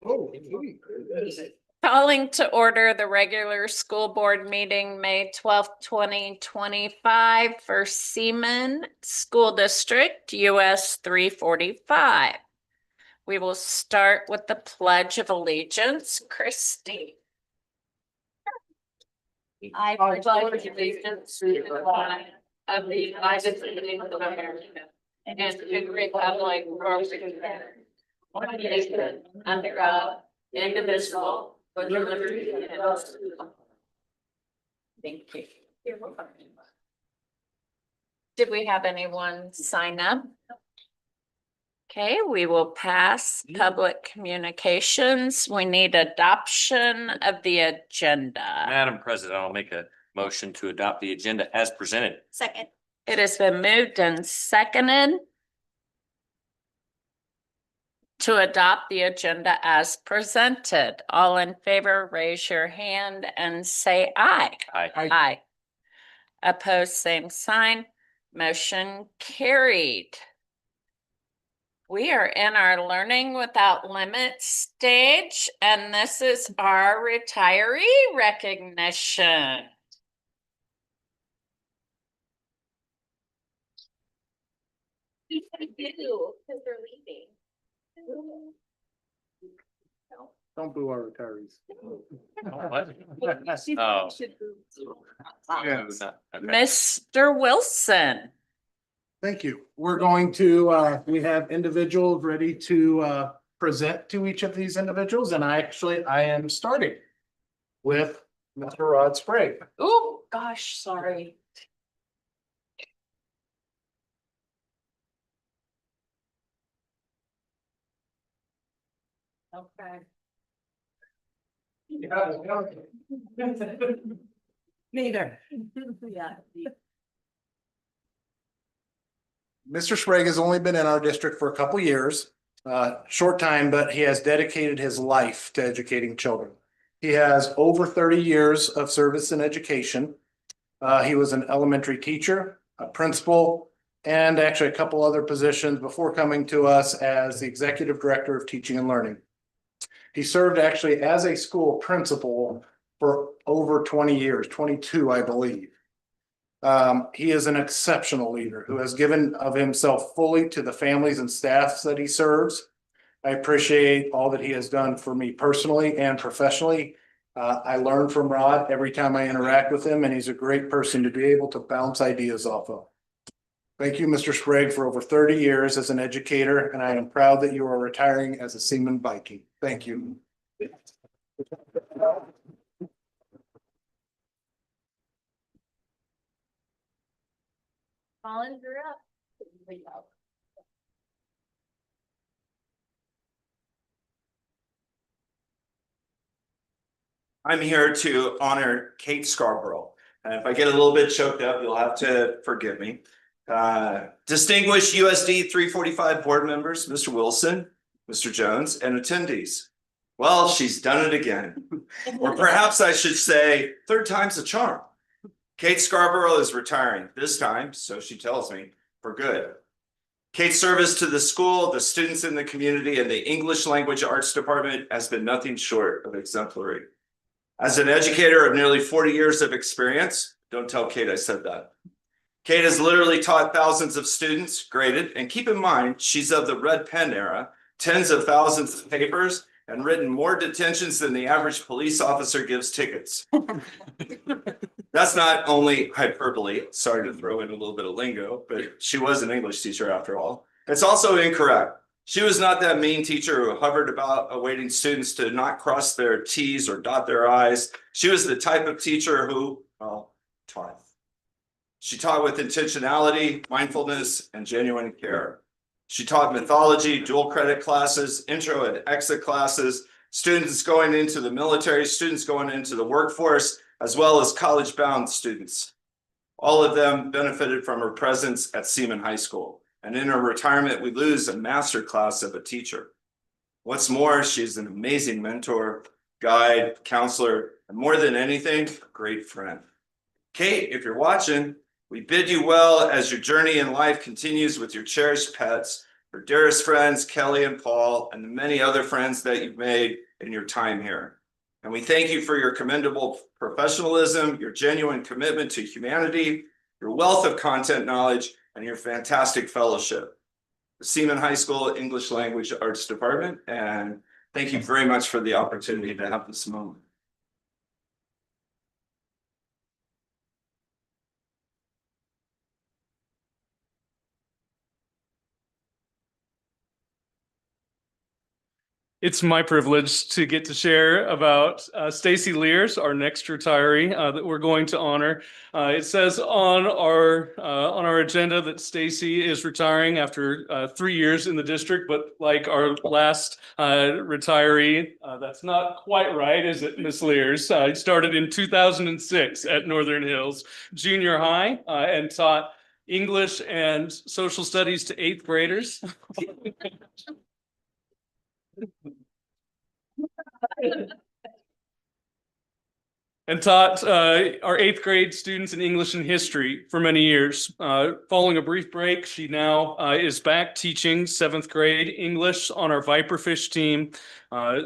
Oh, Calling to order the regular school board meeting, May 12th, 2025 for Seaman School District, US 345. We will start with the Pledge of Allegiance. Christy. I pledge allegiance to the flag of the United States of America and to the republic for which it stands, one nation, under God, indivisible, with liberty and justice. Thank you. Did we have anyone sign up? Okay, we will pass public communications. We need adoption of the agenda. Madam President, I'll make a motion to adopt the agenda as presented. Second. It has been moved and seconded to adopt the agenda as presented. All in favor, raise your hand and say aye. Aye. Aye. Opposed, same sign. Motion carried. We are in our Learning Without Limits stage, and this is our retiree recognition. Because they're leaving. don't boo our retirees. Oh. Yes. Okay. Mr. Wilson. Thank you. We're going to, we have individuals ready to present to each of these individuals, and I am starting with Mr. Rod Sprague. Oh, gosh, sorry. Okay. Neither. Yeah. Mr. Sprague has only been in our district for a couple years, short time, but he has dedicated his life to educating children. He has over 30 years of service in education. He was an elementary teacher, a principal, and actually a couple other positions before coming to us as the executive director of teaching and learning. He served actually as a school principal for over 20 years, 22, I believe. He is an exceptional leader who has given of himself fully to the families and staffs that he serves. I appreciate all that he has done for me personally and professionally. I learn from Rod every time I interact with him, and he's a great person to be able to bounce ideas off of. Thank you, Mr. Sprague, for over 30 years as an educator, and I am proud that you are retiring as a Seaman Viking. Thank you. Collins, you're up. I'm here to honor Kate Scarborough. And if I get a little bit choked up, you'll have to forgive me. Distinguished USD 345 board members, Mr. Wilson, Mr. Jones, and attendees. Well, she's done it again. Or perhaps I should say, third time's a charm. Kate Scarborough is retiring this time, so she tells me, for good. Kate's service to the school, the students in the community, and the English Language Arts Department has been nothing short of exemplary. As an educator of nearly 40 years of experience, don't tell Kate I said that. Kate has literally taught thousands of students, graded, and keep in mind, she's of the red pen era, tens of thousands of papers, and written more detentions than the average police officer gives tickets. That's not only hyperbole, sorry to throw in a little bit of lingo, but she was an English teacher after all. It's also incorrect. She was not that mean teacher who hovered about awaiting students to not cross their T's or dot their I's. She was the type of teacher who, well, taught. She taught with intentionality, mindfulness, and genuine care. She taught mythology, dual credit classes, intro and exit classes, students going into the military, students going into the workforce, as well as college-bound students. All of them benefited from her presence at Seaman High School. And in her retirement, we lose a master class of a teacher. What's more, she's an amazing mentor, guide, counselor, and more than anything, a great friend. Kate, if you're watching, we bid you well as your journey in life continues with your cherished pets, her dearest friends, Kelly and Paul, and the many other friends that you've made in your time here. And we thank you for your commendable professionalism, your genuine commitment to humanity, your wealth of content knowledge, and your fantastic fellowship. The Seaman High School English Language Arts Department, and thank you very much for the opportunity to have this moment. It's my privilege to get to share about Stacy Lears, our next retiree that we're going to honor. It says on our agenda that Stacy is retiring after 3 years in the district, but like our last retiree, that's not quite right, is it, Miss Lears? Started in 2006 at Northern Hills Junior High and taught English and social studies to 8th graders. And taught our 8th grade students in English and history for many years. Following a brief break, she now is back teaching 7th grade English on our Viperfish team.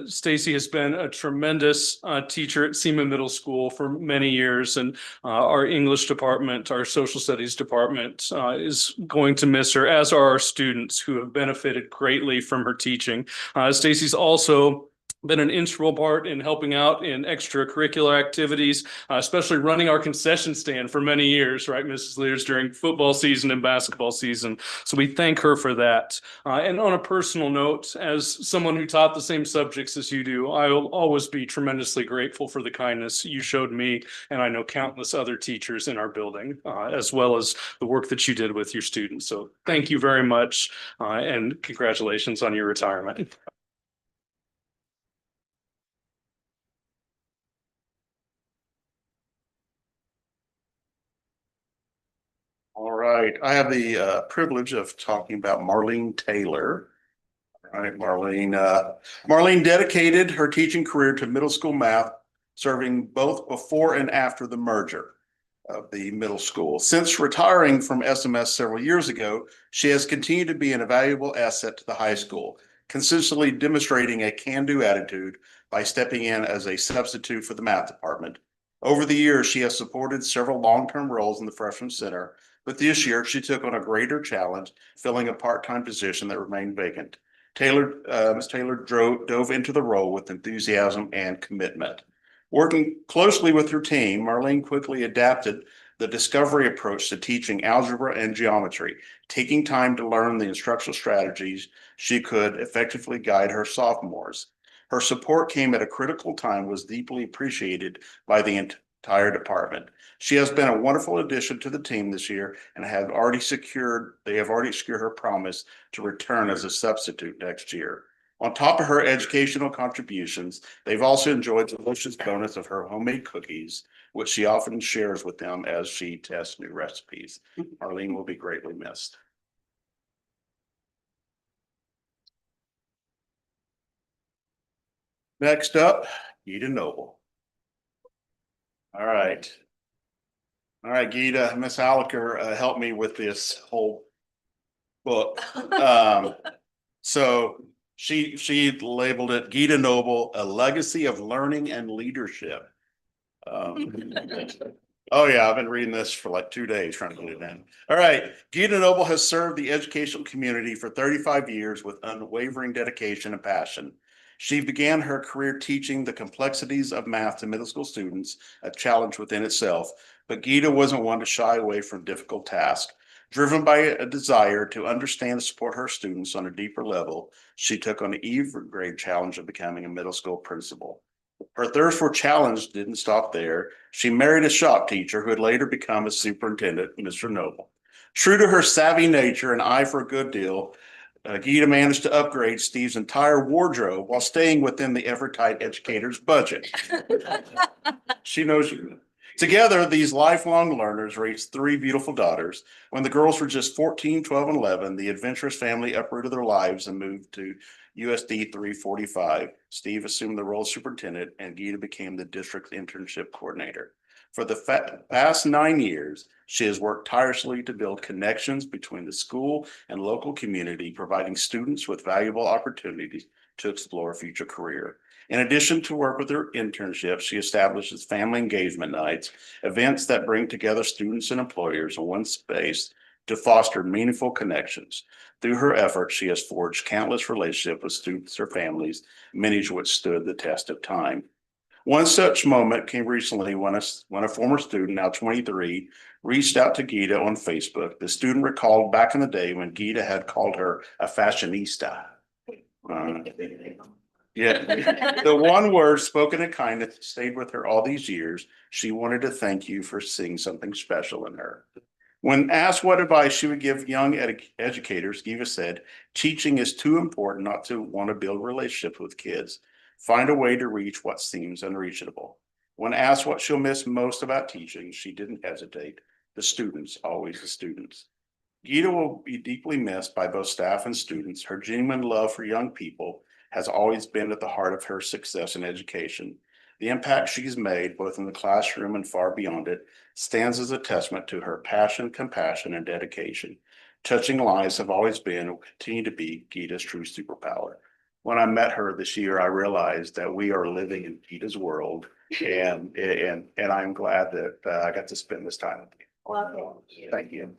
Stacy has been a tremendous teacher at Seaman Middle School for many years, and our English department, our social studies department is going to miss her, as are our students who have benefited greatly from her teaching. Stacy's also been an integral part in helping out in extracurricular activities, especially running our concession stand for many years, right, Mrs. Lears, during football season and basketball season. So we thank her for that. And on a personal note, as someone who taught the same subjects as you do, I will always be tremendously grateful for the kindness you showed me, and I know countless other teachers in our building, as well as the work that you did with your students. So thank you very much, and congratulations on your retirement. All right, I have the privilege of talking about Marlene Taylor. All right, Marlene dedicated her teaching career to middle school math, serving both before and after the merger of the middle school. Since retiring from SMS several years ago, she has continued to be an invaluable asset to the high school, consistently demonstrating a can-do attitude by stepping in as a substitute for the math department. Over the years, she has supported several long-term roles in the freshman center, but this year she took on a greater challenge, filling a part-time position that remained vacant. Ms. Taylor dove into the role with enthusiasm and commitment. Working closely with her team, Marlene quickly adapted the discovery approach to teaching algebra and geometry, taking time to learn the instructional strategies she could effectively guide her sophomores. Her support came at a critical time, was deeply appreciated by the entire department. She has been a wonderful addition to the team this year and they have already secured her promise to return as a substitute next year. On top of her educational contributions, they've also enjoyed the delicious bonus of her homemade cookies, which she often shares with them as she tests new recipes. Marlene will be greatly missed. Next up, Gita Noble. All right. All right, Gita, Miss Aliker helped me with this whole book. So she labeled it Gita Noble, A Legacy of Learning and Leadership. Oh yeah, I've been reading this for like 2 days trying to get it in. All right, Gita Noble has served the educational community for 35 years with unwavering dedication and passion. She began her career teaching the complexities of math to middle school students, a challenge within itself, but Gita wasn't one to shy away from difficult tasks. Driven by a desire to understand and support her students on a deeper level, she took on the eve grade challenge of becoming a middle school principal. Her thirst for challenge didn't stop there. She married a shop teacher who would later become a superintendent, Mr. Noble. True to her savvy nature and eye for a good deal, Gita managed to upgrade Steve's entire wardrobe while staying within the ever-tight educator's budget. She knows you. Together, these lifelong learners raised 3 beautiful daughters. When the girls were just 14, 12, and 11, the adventurous family uprooted their lives and moved to USD 345. Steve assumed the role of superintendent and Gita became the district internship coordinator. For the past 9 years, she has worked tirelessly to build connections between the school and local community, providing students with valuable opportunities to explore a future career. In addition to work with her internship, she establishes family engagement nights, events that bring together students and employers in one space to foster meaningful connections. Through her efforts, she has forged countless relationships with students or families, many of which stood the test of time. One such moment came recently when a former student, now 23, reached out to Gita on Facebook. The student recalled back in the day when Gita had called her a fashionista. Yeah, the one word spoken in kindness stayed with her all these years. She wanted to thank you for seeing something special in her. When asked what advice she would give young educators, Gita said, teaching is too important not to want to build relationships with kids. Find a way to reach what seems unreachable. When asked what she'll miss most about teaching, she didn't hesitate. The students, always the students. Gita will be deeply missed by both staff and students. Her genuine love for young people has always been at the heart of her success in education. The impact she's made, both in the classroom and far beyond it, stands as a testament to her passion, compassion, and dedication. Touching lives have always been and will continue to be Gita's true superpower. When I met her this year, I realized that we are living in Gita's world, and I'm glad that I got to spend this time with you. Well, Thank you.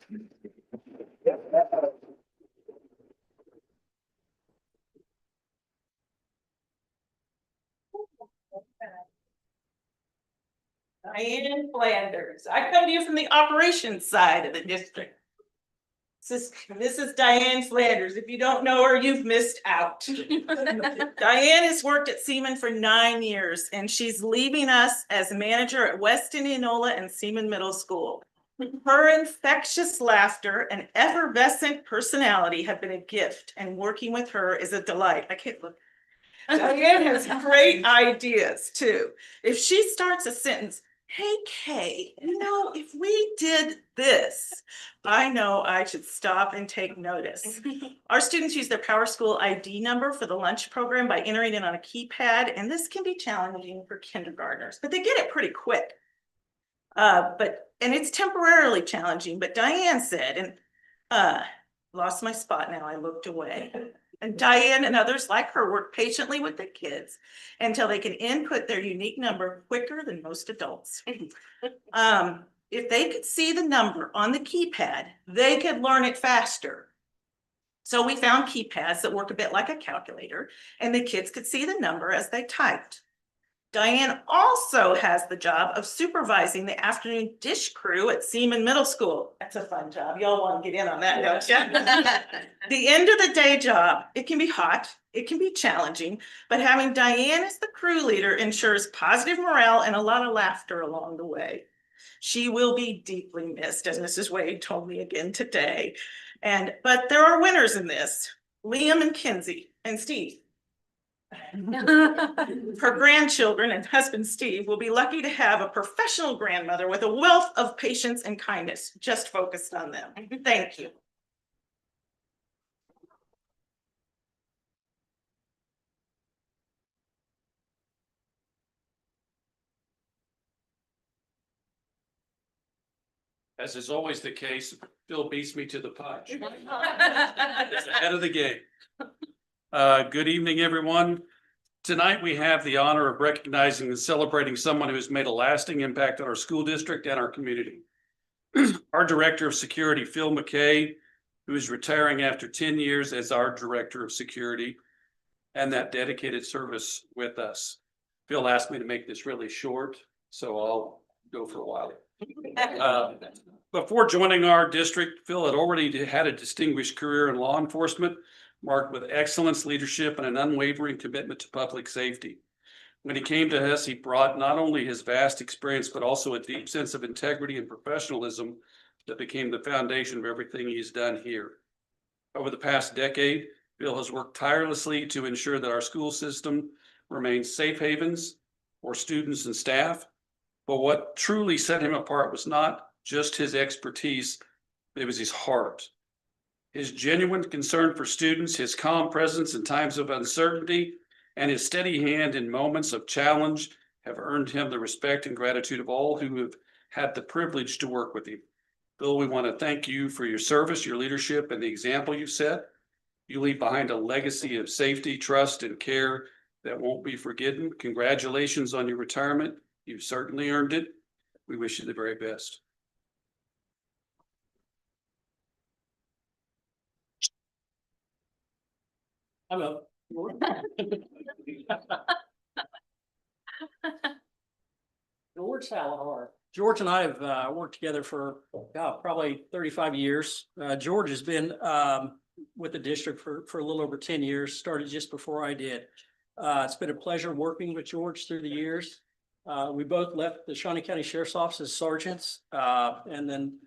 Diane Flanders. I come to you from the operations side of the district. This is Diane Flanders. If you don't know her, you've missed out. Diane has worked at Seaman for 9 years, and she's leaving us as manager at West Indianola and Seaman Middle School. Her infectious laughter and effervescent personality have been a gift, and working with her is a delight. I can't look. Diane has great ideas too. If she starts a sentence, hey, Kay, if we did this, I know I should stop and take notice. Our students use their Power School ID number for the lunch program by entering it on a keypad, and this can be challenging for kindergartners, but they get it pretty quick. And it's temporarily challenging, but Diane said, and lost my spot now, I looked away. And Diane and others like her work patiently with the kids until they can input their unique number quicker than most adults. If they could see the number on the keypad, they could learn it faster. So we found keypads that work a bit like a calculator, and the kids could see the number as they typed. Diane also has the job of supervising the afternoon dish crew at Seaman Middle School. That's a fun job. Y'all want to get in on that, don't you? The end of the day job, it can be hot, it can be challenging, but having Diane as the crew leader ensures positive morale and a lot of laughter along the way. She will be deeply missed, as Mrs. Wade told me again today. But there are winners in this. Liam and Kinsey and Steve. Her grandchildren and husband Steve will be lucky to have a professional grandmother with a wealth of patience and kindness just focused on them. Thank you. As is always the case, Phil beats me to the punch. He's ahead of the game. Good evening, everyone. Tonight, we have the honor of recognizing and celebrating someone who has made a lasting impact on our school district and our community. Our Director of Security, Phil McKay, who is retiring after 10 years as our Director of Security, and that dedicated service with us. Phil asked me to make this really short, so I'll go for a while. Before joining our district, Phil had already had a distinguished career in law enforcement, marked with excellence, leadership, and an unwavering commitment to public safety. When he came to us, he brought not only his vast experience, but also a deep sense of integrity and professionalism that became the foundation of everything he's done here. Over the past decade, Phil has worked tirelessly to ensure that our school system remains safe havens for students and staff. But what truly set him apart was not just his expertise, it was his heart. His genuine concern for students, his calm presence in times of uncertainty, and his steady hand in moments of challenge have earned him the respect and gratitude of all who have had the privilege to work with you. Bill, we want to thank you for your service, your leadership, and the example you set. You leave behind a legacy of safety, trust, and care that won't be forgotten. Congratulations on your retirement. You've certainly earned it. We wish you the very best. Hello. George Salahar. George and I have worked together for probably 35 years. George has been with the district for a little over 10 years, started just before I did. It's been a pleasure working with George through the years. We both left the Shawnee County Sheriff's Office as sergeants, and then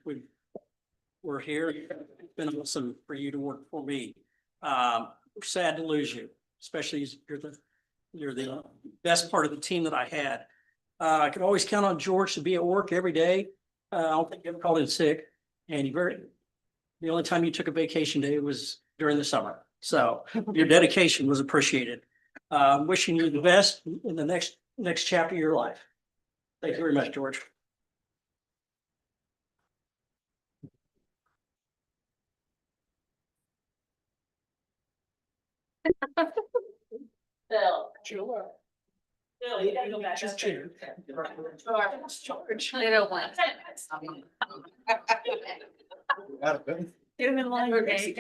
we're here. It's been awesome for you to work for me. We're sad to lose you, especially as you're the best part of the team that I had. I could always count on George to be at work every day. I don't think you ever called in sick, and the only time you took a vacation day was during the summer. So your dedication was appreciated. Wishing you the best in the next chapter of your life. Thank you very much, George. Bill. Sure. Bill, you gotta go back. Just up cheer. there. George. I don't want. Get him in line. Okay.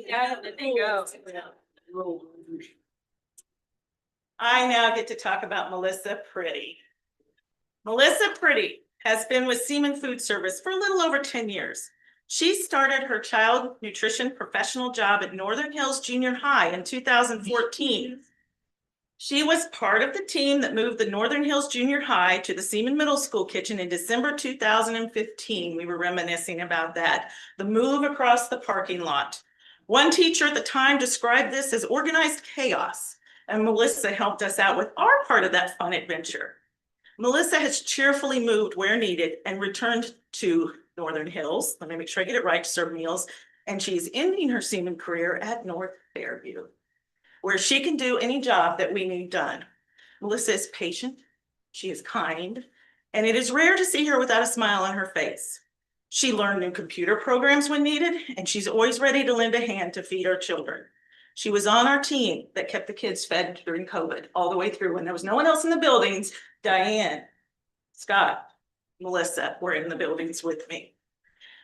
Yeah, there you go. I now get to talk about Melissa Pretty. Melissa Pretty has been with Seaman Food Service for a little over 10 years. She started her child nutrition professional job at Northern Hills Junior High in 2014. She was part of the team that moved the Northern Hills Junior High to the Seaman Middle School kitchen in December 2015. We were reminiscing about that, the move across the parking lot. One teacher at the time described this as organized chaos, and Melissa helped us out with our part of that fun adventure. Melissa has cheerfully moved where needed and returned to Northern Hills, let me make sure I get it right, to serve meals, and she's ending her Seaman career at North Fairview, where she can do any job that we need done. Melissa is patient, she is kind, and it is rare to see her without a smile on her face. She learned new computer programs when needed, and she's always ready to lend a hand to feed our children. She was on our team that kept the kids fed during COVID all the way through when there was no one else in the buildings. Diane, Scott, Melissa were in the buildings with me.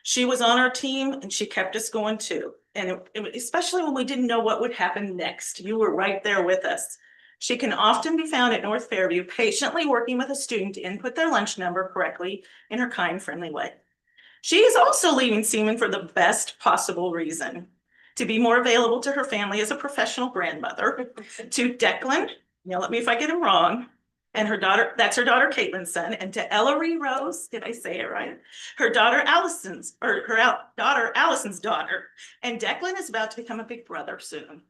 She was on our team and she kept us going too. And especially when we didn't know what would happen next, you were right there with us. She can often be found at North Fairview, patiently working with a student to input their lunch number correctly in her kind, friendly way. She is also leaving Seaman for the best possible reason: to be more available to her family as a professional grandmother. To Declan, yell at me if I get him wrong, and her daughter, that's her daughter Caitlin's son, and to Ellery Rose, did I say it right? Her daughter daughter Allison's daughter. And Declan is about to become a big brother soon.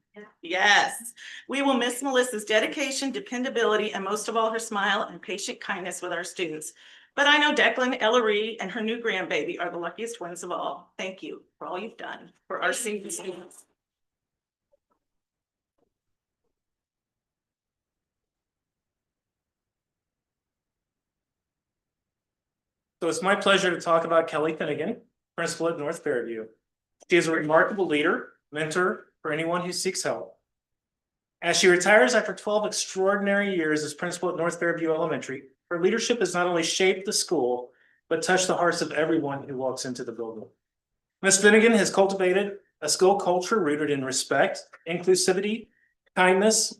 Yes, we will miss Melissa's dedication, dependability, and most of all, her smile and patient kindness with our students. But I know Declan, Ellery, and her new grandbaby are the luckiest ones of all. Thank you for all you've done for our senior students. So it's my pleasure to talk about Kelly Finnegan, principal at North Fairview. She is a remarkable leader, mentor for anyone who seeks help. As she retires after 12 extraordinary years as principal at North Fairview Elementary, her leadership has not only shaped the school, but touched the hearts of everyone who walks into the building. Ms. Finnegan has cultivated a school culture rooted in respect, inclusivity, kindness,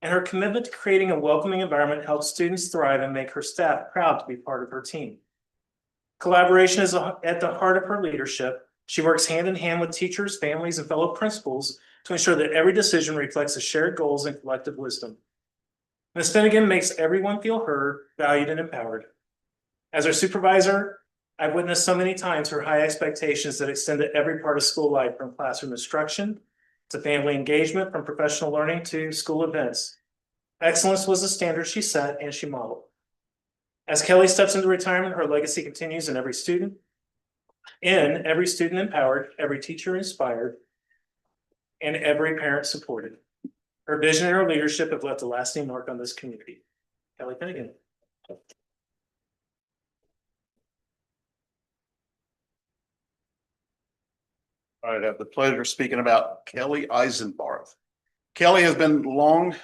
and her commitment to creating a welcoming environment helps students thrive and make her staff proud to be part of her team. Collaboration is at the heart of her leadership. She works hand in hand with teachers, families, and fellow principals to ensure that every decision reflects the shared goals and collective wisdom. Ms. Finnegan makes everyone feel heard, valued, and empowered. As her supervisor, I've witnessed so many times her high expectations that extend to every part of school life, from classroom instruction to family engagement, from professional learning to school events. Excellence was the standard she set and she modeled. As Kelly steps into retirement, her legacy continues in every student empowered, every teacher inspired, and every parent supported. Her vision and her leadership have left a lasting mark on this community. Kelly Finnegan. All right, I have the pleasure of speaking about Kelly Eisenbarth. Kelly has been long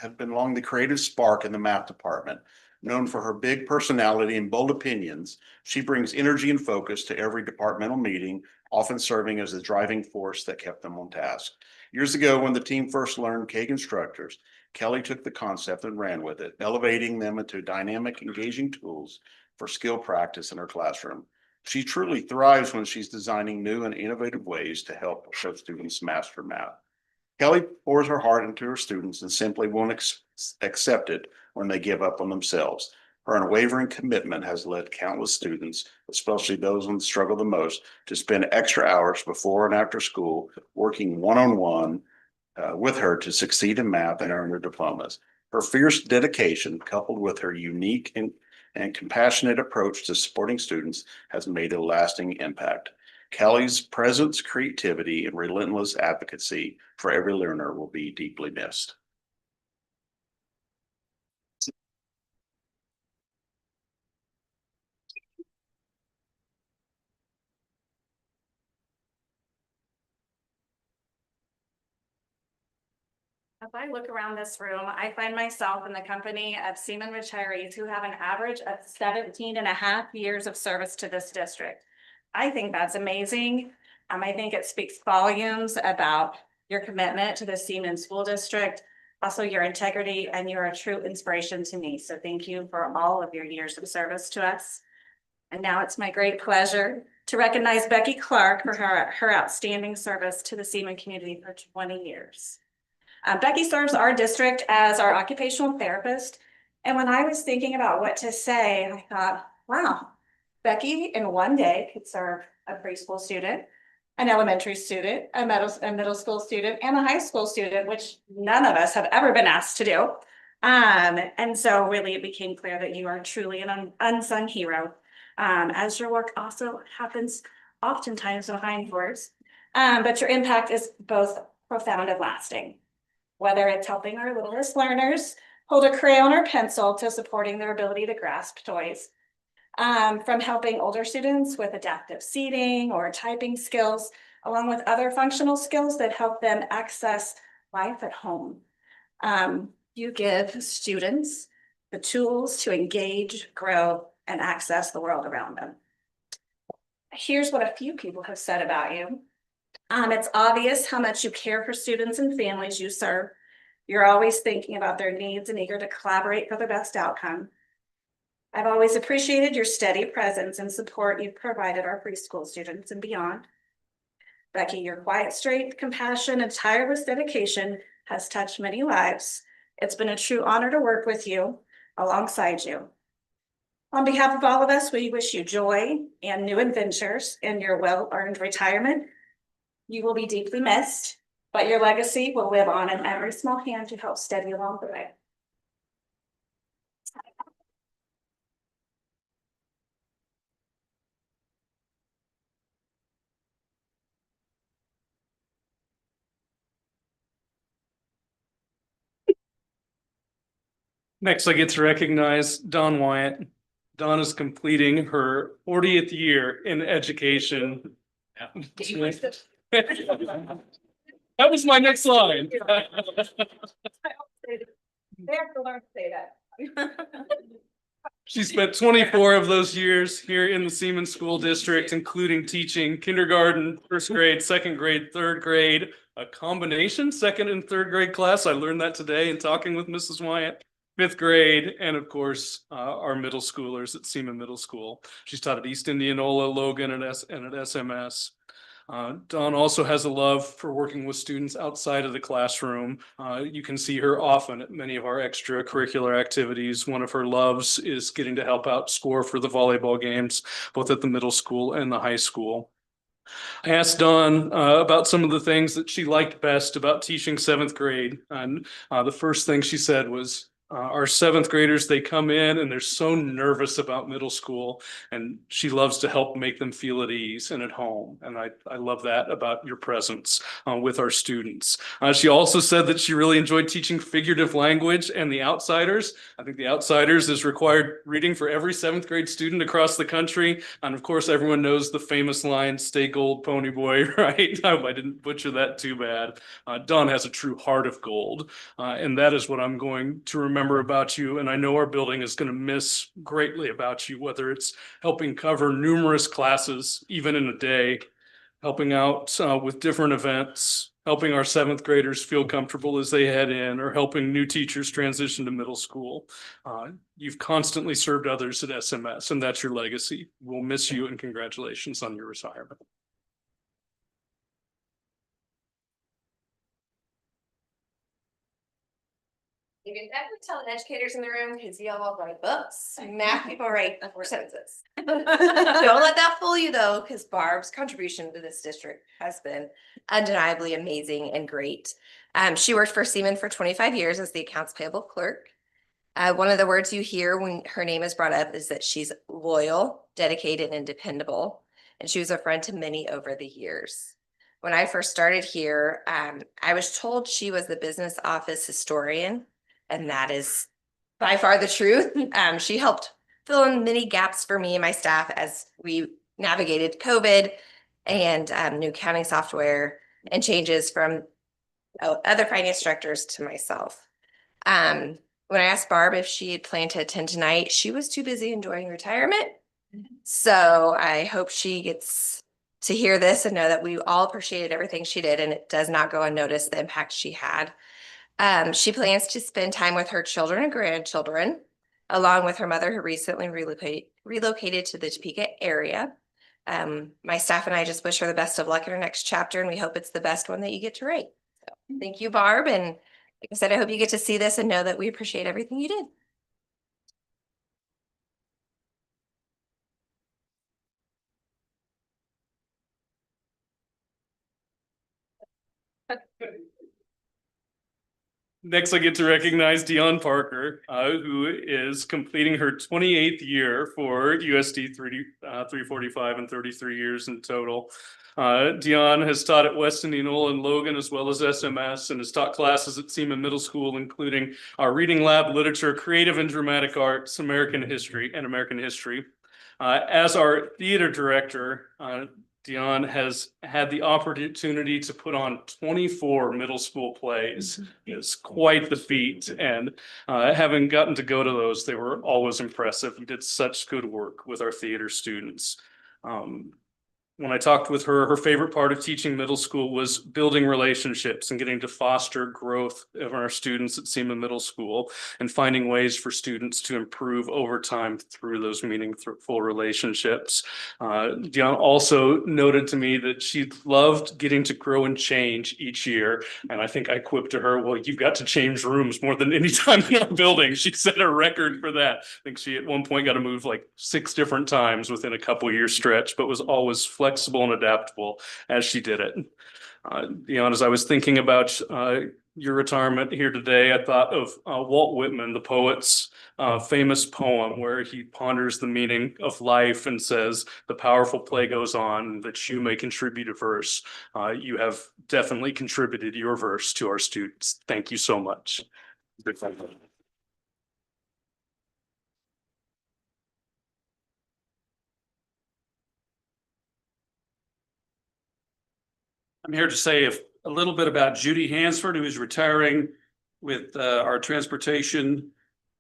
the creative spark in the math department. Known for her big personality and bold opinions, she brings energy and focus to every departmental meeting, often serving as the driving force that kept them on task. Years ago, when the team first learned Kagan structures, Kelly took the concept and ran with it, elevating them into dynamic, engaging tools for skill practice in her classroom. She truly thrives when she's designing new and innovative ways to help show students master math. Kelly pours her heart into her students and simply won't accept it when they give up on themselves. Her unwavering commitment has led countless students, especially those who struggle the most, to spend extra hours before and after school working one-on-one with her to succeed in math and earn their diplomas. Her fierce dedication, coupled with her unique and compassionate approach to supporting students, has made a lasting impact. Kelly's presence, creativity, and relentless advocacy for every learner will be deeply missed. As I look around this room, I find myself in the company of Seaman retirees who have an average of 17 and a half years of service to this district. I think that's amazing. I think it speaks volumes about your commitment to the Seaman School District, also your integrity, and you're a true inspiration to me. So thank you for all of your years of service to us. And now it's my great pleasure to recognize Becky Clark for her outstanding service to the Seaman community for 20 years. Becky serves our district as our occupational therapist. And when I was thinking about what to say, I thought, wow, Becky in one day could serve a preschool student, an elementary student, a middle school student, and a high school student, which none of us have ever been asked to do. And so really it became clear that you are truly an unsung hero, as your work also happens oftentimes behind doors. But your impact is both profound and lasting. Whether it's helping our littlest learners hold a crayon or pencil to supporting their ability to grasp toys, from helping older students with adaptive seating or typing skills, along with other functional skills that help them access life at home. You give students the tools to engage, grow, and access the world around them. Here's what a few people have said about you. It's obvious how much you care for students and families you serve. You're always thinking about their needs and eager to collaborate for the best outcome. I've always appreciated your steady presence and support you've provided our preschool students and beyond. Becky, your quiet strength, compassion, and tireless dedication has touched many lives. It's been a true honor to work with you, alongside you. On behalf of all of us, we wish you joy and new adventures in your well-earned retirement. You will be deeply missed, but your legacy will live on in every small hand you help steady along the way. Next, I get to recognize Dawn Wyatt. Dawn is completing her 40th year in education. That was my next line. They have to learn to say that. She spent 24 of those years here in the Seaman School District, including teaching kindergarten, first grade, second grade, third grade, a combination second and third grade class. I learned that today in talking with Mrs. Wyatt. Fifth grade, and of course, our middle schoolers at Seaman Middle School. She's taught at East Indianola, Logan, and at SMS. Dawn also has a love for working with students outside of the classroom. You can see her often at many of our extracurricular activities. One of her loves is getting to help out score for the volleyball games, both at the middle school and the high school. I asked Dawn about some of the things that she liked best about teaching seventh grade. And the first thing she said was, our seventh graders, they come in and they're so nervous about middle school, and she loves to help make them feel at ease and at home. And I love that about your presence with our students. She also said that she really enjoyed teaching figurative language and The Outsiders. I think The Outsiders is required reading for every seventh grade student across the country. And of course, everyone knows the famous line, "Stay gold, pony boy," right? I hope I didn't butcher that too bad. Don has a true heart of gold. And that is what I'm going to remember about you. And I know our building is going to miss greatly about you, whether it's helping cover numerous classes, even in a day, helping out with different events, helping our seventh graders feel comfortable as they head in, or helping new teachers transition to middle school. You've constantly served others at SMS, and that's your legacy. We'll miss you, and congratulations on your retirement. You can definitely tell the educators in the room because y'all write books, math people write sentences. Don't let that fool you though, because Barb's contribution to this district has been undeniably amazing and great. She worked for Seaman for 25 years as the accounts payable clerk. One of the words you hear when her name is brought up is that she's loyal, dedicated, and dependable. And she was a friend to many over the years. When I first started here, I was told she was the business office historian. And that is by far the truth. She helped fill in many gaps for me and my staff as we navigated COVID and new accounting software and changes from other finance directors to myself. When I asked Barb if she had planned to attend tonight, she was too busy enjoying retirement. So I hope she gets to hear this and know that we all appreciated everything she did, and it does not go unnoticed the impact she had. She plans to spend time with her children and grandchildren, along with her mother, who recently relocated to the Topeka area. My staff and I just wish her the best of luck in her next chapter, and we hope it's the best one that you get to write. So, thank you, Barb. And like I said, I hope you get to see this and know that we appreciate everything you did. Next, I get to recognize Dion Parker, who is completing her 28th year for USD 345 and 33 years in total. Dion has taught at Weston, Enola, and Logan, as well as SMS, and has taught classes at Seaman Middle School, including our reading lab, literature, creative and dramatic arts, American history. As our theater director, Dion has had the opportunity to put on 24 middle school plays. It's quite the feat, and having gotten to go to those, they were always impressive. We did such good work with our theater students. When I talked with her, her favorite part of teaching middle school was building relationships and getting to foster growth of our students at Seaman Middle School and finding ways for students to improve over time through those meaningful relationships. Dion also noted to me that she loved getting to grow and change each year. And I think I quipped to her, "Well, you've got to change rooms more than any time in our building." She set a record for that. I think she at one point got to move like 6 different times within a couple year stretch, but was always flexible and adaptable as she did it. Dion, as I was thinking about your retirement here today, I thought of Walt Whitman, the poet's famous poem where he ponders the meaning of life and says, "The powerful play goes on, that you may contribute a verse." You have definitely contributed your verse to our students. Thank you so much. I'm here to say a little bit about Judy Hansford, who is retiring with our transportation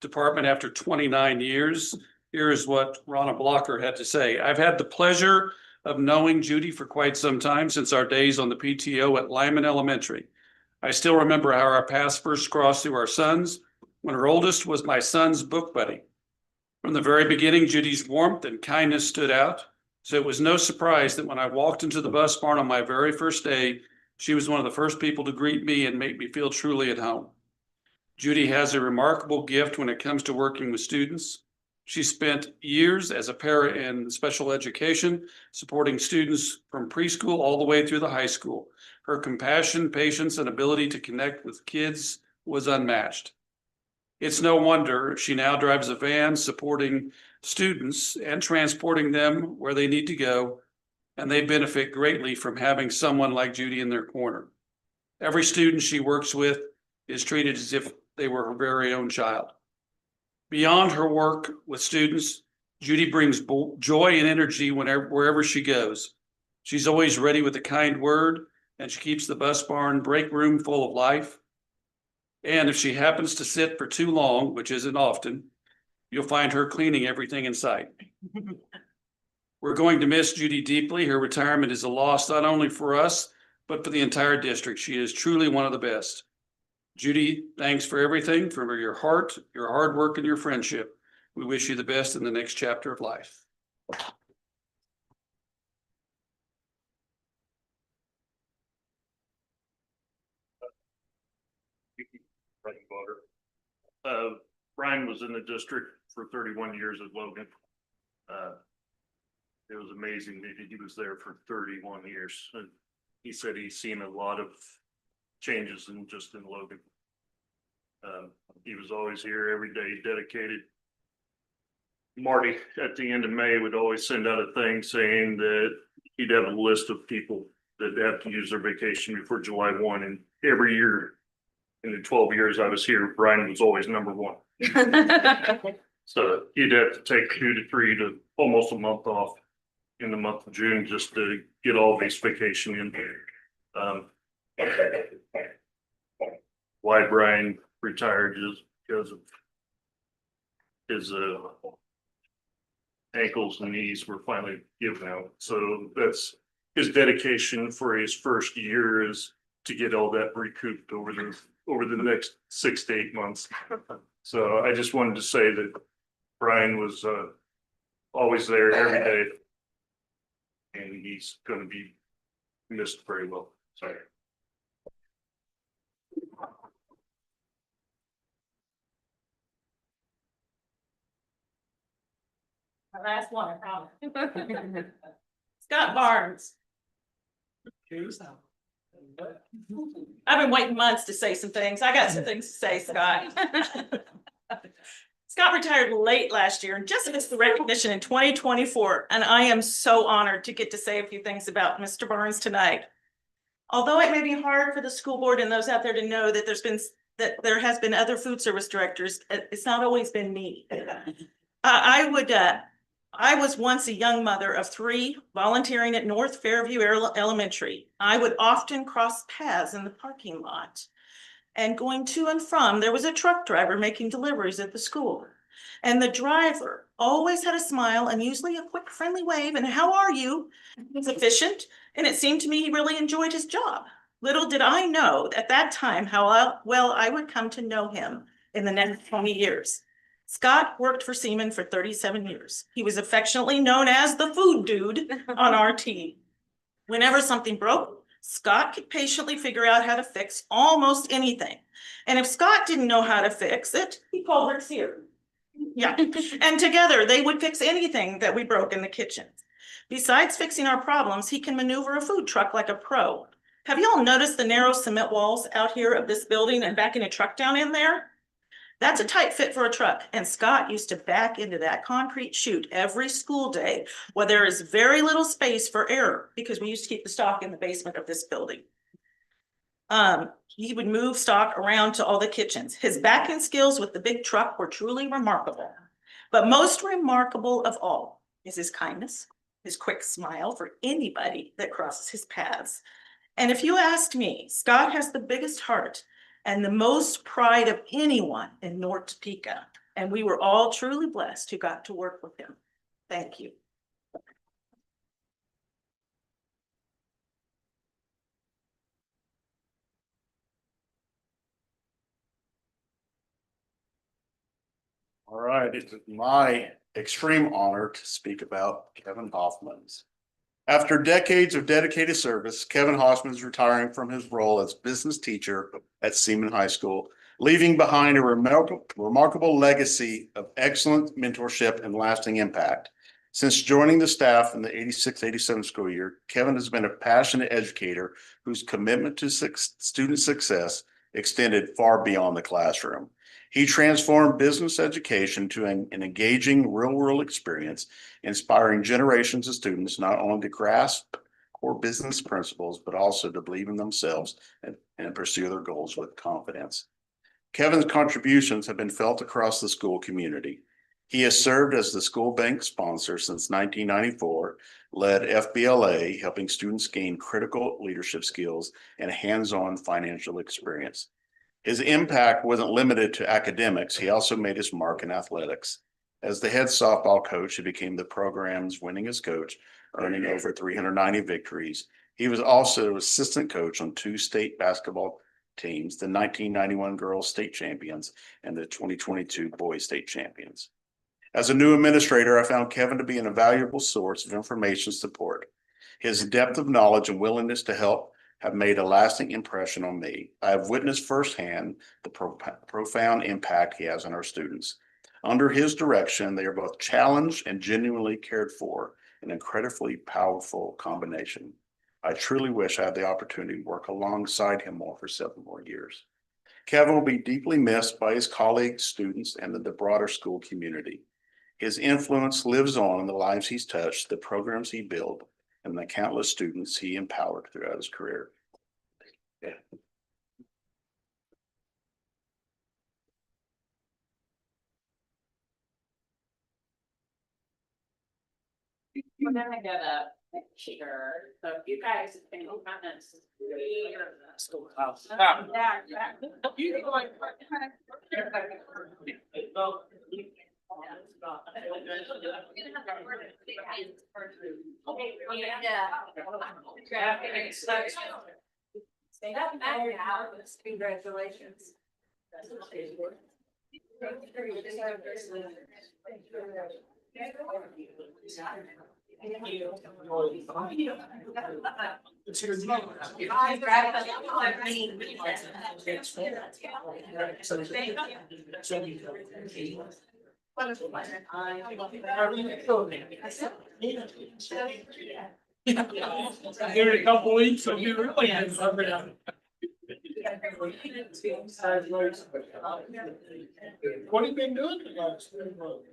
department after 29 years. Here is what Ronna Blocker had to say. "I've had the pleasure of knowing Judy for quite some time, since our days on the PTO at Lyman Elementary. I still remember how our paths first crossed through our sons, when her oldest was my son's book buddy. From the very beginning, Judy's warmth and kindness stood out. So it was no surprise that when I walked into the bus barn on my very first day, she was one of the first people to greet me and make me feel truly at home. Judy has a remarkable gift when it comes to working with students. She spent years as a para in special education, supporting students from preschool all the way through the high school. Her compassion, patience, and ability to connect with kids was unmatched. It's no wonder she now drives a van supporting students and transporting them where they need to go, and they benefit greatly from having someone like Judy in their corner. Every student she works with is treated as if they were her very own child. Beyond her work with students, Judy brings joy and energy wherever she goes. She's always ready with a kind word, and she keeps the bus barn break room full of life. And if she happens to sit for too long, which isn't often, you'll find her cleaning everything in sight. We're going to miss Judy deeply. Her retirement is a loss not only for us, but for the entire district. She is truly one of the best. Judy, thanks for everything, for your heart, your hard work, and your friendship. We wish you the best in the next chapter of life. Brian was in the district for 31 years at Logan. It was amazing that he was there for 31 years. And he said he's seen a lot of changes in Logan. He was always here every day, dedicated. Marty, at the end of May, would always send out a thing saying that he'd have a list of people that have to use their vacation before July 1. And every year, in the 12 years I was here, Brian was always number one. So he'd have to take 2 to 3 to almost a month off in the month of June just to get all these vacation in. Why Brian retired is because of his ankles and knees were finally given out. So that's his dedication for his first year, is to get all that recouped over the next 6 to 8 months. So I just wanted to say that Brian was always there every day, and he's going to be missed very well. Sorry. My last one, I promise. Scott Barnes. I've been waiting months to say some things. I got some things to say, Scott. Scott retired late last year and just missed the recognition in 2024. And I am so honored to get to say a few things about Mr. Barnes tonight. Although it may be hard for the school board and those out there to know that there has been other food service directors, it's not always been me. I was once a young mother of 3 volunteering at North Fairview Elementary. I would often cross paths in the parking lot. And going to and from, there was a truck driver making deliveries at the school. And the driver always had a smile and usually a quick friendly wave and how are you? He was efficient, and it seemed to me he really enjoyed his job. Little did I know at that time how well I would come to know him in the next 20 years. Scott worked for Seaman for 37 years. He was affectionately known as the food dude on our team. Whenever something broke, Scott could patiently figure out how to fix almost anything. And if Scott didn't know how to fix it, he called Rick's here. Yeah, and together they would fix anything that we broke in the kitchen. Besides fixing our problems, he can maneuver a food truck like a pro. Have you all noticed the narrow cement walls out here of this building and backing a truck down in there? That's a tight fit for a truck, and Scott used to back into that concrete chute every school day where there is very little space for error because we used to keep the stock in the basement of this building. He would move stock around to all the kitchens. His backing skills with the big truck were truly remarkable. But most remarkable of all is his kindness, his quick smile for anybody that crosses his paths. And if you asked me, Scott has the biggest heart and the most pride of anyone in North Topeka. And we were all truly blessed who got to work with him. Thank you. All right, it's my extreme honor to speak about Kevin Hoffman's. After decades of dedicated service, Kevin Hoffman is retiring from his role as business teacher at Seaman High School, leaving behind a remarkable legacy of excellent mentorship and lasting impact. Since joining the staff in the 86-87 school year, Kevin has been a passionate educator whose commitment to student success extended far beyond the classroom. He transformed business education to an engaging real-world experience, inspiring generations of students not only to grasp core business principles, but also to believe in themselves and pursue their goals with confidence. Kevin's contributions have been felt across the school community. He has served as the school bank sponsor since 1994, led FBLA, helping students gain critical leadership skills and hands-on financial experience. His impact wasn't limited to academics. He also made his mark in athletics. As the head softball coach, he became the program's winningest coach, earning over 390 victories. He was also assistant coach on 2 state basketball teams, the 1991 girls state champions and the 2022 boys state champions. As a new administrator, I found Kevin to be an invaluable source of information support. His depth of knowledge and willingness to help have made a lasting impression on me. I have witnessed firsthand the profound impact he has on our students. Under his direction, they are both challenged and genuinely cared for, an incredibly powerful combination. I truly wish I had the opportunity to work alongside him more for 7 more years. Kevin will be deeply missed by his colleagues, students, and the broader school community. His influence lives on in the lives he's touched, the programs he built, and the countless students he empowered throughout his career. Yeah. We're gonna get a picture, so if you guys can comments. Schoolhouse. You going. Stay up now. Congratulations. Here in a couple weeks, so you really had something out. What have you been doing the last 3 months?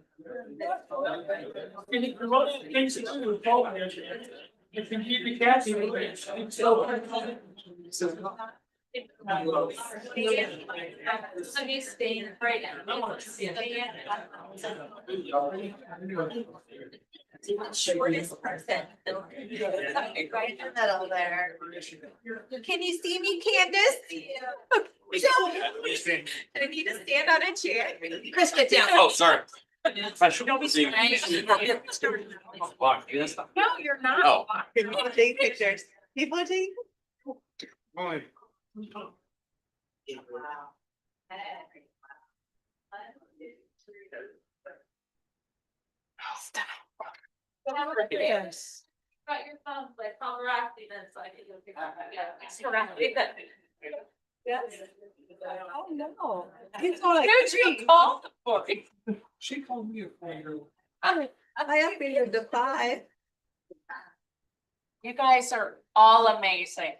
Can you promote things to do with Paul? You can keep the cats in the So he's staying right now. Shortest person. Right in the middle there. Can you see me, Candace? I need to stand on a chair. Chris, get down. Oh, sorry. Don't be strange. No, you're not. Oh. People are taking pictures. People are taking. Stop. Yes. Got your phone, like paparazzi, then so I can go pick up. Yes. Oh, no. Don't you call for it? She called me a friend. I upgraded to 5. You guys are all amazing.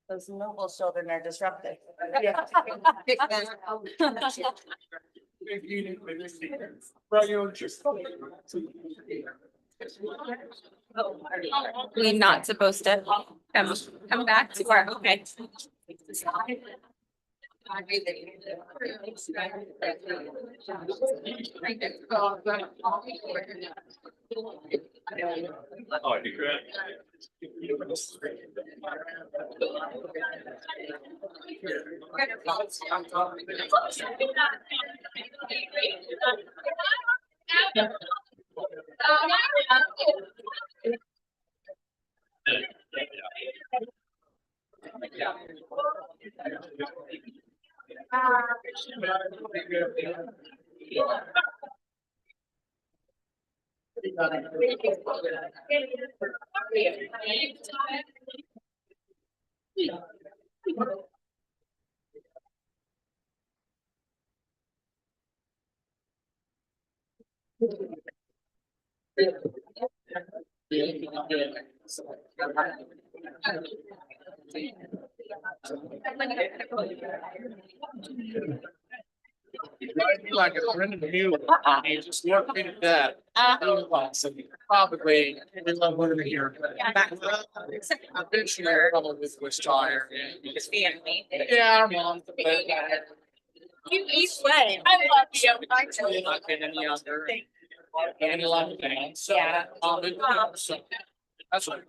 Those noble children are disruptive. We're not supposed to come back to our, okay. Oh, you're great. Like a friend of you, he just worked me to death. Probably, we love living here. I've been sure with was tired. His family. Yeah. You each way. I love you. Not been any other. And a lot of things. So, Yeah. so that's what.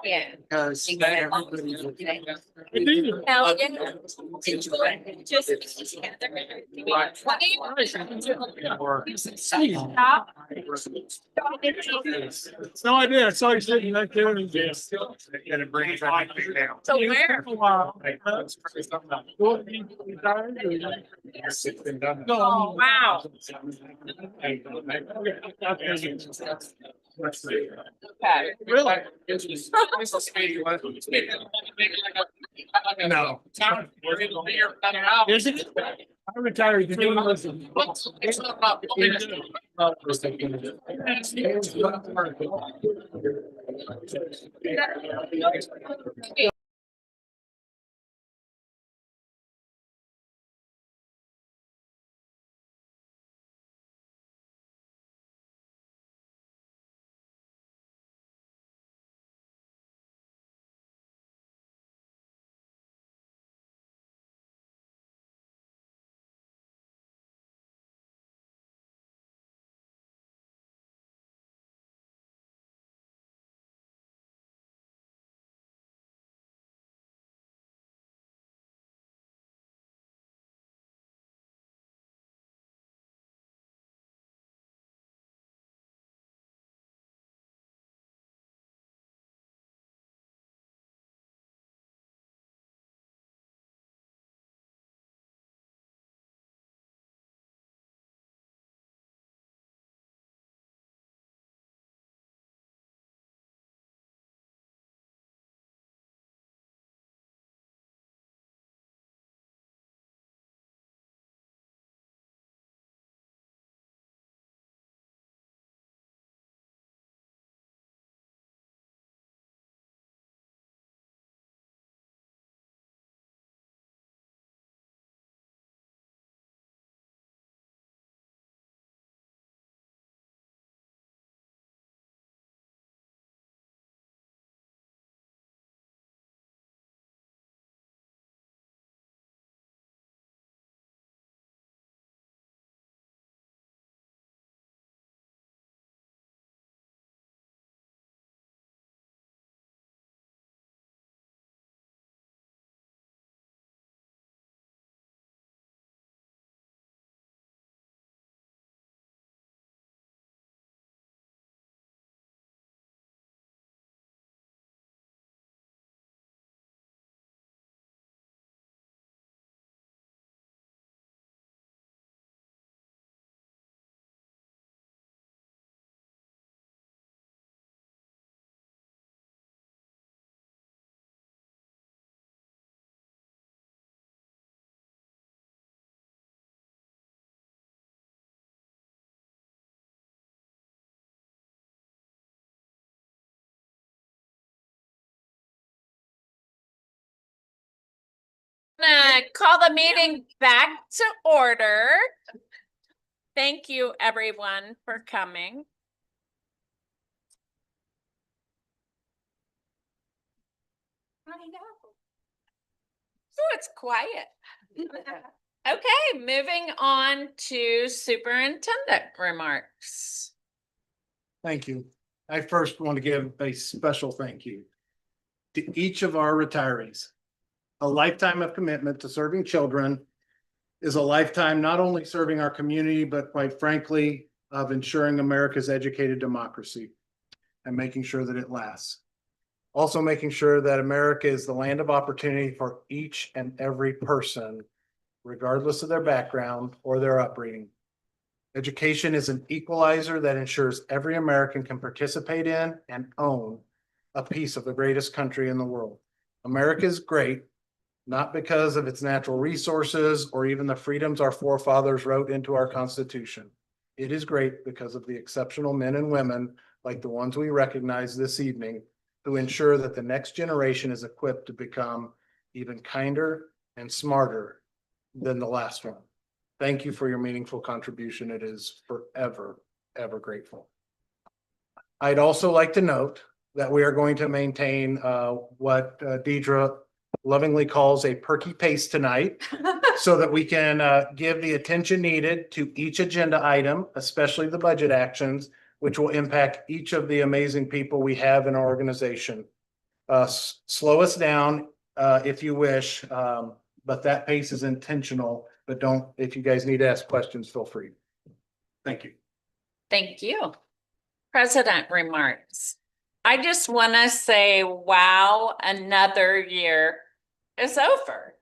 Yeah. Because everybody's. Hell, yeah. Just together. Stop. No idea. I saw you sitting right there and just. And it brings everything down. So where? Oh, wow. Okay. Really? No. Is it? I retired. It's not about. Call the meeting back to order. Thank you, everyone, for coming. So it's quiet. Okay, moving on to superintendent remarks. Thank you. I first want to give a special thank you to each of our retirees. A lifetime of commitment to serving children is a lifetime not only serving our community, but quite frankly, of ensuring America's educated democracy and making sure that it lasts. Also making sure that America is the land of opportunity for each and every person, regardless of their background or their upbringing. Education is an equalizer that ensures every American can participate in and own a piece of the greatest country in the world. America is great, not because of its natural resources or even the freedoms our forefathers wrote into our Constitution. It is great because of the exceptional men and women like the ones we recognize this evening who ensure that the next generation is equipped to become even kinder and smarter than the last one. Thank you for your meaningful contribution. It is forever, ever grateful. I'd also like to note that we are going to maintain what Deidre lovingly calls a perky pace tonight so that we can give the attention needed to each agenda item, especially the budget actions, which will impact each of the amazing people we have in our organization. Slow us down if you wish, but that pace is intentional. But don't, if you guys need to ask questions, feel free. Thank you. Thank you. President remarks. I just want to say, wow, another year is over.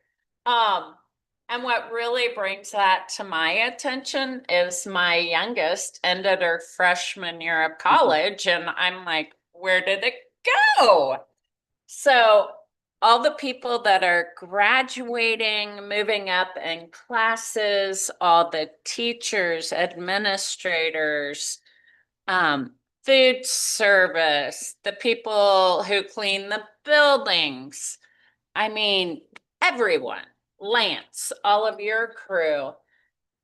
And what really brings that to my attention is my youngest ended her freshman year of college, and I'm like, where did it go? So all the people that are graduating, moving up in classes, all the teachers, administrators, food service, the people who clean the buildings. I mean, everyone, Lance, all of your crew,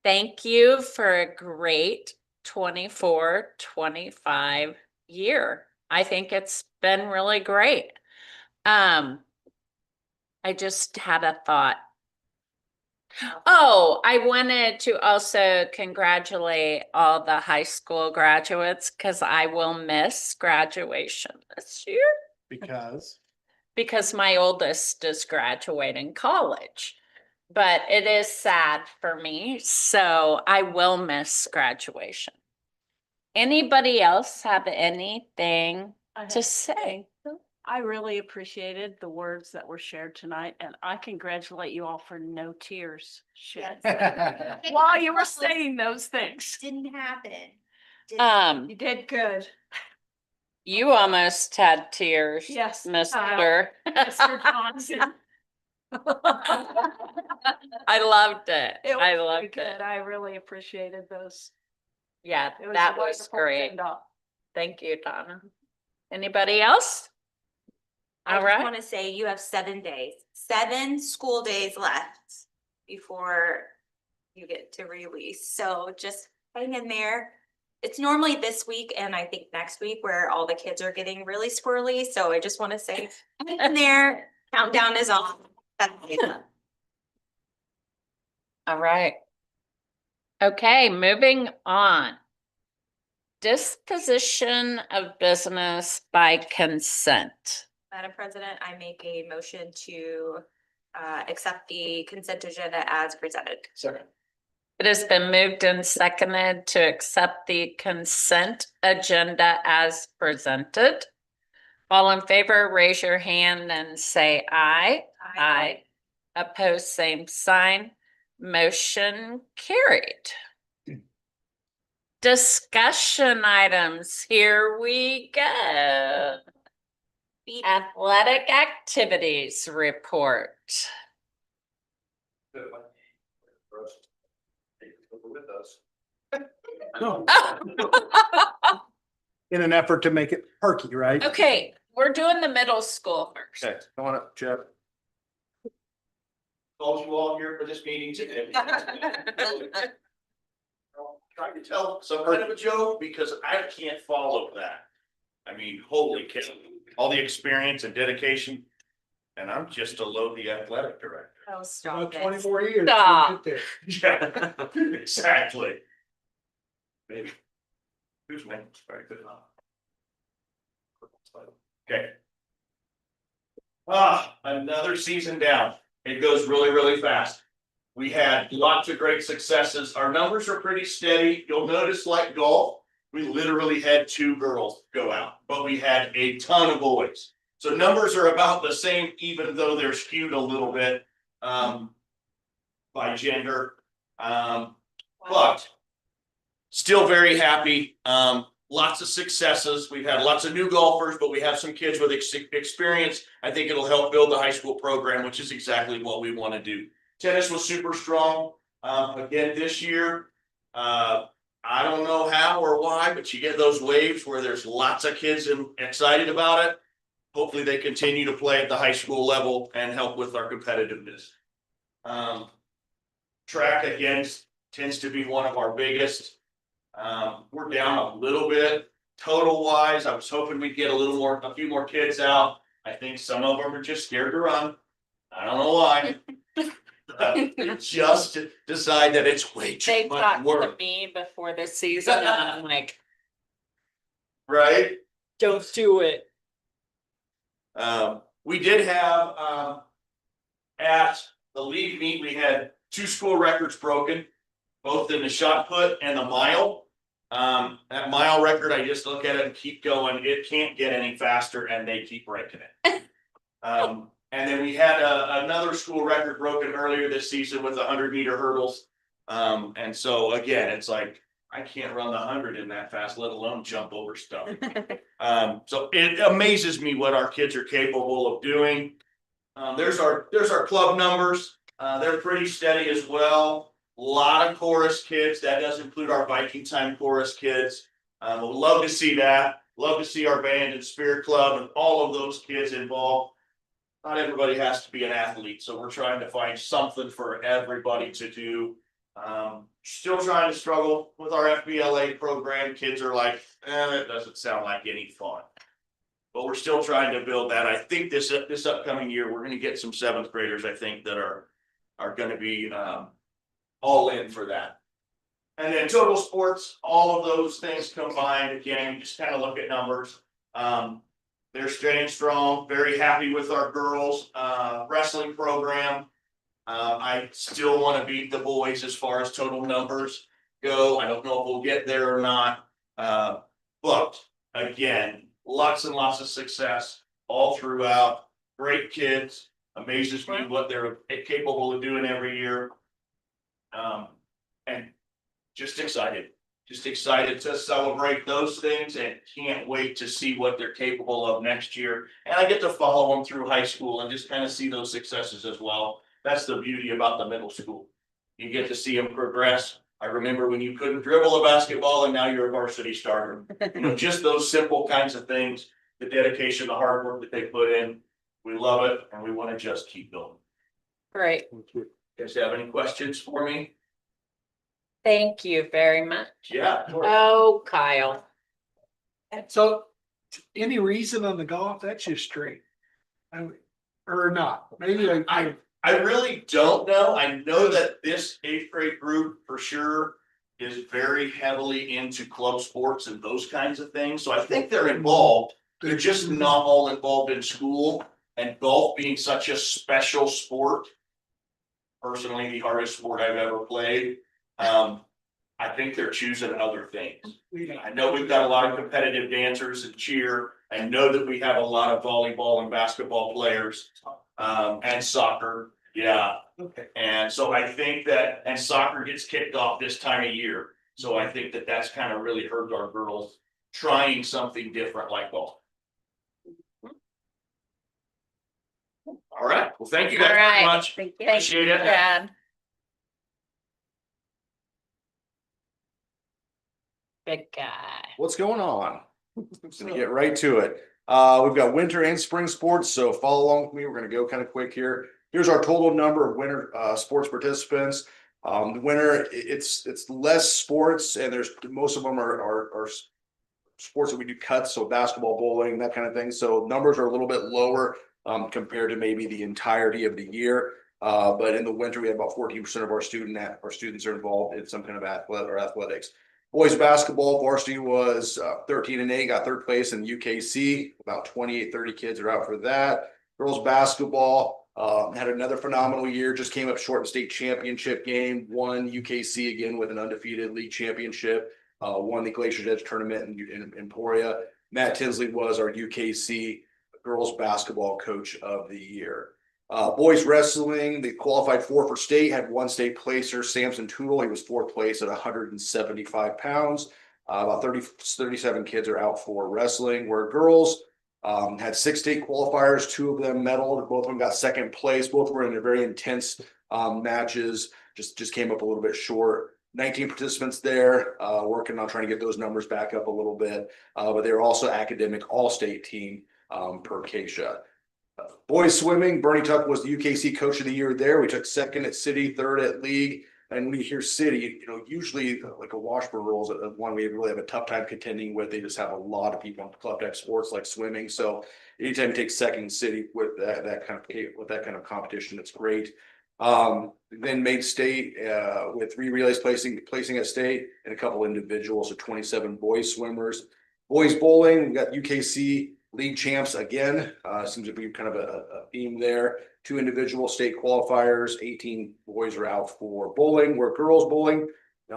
thank you for a great 24-25 year. I think it's been really great. I just had a thought. Oh, I wanted to also congratulate all the high school graduates because I will miss graduation this year because my oldest is graduating college. But it is sad for me, so I will miss graduation. Anybody else have anything to say? I really appreciated the words that were shared tonight, and I congratulate you all for no tears shed while you were saying those things. Didn't happen. You did good. You almost had tears. Yes. Mr. Mr. Johnson. I loved it. It was I very loved good. it. I really appreciated those. Yeah, It that a was wonderful great. send-off. Thank you, Donna. Anybody else? I All just right. want to say you have 7 days, 7 school days left before you get to release. So just hang in there. It's normally this week and I think next week where all the kids are getting really squirrely. So I just want to say hang in there. Countdown is on. All right. Okay, moving on. Disposition of business by consent. Madam President, I make a motion to accept the consent agenda as presented. Second. It has been moved and seconded to accept the consent agenda as presented. All in favor, raise your hand and say aye. Aye. Opposed, same sign. Motion carried. Discussion items, here we go. Athletic activities report. With us. In an effort to make it perky, right? Okay, we're doing the middle school first. Okay, come on up, Jeff. Called you all here for this meeting today. Trying to tell some kind of a joke because I can't follow that. I mean, holy cow, all the experience and dedication. And I'm just a lowly athletic director. Oh, stop it. 24 years. Stop. Yeah, exactly. Maybe. Who's name? Very good. Okay. Another season down. It goes really, really fast. We had lots of great successes. Our numbers are pretty steady. You'll notice like golf, we literally had 2 girls go out, but we had a ton of boys. So numbers are about the same, even though they're skewed a little bit by gender. But Still very happy. Lots of successes. We've had lots of new golfers, but we have some kids with experience. I think it'll help build the high school program, which is exactly what we want to do. Tennis was super strong. Again, this year, I don't know how or why, but you get those waves where there's lots of kids excited about it. Hopefully they continue to play at the high school level and help with our competitiveness. Track again tends to be one of our biggest. We're down a little bit total wise. I was hoping we'd get a few more kids out. I think some of them are just scared to run. I don't know why. Just decide that it's way They too much talked to work, me before the season and I'm like, right? don't do it. We did have, at the league meet, we had 2 school records broken, both in the shot put and the mile. That mile record, I just look at it and keep going. It can't get any faster and they keep breaking it. And then we had another school record broken earlier this season with 100-meter hurdles. And so again, it's like, I can't run the 100 in that fast, let alone jump over stuff. So it amazes me what our kids are capable of doing. There's our club numbers. They're pretty steady as well. A lot of chorus kids. That does include our Viking Time chorus kids. We'd love to see that. Love to see our band and spirit club and all of those kids involved. Not everybody has to be an athlete, so we're trying to find something for everybody to do. Still trying to struggle with our FBLA program. Kids are like, it doesn't sound like any fun. But we're still trying to build that. I think this upcoming year, we're going to get some 7th graders, I think, that are going to be all in for that. And then total sports, all of those things combined, again, just kind of look at numbers. They're staying strong, very happy with our girls wrestling program. I still want to beat the boys as far as total numbers go. I don't know if we'll get there or not. But again, lots and lots of success all throughout. Great kids. Amazes me what they're capable of doing every year. And just excited to celebrate those things and can't wait to see what they're capable of next year. And I get to follow them through high school and just kind of see those successes as well. That's the beauty about the middle school. You get to see them progress. I remember when you couldn't dribble a basketball and now you're a varsity starter. Just those simple kinds of things, the dedication, the hard work that they put in. We love it and we want to just keep building. Great. You guys have any questions for me? Thank you very much. Yeah. Oh, Kyle. So, any reason on the golf? That's just straight. Or not? Maybe I really don't know. I know that this 8th grade group for sure is very heavily into club sports and those kinds of things. So I think they're involved. They're just not all involved in school, and golf being such a special sport. Personally, the hardest sport I've ever played. I think they're choosing other things. I know we've got a lot of competitive dancers and cheer. I know that we have a lot of volleyball and basketball players, and soccer. Yeah. Okay. And so I think that, and soccer gets kicked off this time of year. So I think that that's kind of really hurt our girls trying something different like golf. All right. Well, thank you guys very much. Thank you. Appreciate it. Brad. Big guy. What's going on? I'm gonna get right to it. We've got winter and spring sports, so follow along with me. We're gonna go kind of quick here. Here's our total number of winter sports participants. The winter, it's less sports, and there's most of them are sports that we do cuts, so basketball, bowling, that kind of thing. So numbers are a little bit lower compared to maybe the entirety of the year. But in the winter, we have about 14% of our students are involved in some kind of athletics. Boys basketball varsity was 13-8, got 3rd place in UKC. About 28-30 kids are out for that. Girls basketball had another phenomenal year. Just came up short in state championship game. Won UKC again with an undefeated league championship. Won the Glacier's Edge tournament in Emporia. Matt Tinsley was our UKC girls basketball coach of the year. Boys wrestling, they qualified for state, had one state placer, Samson Tootle. He was fourth place at 175 pounds. About 37 kids are out for wrestling, where girls had 6 state qualifiers, 2 of them medaled, both of them got second place. Both were in a very intense matches, just came up a little bit short. 19 participants there, working on trying to get those numbers back up a little bit. But they were also academic all-state team per Keisha. Boys swimming, Bernie Tuck was the UKC Coach of the Year there. We took second at city, third at league. And when you hear city, you know, usually like a Washburn rules, one we really have a tough time contending with. They just have a lot of people in club type sports like swimming. So anytime you take second city with that kind of competition, it's great. Then made state with 3 relays placing at state and a couple individuals, so 27 boys swimmers. Boys bowling, we got UKC league champs again. Seems to be kind of a theme there. 2 individual state qualifiers, 18 boys are out for bowling, where girls bowling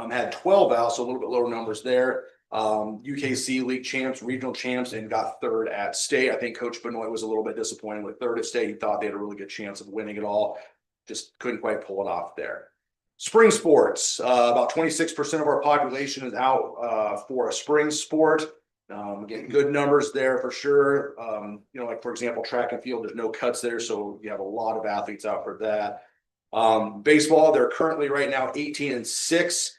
had 12 out, so a little bit lower numbers there. UKC league champs, regional champs, and got 3rd at state. I think Coach Benoit was a little bit disappointed with 3rd at state. He thought they had a really good chance of winning it all. Just couldn't quite pull it off there. Spring sports, about 26% of our population is out for a spring sport. Getting good numbers there for sure. You know, like for example, track and field, there's no cuts there, so you have a lot of athletes out for that. Baseball, they're currently right now 18-6.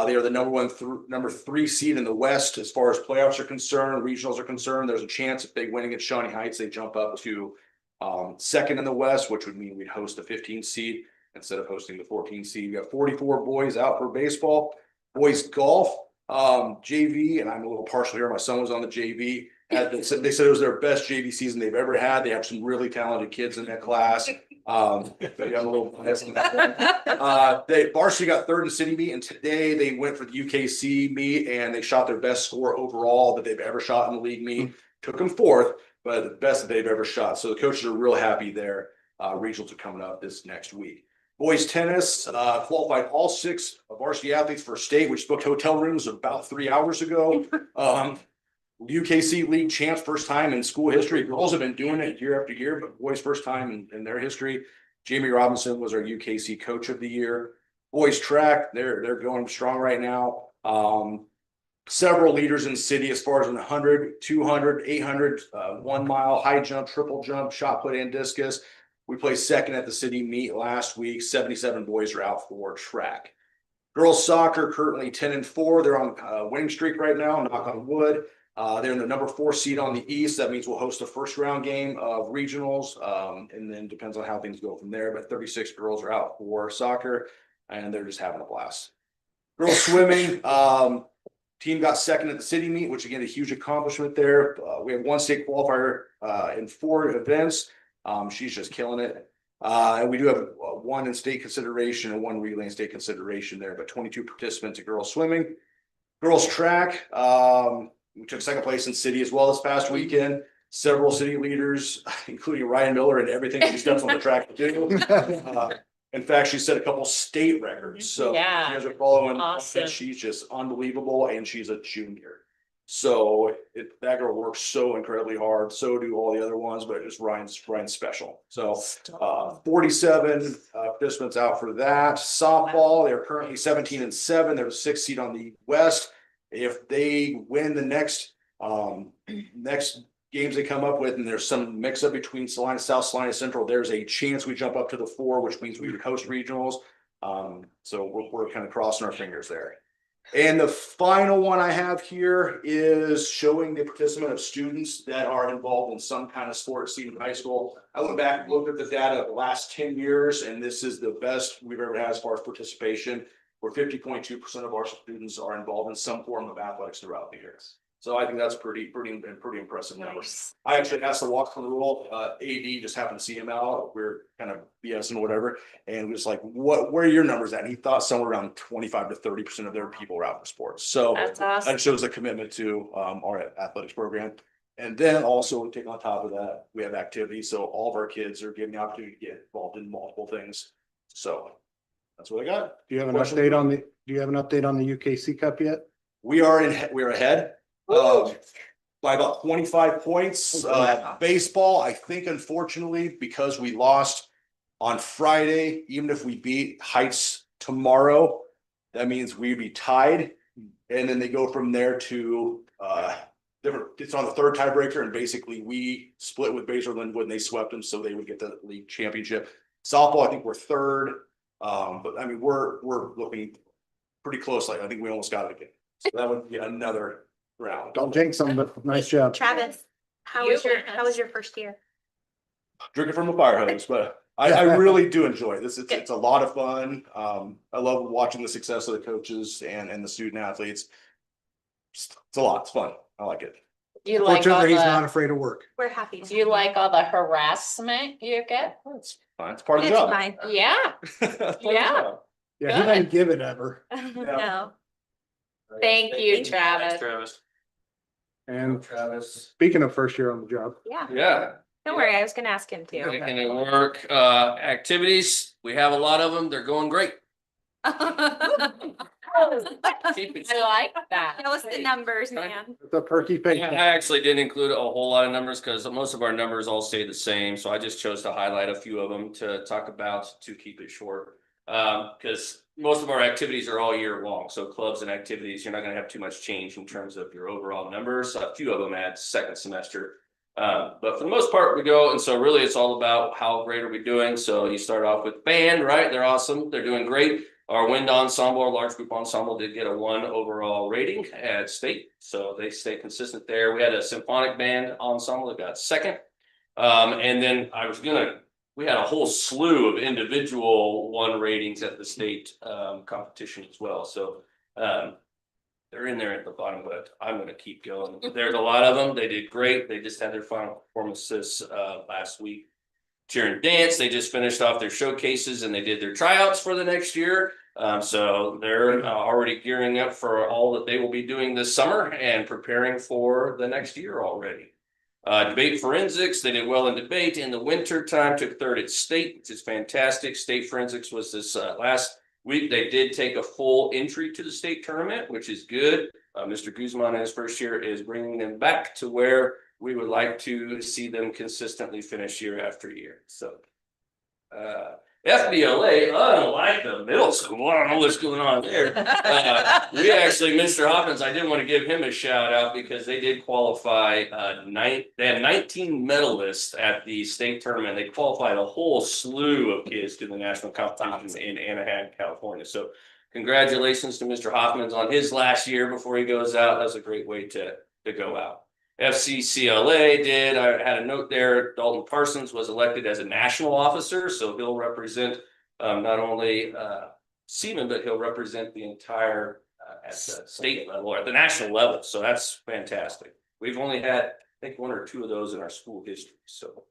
They are the number 3 seed in the West as far as playoffs are concerned, regionals are concerned. There's a chance if they win against Shawnee Heights, they jump up to 2nd in the West, which would mean we'd host the 15 seed instead of hosting the 14 seed. We got 44 boys out for baseball. Boys golf, JV, and I'm a little partial here. My son was on the JV. They said it was their best JV season they've ever had. They have some really talented kids in that class. But I'm a little biased in that one. They varsity got 3rd in city meet, and today they went for the UKC meet and they shot their best score overall that they've ever shot in the league meet. Took them 4th, but the best that they've ever shot. So the coaches are real happy there. Regionals are coming up this next week. Boys tennis, qualified all 6 varsity athletes for state, which booked hotel rooms about 3 hours ago. UKC league champs, first time in school history. Girls have been doing it year after year, but boys first time in their history. Jamie Robinson was our UKC Coach of the Year. Boys track, they're going strong right now. Several leaders in the city as far as 100, 200, 800, 1 mile, high jump, triple jump, shot put, and discus. We placed 2nd at the city meet last week. 77 boys are out for track. Girls soccer currently 10-4. They're on a winning streak right now, knock on wood. They're in the number 4 seed on the East. That means we'll host a first round game of regionals. And then depends on how things go from there. But 36 girls are out for soccer and they're just having a blast. Girls swimming, team got 2nd at the city meet, which again, a huge accomplishment there. We have 1 state qualifier in 4 events. She's just killing it. And we do have 1 in state consideration and 1 relay in state consideration there, but 22 participants in girls swimming. Girls track, we took 2nd place in city as well this past weekend. Several city leaders, including Ryan Miller, and everything he steps on the track to do. In fact, she set a couple state records. So Yeah. you guys are following. Awesome. She's just unbelievable, and she's a junior. So that girl works so incredibly hard. So do all the other ones, but just Ryan's special. So 47 participants out for that. Softball, they're currently 17-7. They're the 6th seed on the West. If they win the next games they come up with, and there's some mix up between Salina South, Salina Central, there's a chance we jump up to the 4, which means we would host regionals. So we're kind of crossing our fingers there. And the final one I have here is showing the participant of students that are involved in some kind of sport seen in high school. I went back and looked at the data of the last 10 years, and this is the best we've ever had as far as participation, where 50.2% of our students are involved in some form of athletics throughout the year. So I think that's pretty impressive number. Nice. I actually asked the walk through the rule. AD just happened to see him out. We're kind of BSing or whatever, and was like, where are your numbers at? And he thought somewhere around 25 to 30% of their people are out for sports. So That's awesome. that shows a commitment to our athletics program. And then also take on top of that, we have activities. So all of our kids are given the opportunity to get involved in multiple things. So that's what I got. Do you have an update on the UKC Cup yet? We are ahead. By about 25 points. Baseball, I think unfortunately, because we lost On Friday, even if we beat Heights tomorrow, that means we'd be tied. And then they go from there to different, it's on the third tiebreaker, and basically we split with Baser Linwood and they swept them, so they would get the league championship. Softball, I think we're third. But I mean, we're looking pretty close. Like I think we almost got it again. So that would be another round. Don't jinx them, but nice job. Travis, how was your first year? Drinking from a fire hose, but I really do enjoy this. It's a lot of fun. I love watching the success of the coaches and the student athletes. It's a lot. It's fun. I like it. Do you like all Fortunately, he's not the, afraid of work. We're happy. do you like all the harassment you get? It's fine. It's part of the It's job. fine. Yeah, It's part of the Yeah. job. Yeah, he doesn't give it ever. No. thank you, Travis. Thanks, Travis. And Travis. speaking of first year on the job, Yeah, Yeah. don't worry, I was gonna ask him too. Making it work, activities, we have a lot of them, they're going great. Keep it. I like that. Tell us the numbers, man. the perky I paycheck. actually didn't include a whole lot of numbers because most of our numbers all stay the same, so I just chose to highlight a few of them to talk about to keep it short. Because most of our activities are all year long, so clubs and activities, you're not gonna have too much change in terms of your overall numbers. A few of them add second semester. But for the most part, we go, and so really it's all about how great are we doing. So you start off with band, right? They're awesome. They're doing great. Our wind ensemble, our large group ensemble did get a 1 overall rating at state. So they stay consistent there. We had a symphonic band ensemble that got second. And then we had a whole slew of individual 1 ratings at the state competition as well. So they're in there at the bottom, but I'm gonna keep going. There's a lot of them. They did great. They just had their final performances last week. Cheer and dance, they just finished off their showcases and they did their tryouts for the next year. So they're already gearing up for all that they will be doing this summer and preparing for the next year already. Debate forensics, they did well in debate in the winter time, took third at state, which is fantastic. State forensics was this last week. They did take a full entry to the state tournament, which is good. Mr. Guzman in his first year is bringing them back to where we would like to see them consistently finish year after year. So FBLA, unlike the middle school, I don't know what's going on there. We actually, Mr. Hopkins, I did want to give him a shout out because they did qualify they had 19 medalists at the state tournament. They qualified a whole slew of kids to the national competition in Anaheim, California. So congratulations to Mr. Hopkins on his last year before he goes out. That's a great way to go out. FCCLA did, I had a note there, Dalton Parsons was elected as a national officer, so he'll represent not only Seaman, but he'll represent the entire at the state level or at the national level. So that's fantastic. We've only had, I think, 1 or 2 of those in our school history. So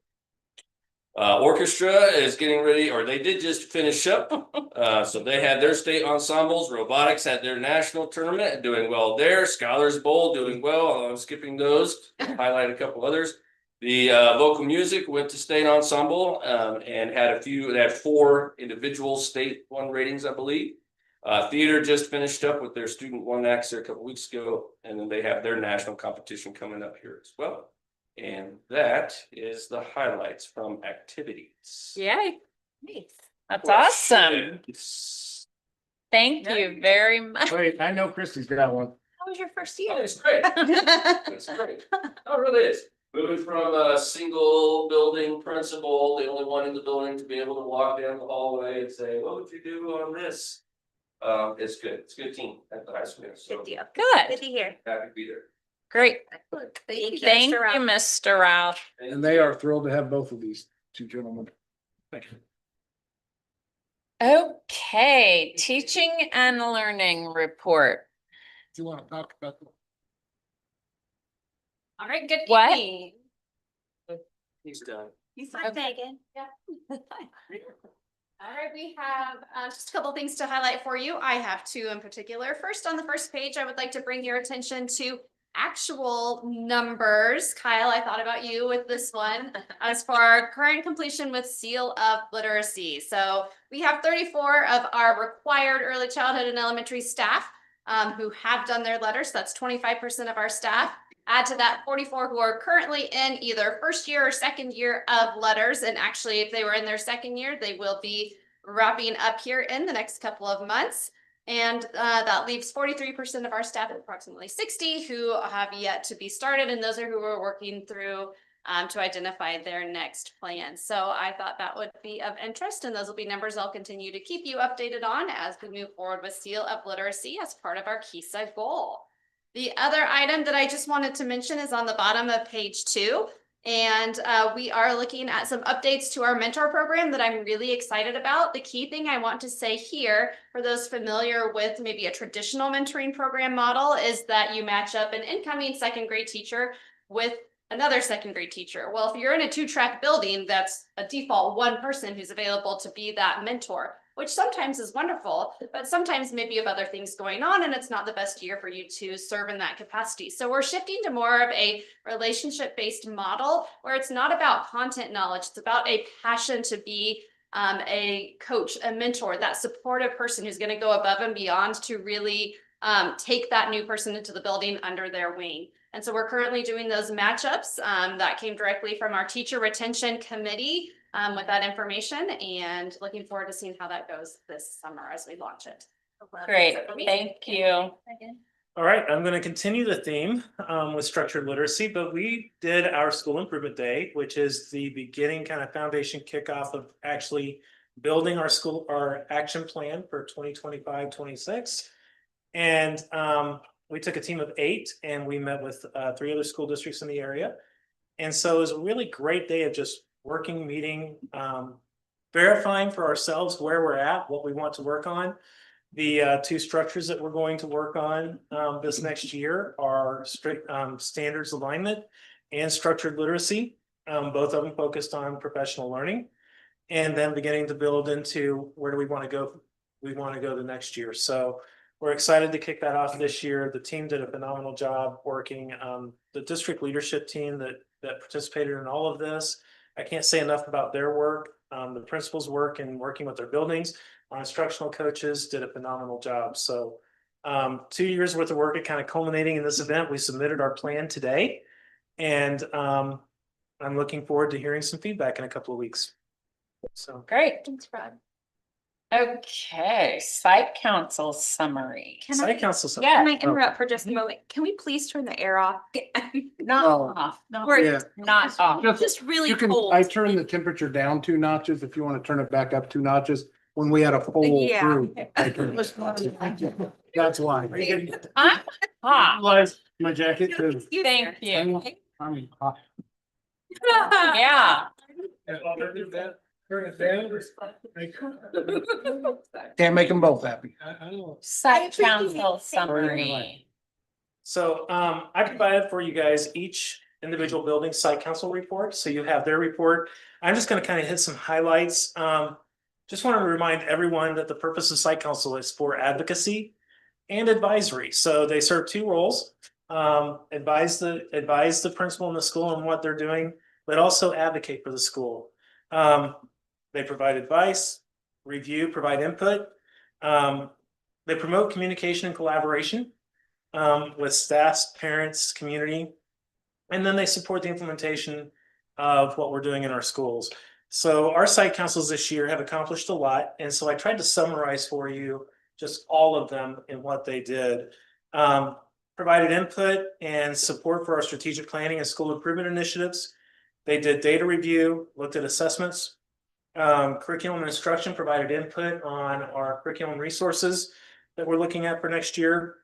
orchestra is getting ready, or they did just finish up. So they had their state ensembles. Robotics had their national tournament, doing well there. Scholars Bowl doing well. I'm skipping those. Highlight a couple others. The vocal music went to state ensemble and had they had 4 individual state 1 ratings, I believe. Theater just finished up with their student 1 acts there a couple weeks ago, and then they have their national competition coming up here as well. And that is the highlights from activities. Yay, Nice. that's awesome. Thank you very much. Wait, I know Christy's got one. How was your first Oh, year? it's great. It's great. Oh, it really is. Moving from a single building principal, the only one in the building, to be able to walk down the hallway and say, what would you do on this? It's good. It's a good team at the high school. So Good deal. Good, Good to hear. happy to be there. great. Thank you. Thank Mr. Ralph. you, Mr. Ralph. And they are thrilled to have both of these 2 gentlemen. Thank you. Okay, teaching and learning report. Do you want to talk about the All right, good What? evening. He's done. He's Okay. Megan. Yeah. All right, we have just a couple things to highlight for you. I have 2 in particular. First, on the first page, I would like to bring your attention to actual numbers. Kyle, I thought about you with this one as for our current completion with seal of literacy. So we have 34 of our required early childhood and elementary staff who have done their letters. That's 25% of our staff. Add to that 44 who are currently in either first year or second year of letters. And actually, if they were in their second year, they will be wrapping up here in the next couple of months. And that leaves 43% of our staff, approximately 60, who have yet to be started. And those are who we're working through to identify their next plan. So I thought that would be of interest, and those will be numbers I'll continue to keep you updated on as we move forward with Seal of Literacy as part of our KISA goal. The other item that I just wanted to mention is on the bottom of page 2. And we are looking at some updates to our mentor program that I'm really excited about. The key thing I want to say here, for those familiar with maybe a traditional mentoring program model, is that you match up an incoming second grade teacher with another second grade teacher. Well, if you're in a 2-track building, that's a default one person who's available to be that mentor, which sometimes is wonderful, but sometimes maybe you have other things going on and it's not the best year for you to serve in that capacity. So we're shifting to more of a relationship-based model where it's not about content knowledge, it's about a passion to be a coach, a mentor, that supportive person who's going to go above and beyond to really take that new person into the building under their wing. And so we're currently doing those matchups that came directly from our teacher retention committee with that information, and looking forward to seeing how that goes this summer as we launch it. Great, thank you. All right, I'm going to continue the theme with structured literacy, but we did our school improvement day, which is the beginning kind of foundation kickoff of actually building our action plan for 2025-26. And we took a team of 8 and we met with 3 other school districts in the area. And so it was a really great day of just working, meeting, verifying for ourselves where we're at, what we want to work on. The 2 structures that we're going to work on this next year are strict standards alignment and structured literacy, both of them focused on professional learning, and then beginning to build into where do we want to go. We want to go the next year. So we're excited to kick that off this year. The team did a phenomenal job working. The district leadership team that participated in all of this, I can't say enough about their work. The principals' work and working with their buildings. Our instructional coaches did a phenomenal job. So 2 years worth of work are kind of culminating in this event. We submitted our plan today, and I'm looking forward to hearing some feedback in a couple of weeks. So Great, thanks, Brad. Okay, site council summary. Site council. Yeah. Can I interrupt for just a moment? Can we please turn the air off? Not off, no, Yeah. not off. Just really You can, cold. I turned the temperature down 2 notches if you want to turn it back up 2 notches. When we had a full Yeah. group. I turned it. That's why. I'm hot. My jacket too. Thank you. I'm hot. Yeah. Can't make them both happy. Site council summary. So I provided for you guys each individual building site council report. So you have their report. I'm just going to kind of hit some highlights. Just want to remind everyone that the purpose of site council is for advocacy and advisory. So they serve 2 roles. Advise the principal in the school on what they're doing, but also advocate for the school. They provide advice, review, provide input. They promote communication and collaboration with staffs, parents, community, and then they support the implementation of what we're doing in our schools. So our site councils this year have accomplished a lot, and so I tried to summarize for you just all of them and what they did. Provided input and support for our strategic planning and school improvement initiatives. They did data review, looked at assessments, curriculum and instruction, provided input on our curriculum resources that we're looking at for next year.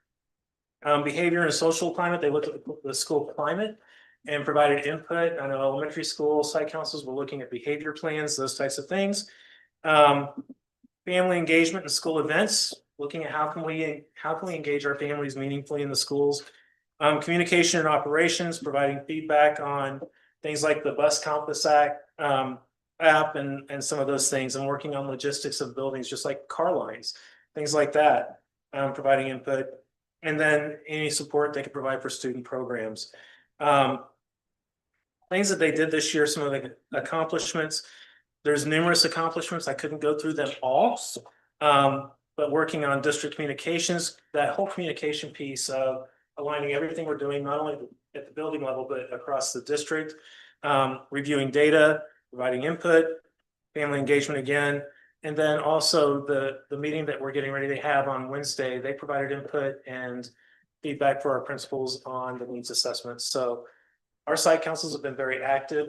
Behavior and social climate, they looked at the school climate and provided input. I know elementary school site councils were looking at behavior plans, those types of things. Family engagement and school events, looking at how can we engage our families meaningfully in the schools. Communication and operations, providing feedback on things like the Bus Compass App and some of those things, and working on logistics of buildings, just like car lines, things like that, providing input. And then any support they could provide for student programs. Things that they did this year, some of the accomplishments. There's numerous accomplishments. I couldn't go through them all. But working on district communications, that whole communication piece of aligning everything we're doing, not only at the building level, but across the district. Reviewing data, providing input, family engagement again. And then also the meeting that we're getting ready to have on Wednesday, they provided input and feedback for our principals on the needs assessments. So our site councils have been very active.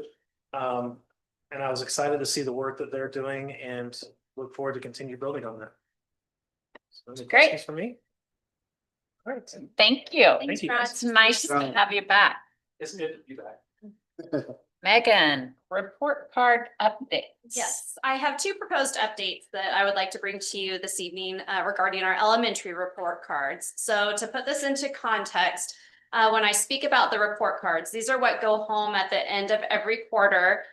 And I was excited to see the work that they're doing and look forward to continue building on that. So any Great. questions for me? All right. Thank you. Thank you. It's nice to have you back. It's good to be back. Megan, report card updates. Yes, I have two proposed updates that I would like to bring to you this evening regarding our elementary report cards. So to put this into context, when I speak about the report cards, these are what go home at the end of every quarter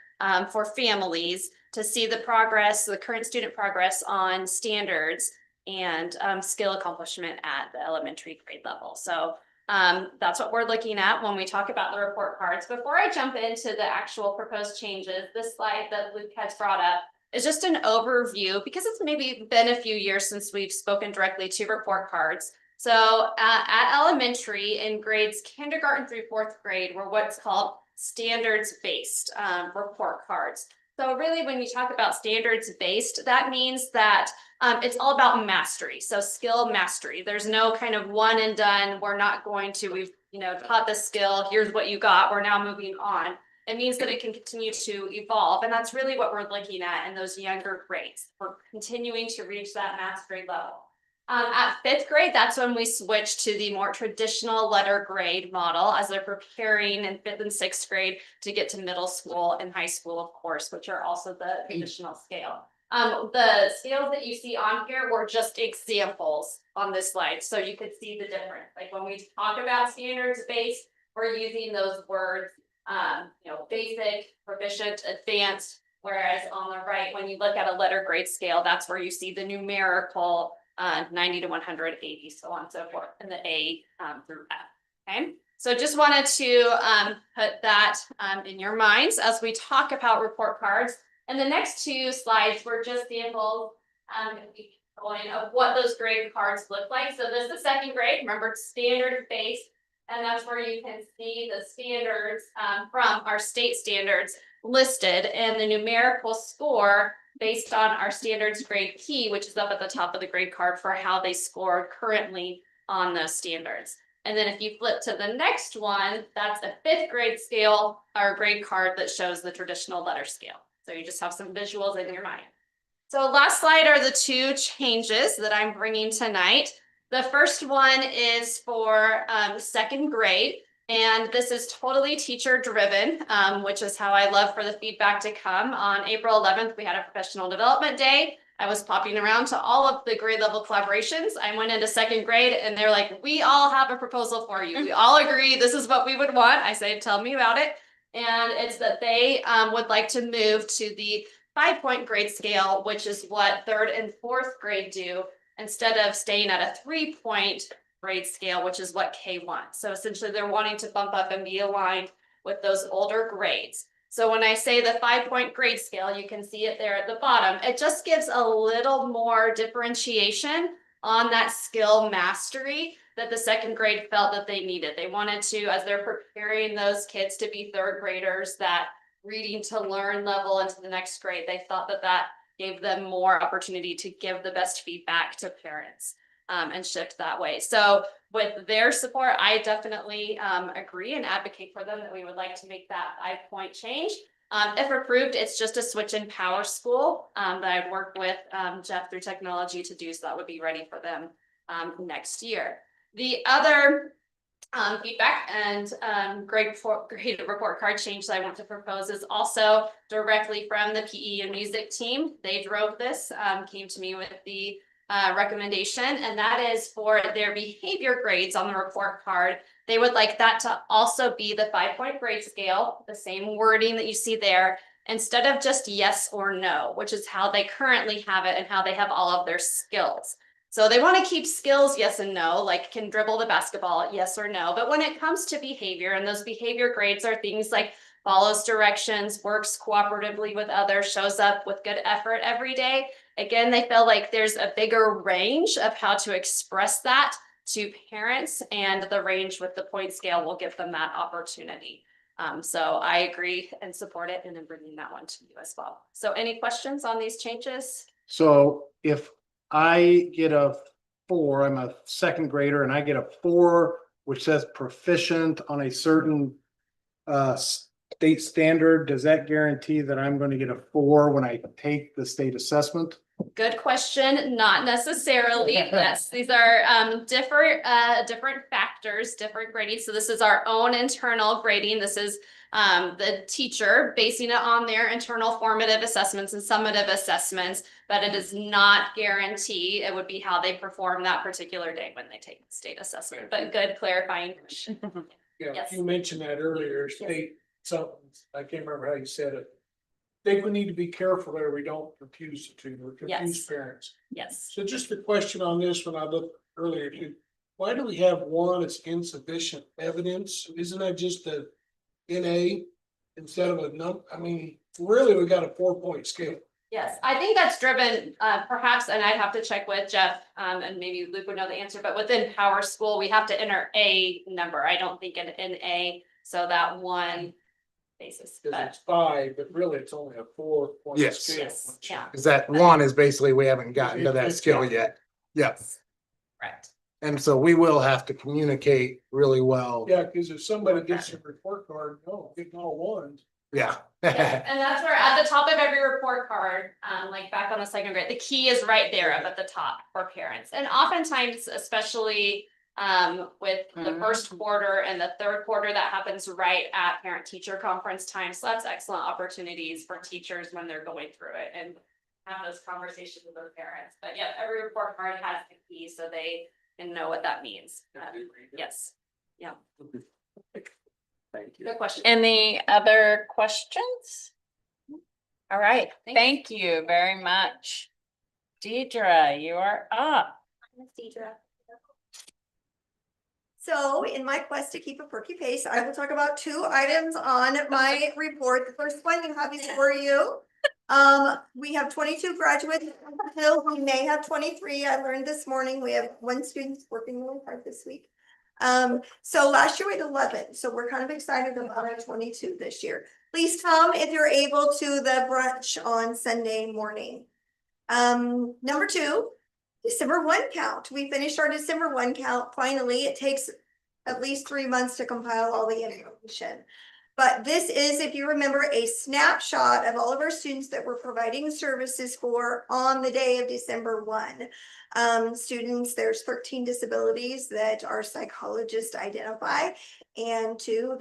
for families to see the progress, the current student progress on standards and skill accomplishment at the elementary grade level. So that's what we're looking at when we talk about the report cards. Before I jump into the actual proposed changes, this slide that Luke has brought up is just an overview because it's maybe been a few years since we've spoken directly to report cards. So at elementary in grades kindergarten through fourth grade were what's called standards-based report cards. So really when we talk about standards-based, that means that it's all about mastery. So skill mastery. There's no kind of one and done. We're not going to, we've, taught the skill. Here's what you got. We're now moving on. It means that it can continue to evolve. And that's really what we're looking at in those younger grades. We're continuing to reach that mastery level. At fifth grade, that's when we switch to the more traditional letter grade model as they're preparing in fifth and sixth grade to get to middle school and high school, of course, which are also the traditional scale. The scales that you see on here were just examples on this slide, so you could see the difference. Like when we talk about standards-based, we're using those words, basic, proficient, advanced, whereas on the right, when you look at a letter grade scale, that's where you see the numerical 90 to 180, so on and so forth, and the A through F. Okay, so just wanted to put that in your minds as we talk about report cards. And the next two slides were just samples of what those grade cards look like. So this is second grade. Remember, it's standard based, and that's where you can see the standards from our state standards listed and the numerical score based on our standards grade key, which is up at the top of the grade card for how they score currently on those standards. And then if you flip to the next one, that's a fifth grade scale or grade card that shows the traditional letter scale. So you just have some visuals in your mind. So last slide are the two changes that I'm bringing tonight. The first one is for second grade. And this is totally teacher driven, which is how I love for the feedback to come. On April 11th, we had a professional development day. I was popping around to all of the grade level collaborations. I went into second grade and they're like, we all have a proposal for you. We all agree this is what we would want. I say, tell me about it. And it's that they would like to move to the 5-point grade scale, which is what third and fourth grade do, instead of staying at a 3-point grade scale, which is what K wants. So essentially they're wanting to bump up and be aligned with those older grades. So when I say the 5-point grade scale, you can see it there at the bottom. It just gives a little more differentiation on that skill mastery that the second grade felt that they needed. They wanted to, as they're preparing those kids to be third graders, that reading to learn level into the next grade, they thought that that gave them more opportunity to give the best feedback to parents and shift that way. So with their support, I definitely agree and advocate for them that we would like to make that 5-point change. If approved, it's just a switch in Power School that I've worked with Jeff through technology to do, so that would be ready for them next year. The other feedback and grade report card change that I want to propose is also directly from the PE and music team. They drove this, came to me with the recommendation, and that is for their behavior grades on the report card. They would like that to also be the 5-point grade scale, the same wording that you see there, instead of just yes or no, which is how they currently have it and how they have all of their skills. So they want to keep skills yes and no, like can dribble the basketball yes or no. But when it comes to behavior, and those behavior grades are things like follows directions, works cooperatively with others, shows up with good effort every day. Again, they feel like there's a bigger range of how to express that to parents, and the range with the point scale will give them that opportunity. So I agree and support it, and then bringing that one to you as well. So any questions on these changes? So if I get a 4, I'm a second grader and I get a 4, which says proficient on a certain state standard, does that guarantee that I'm going to get a 4 when I take the state assessment? Good question, not necessarily. Yes, these are different factors, different grading. So this is our own internal grading. This is the teacher basing it on their internal formative assessments and summative assessments, but it does not guarantee it would be how they perform that particular day when they take the state assessment. But good clarifying question. Yeah, Yes. you mentioned that earlier, state something, I can't remember how you said it. Think we need to be careful there, we don't confuse the two, or confuse Yes. parents. Yes. So just a question on this, when I looked earlier, too. Why do we have one as insufficient evidence? Isn't that just a NA instead of a I mean, really, we got a 4-point scale. Yes, I think that's driven perhaps, and I'd have to check with Jeff, and maybe Luke would know the answer, but within Power School, we have to enter a number. I don't think an NA, so that one basis, Cause but it's 5, but really it's only a 4-point Yes. scale. yes, yeah, Cause that 1 is basically, we haven't gotten to that skill yet. Yes. correct. And so we will have to communicate really well. Yeah, cause if somebody gets a report card, no, getting all 1s. Yeah. Yes, and that's where at the top of every report card, like back on the second grade, the key is right there up at the top for parents. And oftentimes, especially with the first quarter and the third quarter, that happens right at parent teacher conference time. So that's excellent opportunities for teachers when they're going through it and have those conversations with their parents. But yeah, every report card has the key so they can know what that means. Yes, yeah. Thank you. Good question. Any other questions? All right, thank you very much. Deidre, you are up. Ms. Deidre. So in my quest to keep a perky pace, I will talk about 2 items on my report. The first one you have before you. We have 22 graduates. We may have 23. I learned this morning. We have 1 student working really hard this week. So last year we had 11. So we're kind of excited about our 22 this year. Please come if you're able to the brunch on Sunday morning. Number 2. December 1 count. We finished our December 1 count. Finally, it takes at least 3 months to compile all the information. But this is, if you remember, a snapshot of all of our students that we're providing services for on the day of December 1. Students, there's 13 disabilities that our psychologists identify, and 2,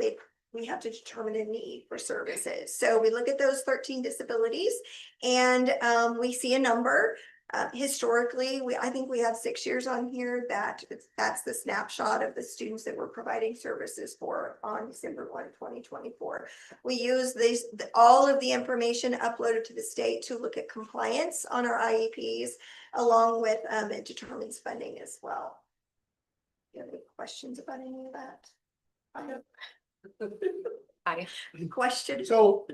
we have to determine a need for services. So we look at those 13 disabilities and we see a number. Historically, I think we have 6 years on here that's the snapshot of the students that we're providing services for on December 1, 2024. We use all of the information uploaded to the state to look at compliance on our IEPs, along with it determines funding as well. Do you have any questions about any of that? Question. So,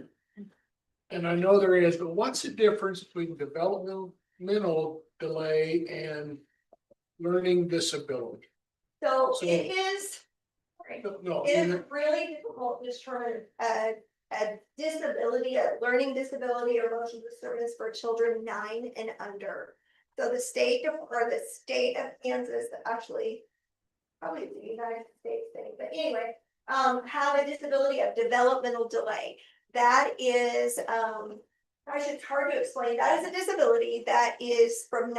and I know there is, but what's the difference between developmental delay and learning disability? So it is. No, It is really difficult to determine a disability, a learning disability or emotional disturbance for children 9 and under. So the state of Kansas, actually, probably the United States thing, but anyway, have a disability of developmental delay. That is, it's hard to explain. That is a disability that is from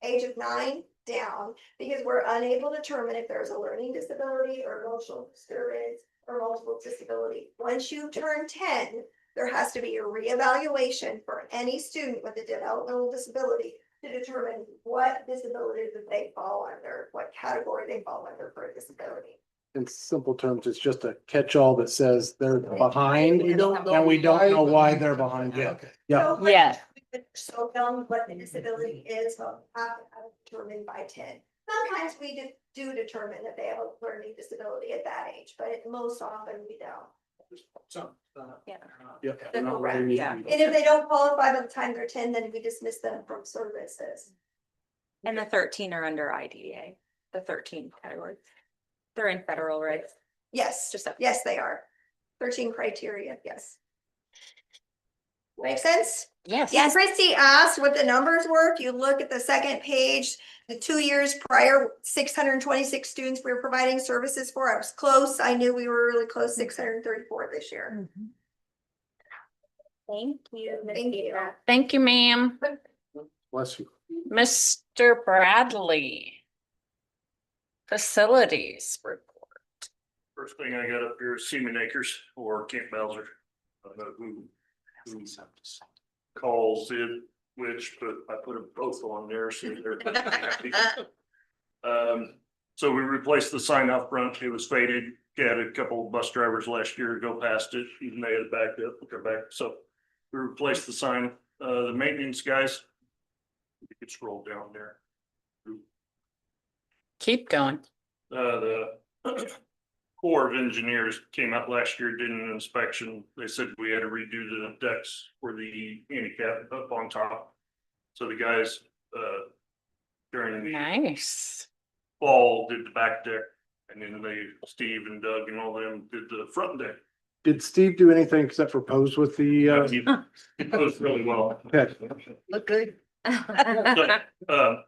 age of 9 down, because we're unable to determine if there's a learning disability or emotional disturbance or multiple disability. Once you turn 10, there has to be a reevaluation for any student with a developmental disability to determine what disability that they fall under, what category they fall under for a disability. In simple terms, it's just a catch-all that says they're behind, We don't know and we don't know why but- they're behind yet. Okay. Yeah. So, Yeah. So young, what the disability is, we'll have to have it determined by 10. Sometimes we do determine that they have a learning disability at that age, but most often we don't. So, Yeah. Yeah. And if they don't qualify by the time they're 10, then we dismiss them from services. And the 13 are under IDEA. the 13 category. They're in federal, right? Yes, Just that. yes, they are. 13 criteria, yes. Make sense? Yes. Yeah, Christy asked what the numbers were. If you look at the second page, the 2 years prior, 626 students we were providing services for. I was close. I knew we were really close, 634 this year. Thank you. Thank you. Thank you, ma'am. Bless you. Mr. Bradley. Facilities report. First thing I got up here is Seaman Acres or Camp Bowser. I don't know who calls it which, but I put them both on there, so they're happy. So we replaced the sign out front. It was faded. Had a couple of bus drivers last year go past it, even they had backed up, they're back. So we replaced the sign. The maintenance guys, you could scroll down there. Keep going. The Corps of Engineers came out last year, did an inspection. They said we had to redo the decks for the handicap up on top. So the guys, during the Nice. fall did the back deck, and then Steve and Doug and all them did the front deck. Did Steve do anything except for pose with the, It goes really well. Okay. Look good. So,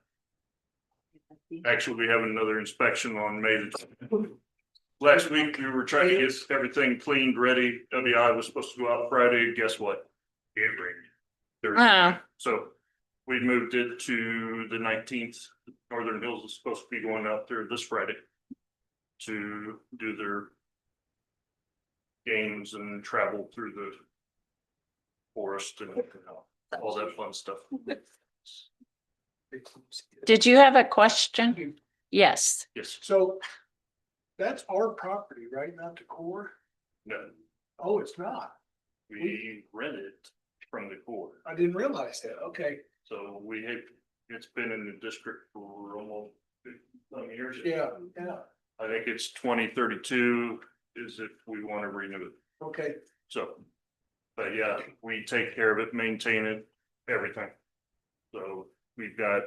actually, we have another inspection on May the. Last week, we were trying to get everything cleaned, ready. WI was supposed to go out Friday. Guess what? It rained. Thursday. Oh, So we moved it to the 19th. Northern Hills is supposed to be going out there this Friday to do their games and travel through the forest and all that fun stuff. did you have a question? Yes. Yes, So that's our property, right? Not the Corps? no, Oh, it's not. we rented from the Corps. I didn't realize that. Okay. So it's been in the district for almost 20 years. Yeah, yeah. I think it's 2032 is if we want to renew it. Okay. So, but yeah, we take care of it, maintain it, everything. So we've got.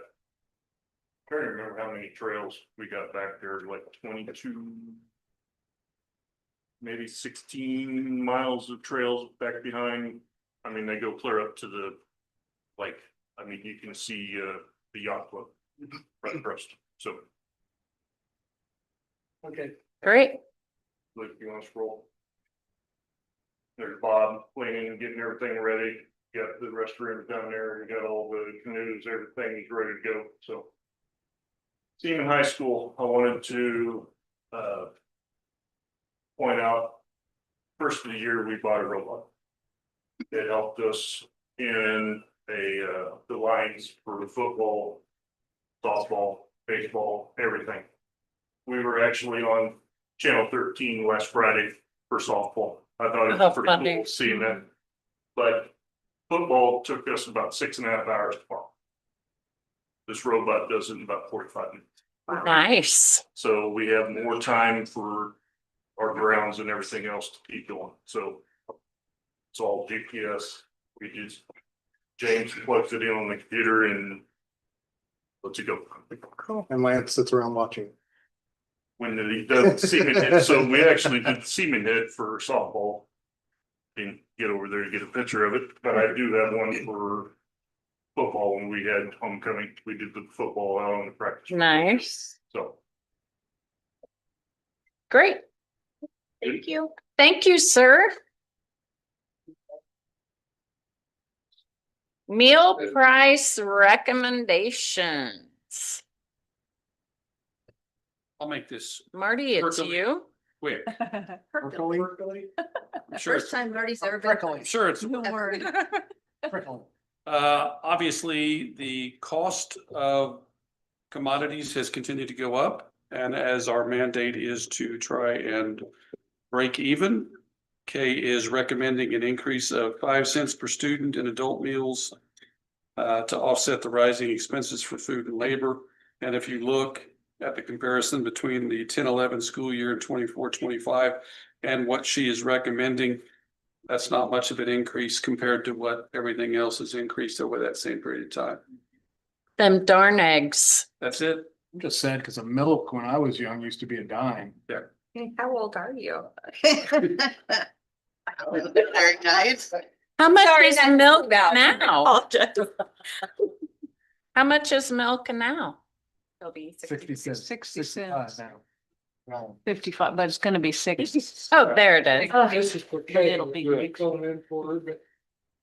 Trying to remember how many trails we got back there, like 22. Maybe 16 miles of trails back behind. I mean, they go clear up to the, like, I mean, you can see the yacht club right across, so. Okay. Great. Look, you want to scroll? There's Bob cleaning and getting everything ready. Got the restrooms down there and got all the canoes, everything is ready to go, so. Seaman High School, I wanted to point out, first of the year, we bought a robot. It helped us in the lines for the football, softball, baseball, everything. We were actually on Channel 13 last Friday for softball. I thought it How was pretty funny. cool seeing that. But football took us about 6.5 hours to farm. This robot does it in about 45 minutes. Nice. So we have more time for our grounds and everything else to keep going. So it's all GPS. We just, James plugs it in on the computer and lets it go. And Lance sits around watching. When he does the Seaman Head, so we actually did the Seaman Head for softball. Didn't get over there to get a picture of it, but I do have one for football. When we had homecoming, we did the football out on the practice. Nice. So. Great. Thank you. Thank you, sir. Meal price recommendations. I'll make this Marty, it's Percolate. you. quick. Percolate. I'm sure First it's, time Marty's ever I'm sure it's, Percolate. obviously, the cost of commodities has continued to go up. And as our mandate is to try and break even, Kay is recommending an increase of 5 cents per student in adult meals to offset the rising expenses for food and labor. And if you look at the comparison between the 10-11 school year and 24-25 and what she is recommending, that's not much of an increase compared to what everything else has increased over that same period of time. Them darn eggs. That's it. I'm just sad because the milk when I was young used to be a dime. How old are you? Very nice. How much Sorry, is not- milk no. now? How much is milk now? It'll be 60 cents. 60 65 cents. now. Wow. 55, but it's gonna be 60. Oh, there it is. This is okay. It'll be We're great. going in for it, but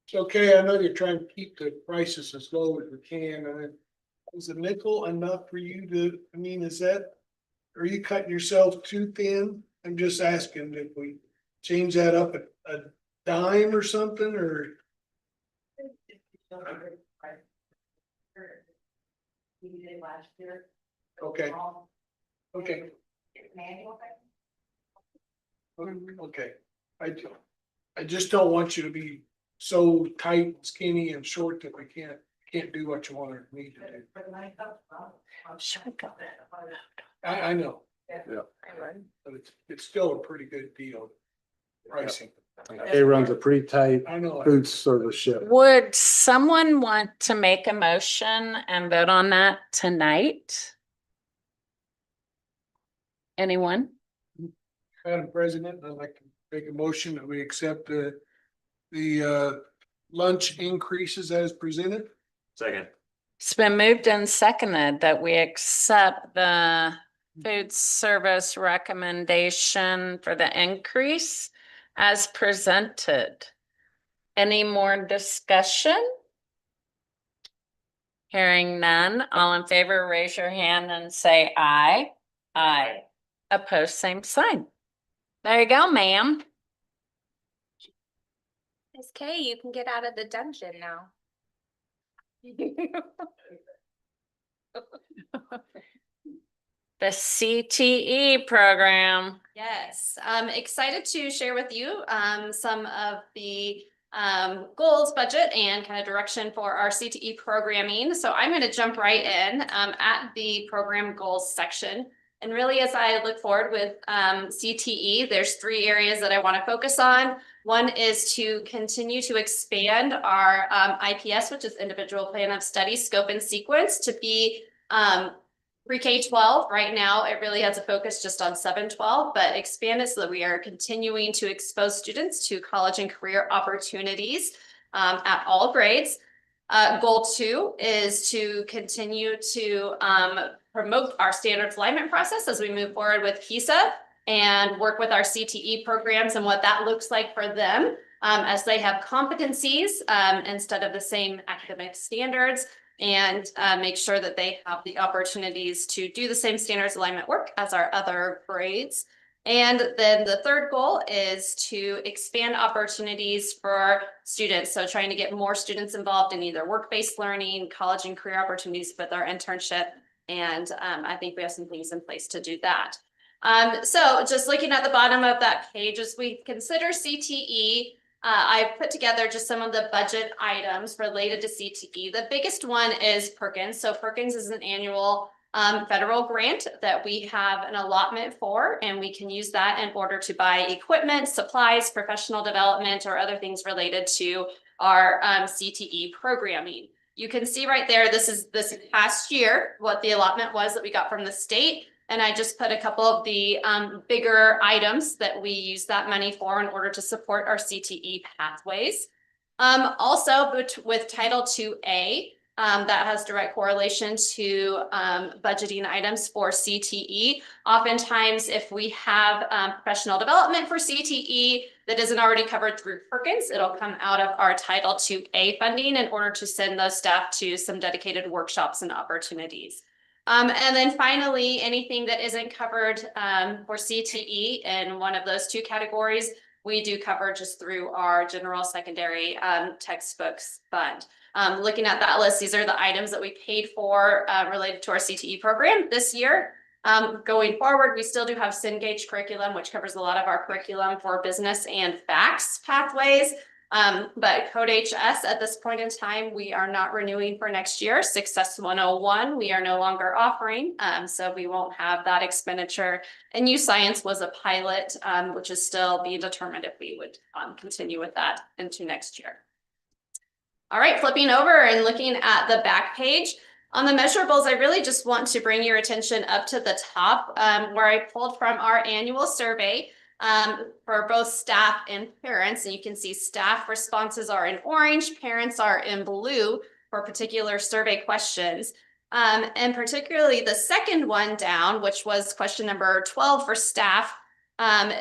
it's okay. I know you're trying to keep the prices as low as we can. And then is a nickel enough for you to, I mean, are you cutting yourself too thin? I'm just asking if we change that up a dime or something, or? Okay. Okay. Okay, I just don't want you to be so tight, skinny and short that we can't do what you want or need to do. I know. Yeah. But it's still a pretty good deal. Pricing. It runs a pretty tight I know. food service ship. Would someone want to make a motion and vote on that tonight? Anyone? Madam President, I'd like to make a motion that we accept the lunch increases as presented. Second. It's been moved and seconded that we accept the food service recommendation for the increase as presented. Any more discussion? Hearing none, all in favor, raise your hand and say aye. Aye. Opposed, same sign. There you go, ma'am. Miss Kay, you can get out of the dungeon now. The CTE program. Yes, I'm excited to share with you some of the goals, budget, and kind of direction for our CTE programming. So I'm going to jump right in at the program goals section. And really, as I look forward with CTE, there's 3 areas that I want to focus on. One is to continue to expand our IPS, which is Individual Plan of Study Scope and Sequence, to be pre-K 12. Right now, it really has a focus just on 7-12, but expand it so that we are continuing to expose students to college and career opportunities at all grades. Goal 2 is to continue to promote our standards alignment process as we move forward with PISA and work with our CTE programs and what that looks like for them as they have competencies instead of the same academic standards, and make sure that they have the opportunities to do the same standards alignment work as our other grades. And then the third goal is to expand opportunities for students. So trying to get more students involved in either work-based learning, college and career opportunities with our internship. And I think we have some things in place to do that. So just looking at the bottom of that page, as we consider CTE, I've put together just some of the budget items related to CTE. The biggest one is Perkins. So Perkins is an annual federal grant that we have an allotment for, and we can use that in order to buy equipment, supplies, professional development, or other things related to our CTE programming. You can see right there, this is this past year, what the allotment was that we got from the state. And I just put a couple of the bigger items that we use that money for in order to support our CTE pathways. Also with Title II-A, that has direct correlation to budgeting items for CTE. Oftentimes, if we have professional development for CTE that isn't already covered through Perkins, it'll come out of our Title II-A funding in order to send those staff to some dedicated workshops and opportunities. And then finally, anything that isn't covered for CTE in one of those 2 categories, we do cover just through our general secondary textbooks fund. Looking at that list, these are the items that we paid for related to our CTE program this year. Going forward, we still do have Cengage curriculum, which covers a lot of our curriculum for business and facts pathways. But Code HS at this point in time, we are not renewing for next year. Success 101, we are no longer offering. So we won't have that expenditure. And U Science was a pilot, which is still being determined if we would continue with that into next year. All right, flipping over and looking at the back page. On the measurables, I really just want to bring your attention up to the top, where I pulled from our annual survey for both staff and parents. And you can see staff responses are in orange, parents are in blue for particular survey questions. And particularly the second one down, which was question number 12 for staff,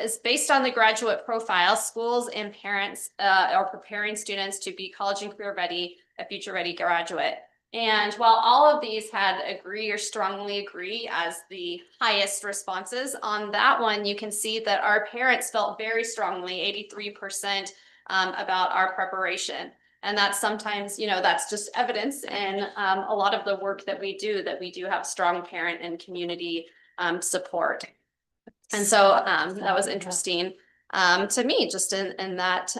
is based on the graduate profile. Schools and parents are preparing students to be college and career ready, a future ready graduate. And while all of these had agree or strongly agree as the highest responses, on that one, you can see that our parents felt very strongly, 83%, about our preparation. And that's sometimes, you know, that's just evidence in a lot of the work that we do have strong parent and community support. And so that was interesting to me, just in that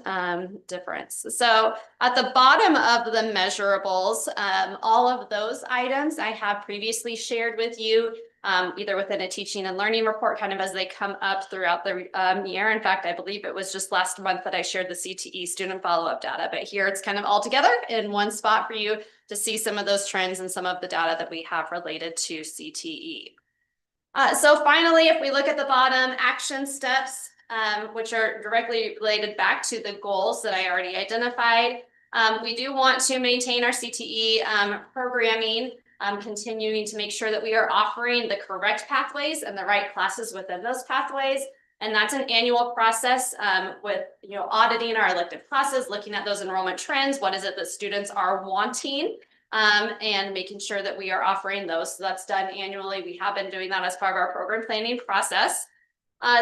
difference. So at the bottom of the measurables, all of those items I have previously shared with you, either within a teaching and learning report, kind of as they come up throughout the year. In fact, I believe it was just last month that I shared the CTE student follow-up data, but here it's kind of all together in one spot for you to see some of those trends and some of the data that we have related to CTE. So finally, if we look at the bottom, action steps, which are directly related back to the goals that I already identified. We do want to maintain our CTE programming, continuing to make sure that we are offering the correct pathways and the right classes within those pathways. And that's an annual process with, you know, auditing our elective classes, looking at those enrollment trends. What is it that students are wanting? And making sure that we are offering those. So that's done annually. We have been doing that as part of our program planning process.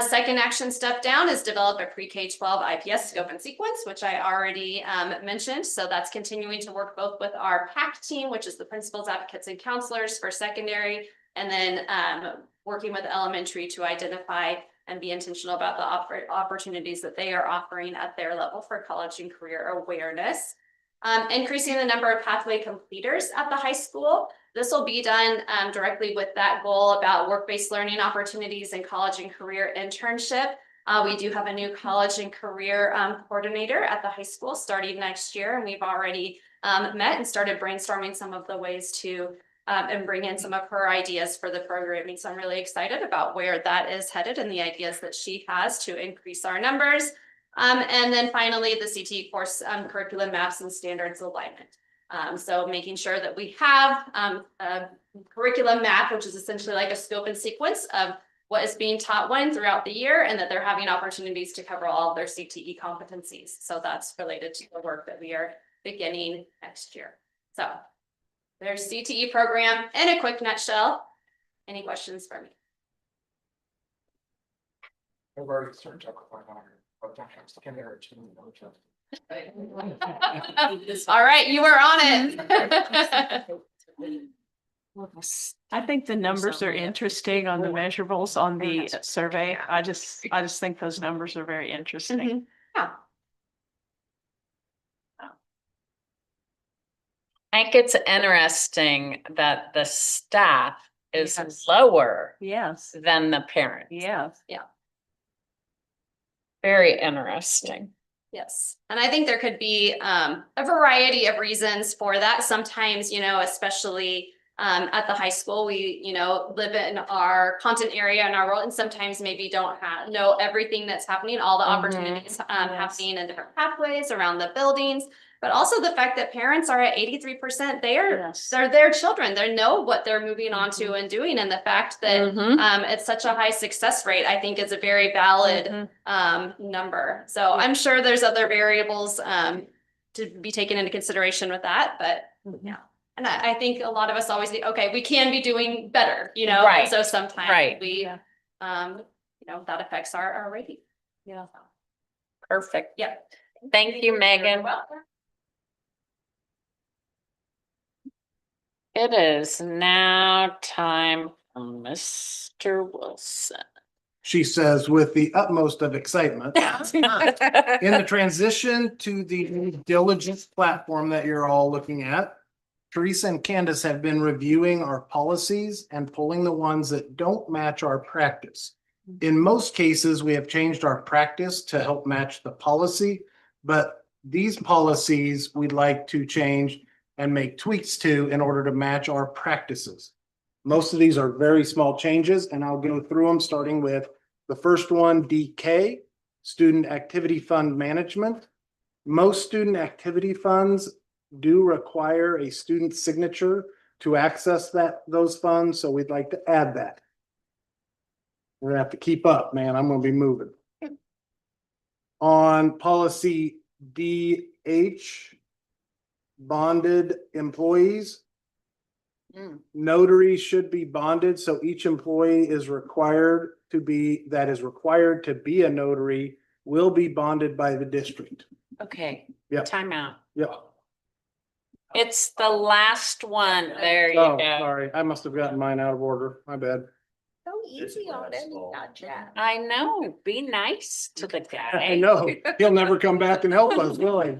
Second action step down is develop a pre-K-12 IPS scope and sequence, which I already mentioned. So that's continuing to work both with our PAC team, which is the principals, advocates, and counselors for secondary, and then working with elementary to identify and be intentional about the opportunities that they are offering at their level for college and career awareness. Increasing the number of pathway completers at the high school. This will be done directly with that goal about work-based learning opportunities and college and career internship. We do have a new college and career coordinator at the high school starting next year, and we've already met and started brainstorming some of the ways to and bring in some of her ideas for the programming. So I'm really excited about where that is headed and the ideas that she has to increase our numbers. And then finally, the CTE course curriculum maps and standards alignment. So making sure that we have a curriculum map, which is essentially like a scope and sequence of what is being taught when throughout the year, and that they're having opportunities to cover all of their CTE competencies. So that's related to the work that we are beginning next year. So there's CTE program in a quick nutshell. Any questions for me? I've already started talking about All right, you are on it. I think the numbers are interesting on the measurables on the survey. I just think those numbers are very interesting. Yeah. I think it's interesting that the staff is Yes. lower Yes, than the parents. yes. Very interesting. Yes, and I think there could be a variety of reasons for that. Sometimes, you know, especially at the high school, we, you know, live in our content area in our world, and sometimes maybe don't know everything that's happening, all the opportunities happening in different pathways around the buildings. But also the fact that parents are at 83%, they're their children. They know what they're moving on to and doing. And the fact that it's such a high success rate, I think is a very valid number. So I'm sure there's other variables to be taken into consideration with that, but yeah. And I think a lot of us always think, okay, we can be doing better, you know? Right. So sometimes Right. we, you know, that affects our rating. Yeah. Perfect. Yeah. Thank you, Megan. You're welcome. It is now time for Mr. Wilson. She says with the utmost of excitement. In the transition to the diligence platform that you're all looking at, Teresa and Candace have been reviewing our policies and pulling the ones that don't match our practice. In most cases, we have changed our practice to help match the policy, but these policies we'd like to change and make tweaks to in order to match our practices. Most of these are very small changes, and I'll go through them, starting with the first one, DK, Student Activity Fund Management. Most student activity funds do require a student signature to access those funds, so we'd like to add that. We're gonna have to keep up, man. I'm gonna be moving. On policy DH, bonded employees. Notaries should be bonded, so each employee is required to be, that is required to be a notary, will be bonded by the district. Okay. Yep. Time out. Yep. It's the last one. There you Oh, go. sorry, I must have gotten mine out of order. My bad. So easy on him, not Jack. I know. Be nice to the guy. I know, he'll never come back and help us, will he?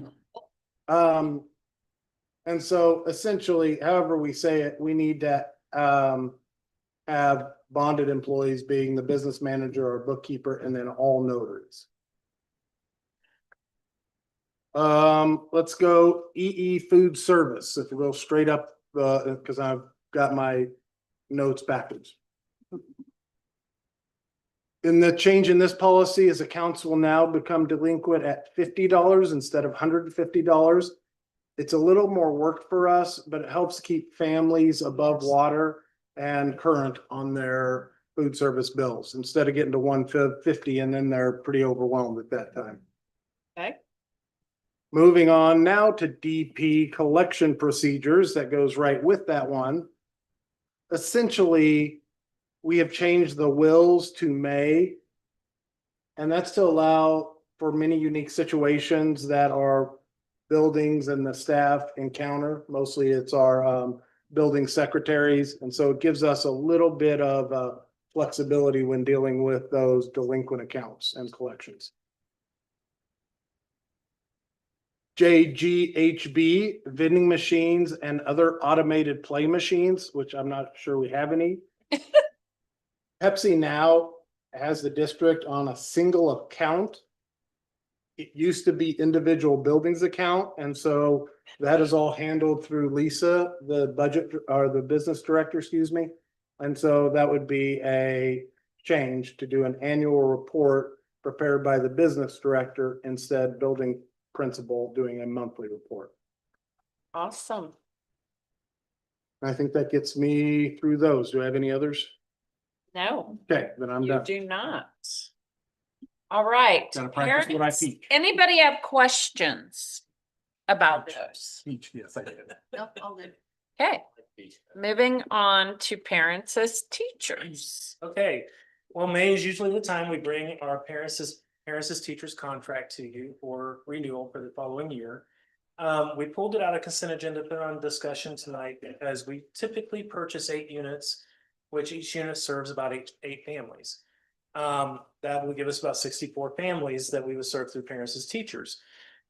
And so essentially, however we say it, we need to have bonded employees being the business manager or bookkeeper, and then all notaries. Let's go EE food service. If we go straight up, because I've got my notes backwards. In the change in this policy is accounts will now become delinquent at $50 instead of $150. It's a little more work for us, but it helps keep families above water and current on their food service bills instead of getting to $150 and then they're pretty overwhelmed at that time. Okay. Moving on now to DP collection procedures, that goes right with that one. Essentially, we have changed the wills to may. And that's to allow for many unique situations that our buildings and the staff encounter. Mostly it's our building secretaries. And so it gives us a little bit of flexibility when dealing with those delinquent accounts and collections. JGHB, vending machines and other automated play machines, which I'm not sure we have any. Pepsi now has the district on a single account. It used to be individual buildings account, and so that is all handled through Lisa, the budget or the business director, excuse me. And so that would be a change to do an annual report prepared by the business director instead building principal doing a monthly report. Awesome. I think that gets me through those. Do I have any others? No, Okay, then I'm you done. do not. All right. Gotta practice what I Parents, teach. anybody have questions about those? Yes, I did. Nope, all good. Okay, moving on to parents as teachers. Okay, well, May is usually the time we bring our parents as teachers contract to you for renewal for the following year. We pulled it out of consent agenda, put it on discussion tonight because we typically purchase 8 units, which each unit serves about eight families. That will give us about 64 families that we would serve through parents as teachers.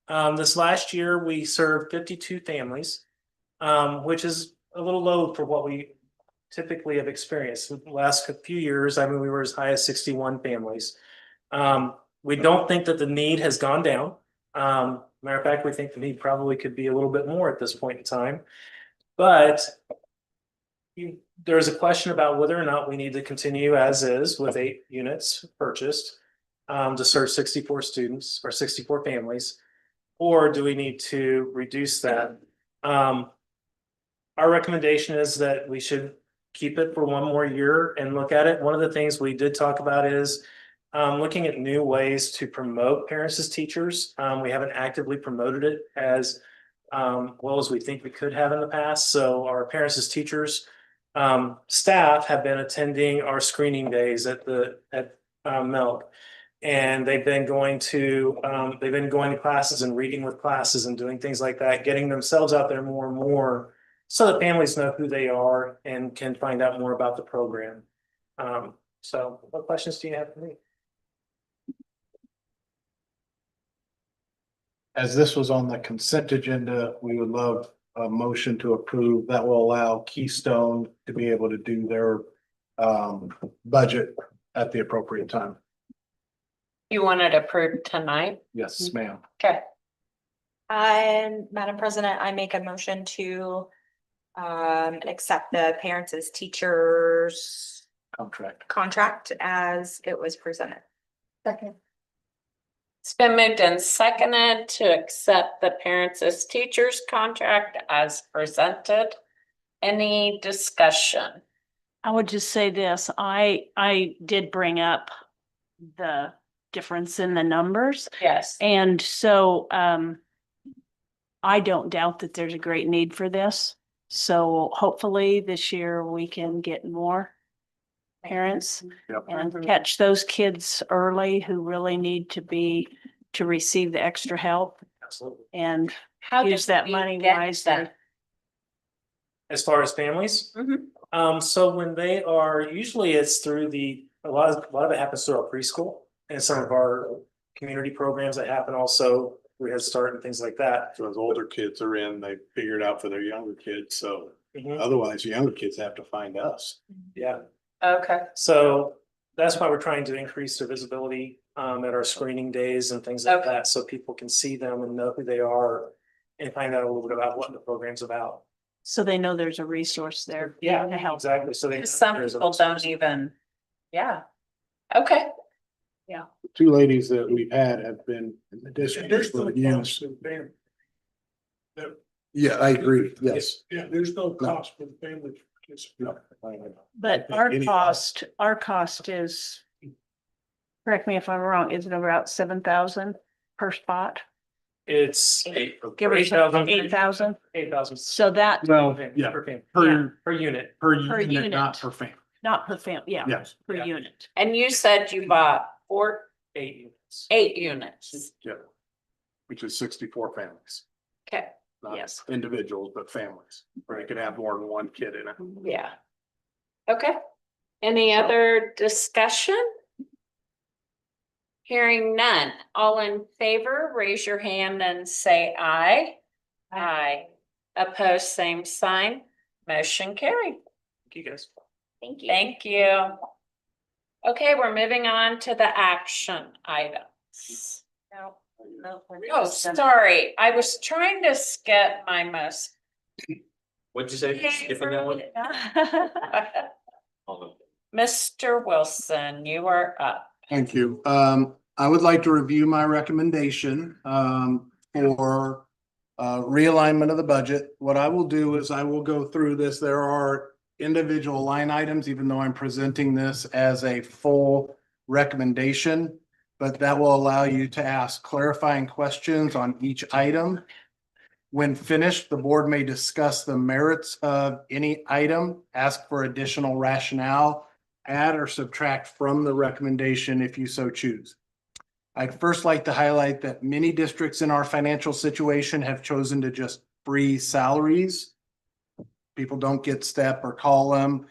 This last year, we served 52 families, which is a little low for what we typically have experienced. In the last few years, I mean, we were as high as 61 families. We don't think that the need has gone down. Matter of fact, we think the need probably could be a little bit more at this point in time. But there's a question about whether or not we need to continue as is with 8 units purchased to serve 64 students or 64 families, or do we need to reduce that? Our recommendation is that we should keep it for one more year and look at it. One of the things we did talk about is looking at new ways to promote parents as teachers. We haven't actively promoted it as well as we think we could have in the past. So our parents as teachers staff have been attending our screening days at Milk, and they've been going to classes and reading with classes and doing things like that, getting themselves out there more and more so that families know who they are and can find out more about the program. So what questions do you have for me? As this was on the consent agenda, we would love a motion to approve that will allow Keystone to be able to do their budget at the appropriate time. You want it approved tonight? Yes, ma'am. Okay. And Madam President, I make a motion to accept the parents as teachers contract as it was presented. Second. It's been moved and seconded to accept the parents as teachers contract as presented. Any discussion? I would just say this, I did bring up the difference in the numbers. Yes. And so, I don't doubt that there's a great need for this. So hopefully this year we can get more parents and catch those kids early who really need to receive the extra help Absolutely. and How use did that we money get wisely. them? As far as families, so when they are, usually it's through a lot of it happens through our preschool and some of our community programs that happen also. We Head Start and things like that. So as older kids are in, they figure it out for their younger kids, so Mhm. otherwise the younger kids have to find us. Yeah, Okay. so that's why we're trying to increase their visibility at our screening days and things like Okay. that, so people can see them and know who they are and find out a little bit about what the program's about. So they know there's a resource there. Yeah, To help. exactly. So they. Some there's a people don't resource. even, yeah. Okay. Two ladies that we've had have been in the district There's no for years. cost for the family. Yeah, I agree, yes. Yeah, there's no cost for the family to participate. No. But our cost is, correct me if I'm wrong, is it about 7,000 per spot? It's Give or take 8,000. 8,000. 8,000. So that, Well, yeah, Per family. per unit. per Per unit, unit. not per family. not per family, yeah, Yes, per Yeah. unit. And you said you bought 8 units. 8 units. yeah. Which is 64 families, Okay, not Yes. individuals, but families, where you could have more than one kid in it. yeah. Okay. Any other discussion? Hearing none. All in favor, raise your hand and say aye. Aye. Opposed, same sign. Motion carried. Thank you guys. Thank you. Thank you. Okay, we're moving on to the action items. Oh, sorry, I was trying to skip my most. What'd you say? Skipping that one? Mr. Wilson, you are up. Thank you. I would like to review my recommendation, for realignment of the budget. What I will do is I will go through this. There are individual line items, even though I'm presenting this as a full recommendation, but that will allow you to ask clarifying questions on each item. When finished, the board may discuss the merits of any item, ask for additional rationale, add or subtract from the recommendation if you so choose. I'd first like to highlight that many districts in our financial situation have chosen to just freeze salaries. People don't get step or call them,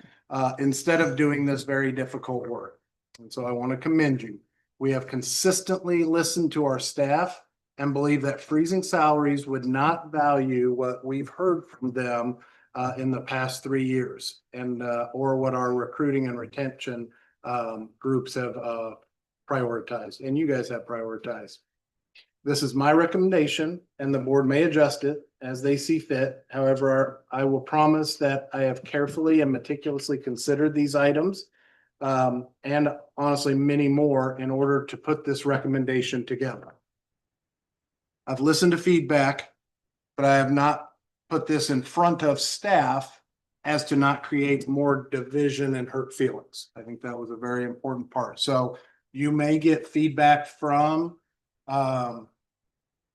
instead of doing this very difficult work. And so I want to commend you. We have consistently listened to our staff and believe that freezing salaries would not value what we've heard from them in the past 3 years, and or what our recruiting and retention groups have prioritized, and you guys have prioritized. This is my recommendation, and the board may adjust it as they see fit. However, I will promise that I have carefully and meticulously considered these items, and honestly, many more in order to put this recommendation together. I've listened to feedback, but I have not put this in front of staff as to not create more division and hurt feelings. I think that was a very important part. So you may get feedback from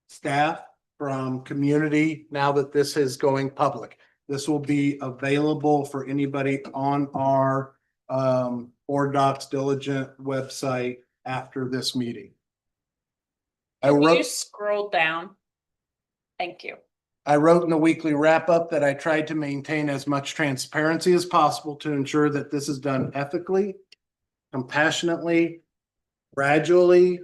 staff, from community, now that this is going public. This will be available for anybody on our Board Docs Diligent website after this meeting. Can you scroll down? Thank you. I wrote in the weekly wrap up that I tried to maintain as much transparency as possible to ensure that this is done ethically, compassionately, gradually,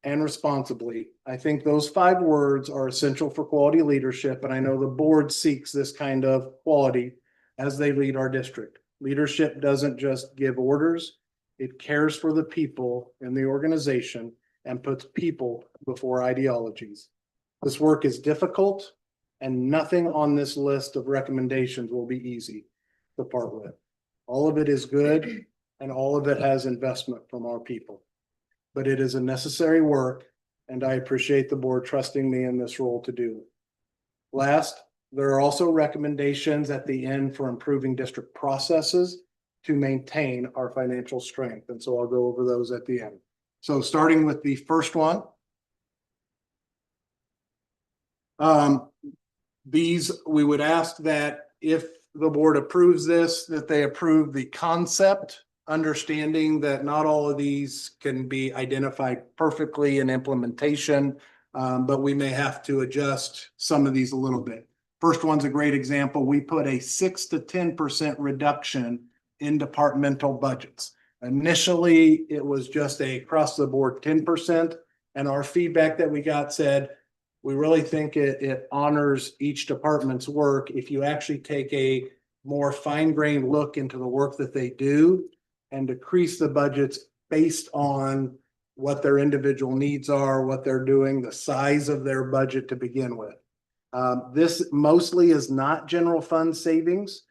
and responsibly. I think those 5 words are essential for quality leadership, and I know the board seeks this kind of quality as they lead our district. Leadership doesn't just give orders, it cares for the people in the organization and puts people before ideologies. This work is difficult and nothing on this list of recommendations will be easy to part with. All of it is good and all of it has investment from our people. But it is a necessary work and I appreciate the board trusting me in this role to do it. Last, there are also recommendations at the end for improving district processes to maintain our financial strength. And so I'll go over those at the end. So starting with the first one. These, we would ask that if the board approves this, that they approve the concept, understanding that not all of these can be identified perfectly in implementation, but we may have to adjust some of these a little bit. First one's a great example. We put a 6 to 10% reduction in departmental budgets. Initially, it was just a across the board 10%, and our feedback that we got said, we really think it honors each department's work. If you actually take a more fine-grained look into the work that they do and decrease the budgets based on what their individual needs are, what they're doing, the size of their budget to begin with. This mostly is not general fund savings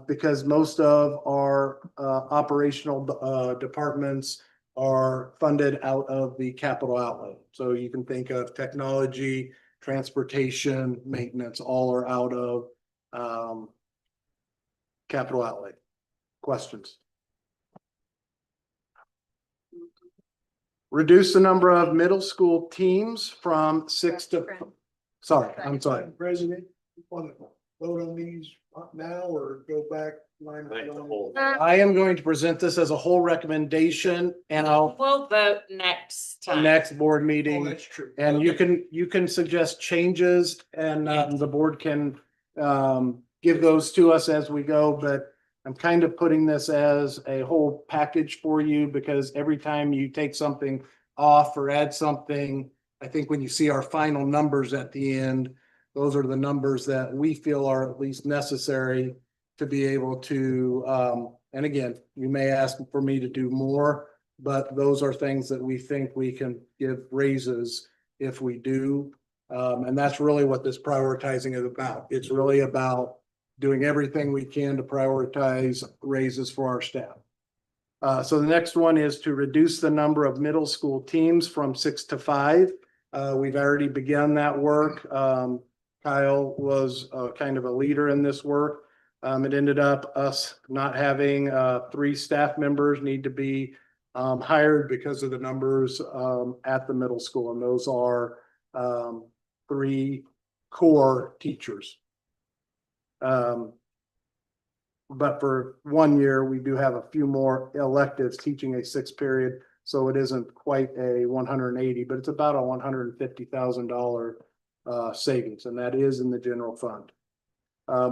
because most of our operational departments are funded out of the capital outlay. So you can think of technology, transportation, maintenance, all are out of capital outlay. Questions? Reduce the number of middle school teams from 6 to, sorry, I'm sorry. President, you want to vote on these now or go back? I am going to present this as a whole recommendation and We'll vote next the time. next board Oh, meeting. that's true. And you can suggest changes and the board can give those to us as we go, but I'm kind of putting this as a whole package for you because every time you take something off or add something, I think when you see our final numbers at the end, those are the numbers that we feel are at least necessary to be able to, and again, you may ask for me to do more, but those are things that we think we can give raises if we do. And that's really what this prioritizing is about. It's really about doing everything we can to prioritize raises for our staff. So the next one is to reduce the number of middle school teams from 6 to 5. We've already begun that work. Kyle was kind of a leader in this work. It ended up us not having 3 staff members need to be hired because of the numbers at the middle school. And those are 3 core teachers. But for 1 year, we do have a few more electives teaching a 6th period. So it isn't quite a 180, but it's about a $150,000 savings, and that is in the general fund.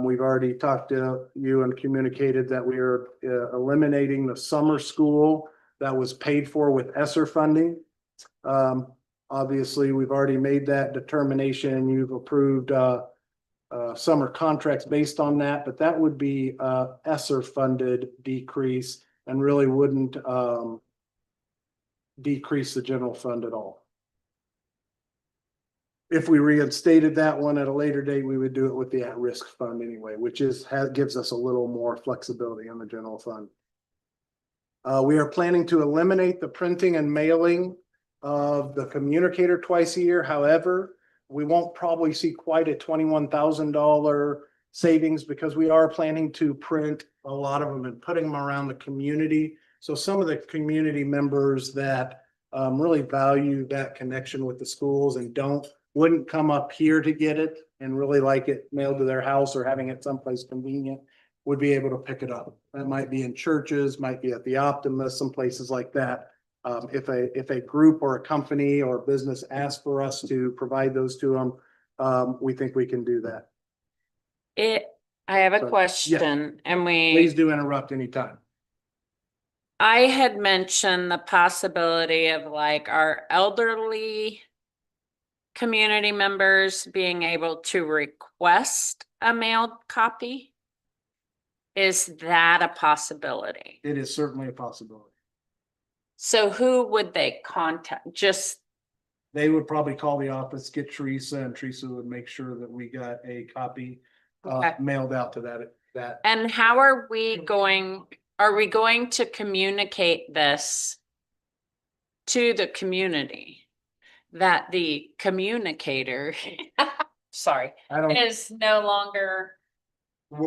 We've already talked to you and communicated that we are eliminating the summer school that was paid for with ESSER funding. Obviously, we've already made that determination. You've approved summer contracts based on that, but that would be ESSER funded decrease and really wouldn't decrease the general fund at all. If we reinstated that one at a later date, we would do it with the at-risk fund anyway, which gives us a little more flexibility on the general fund. We are planning to eliminate the printing and mailing of the communicator twice a year. However, we won't probably see quite a $21,000 savings because we are planning to print a lot of them and putting them around the community. So some of the community members that really value that connection with the schools and wouldn't come up here to get it and really like it mailed to their house or having it someplace convenient would be able to pick it up. That might be in churches, might be at the Optimist, some places like that. If a group or a company or business asks for us to provide those to them, we think we can do that. I have a So, question and Please do interrupt anytime. I had mentioned the possibility of like our elderly community members being able to request a mailed copy. Is that a possibility? It is certainly a possibility. So who would they contact? Just they would probably call the office, get Teresa, and Teresa would make sure that we got a copy Okay. mailed out to that. And how are we going to communicate this to the community? That the communicator, sorry, I don't, is no longer. I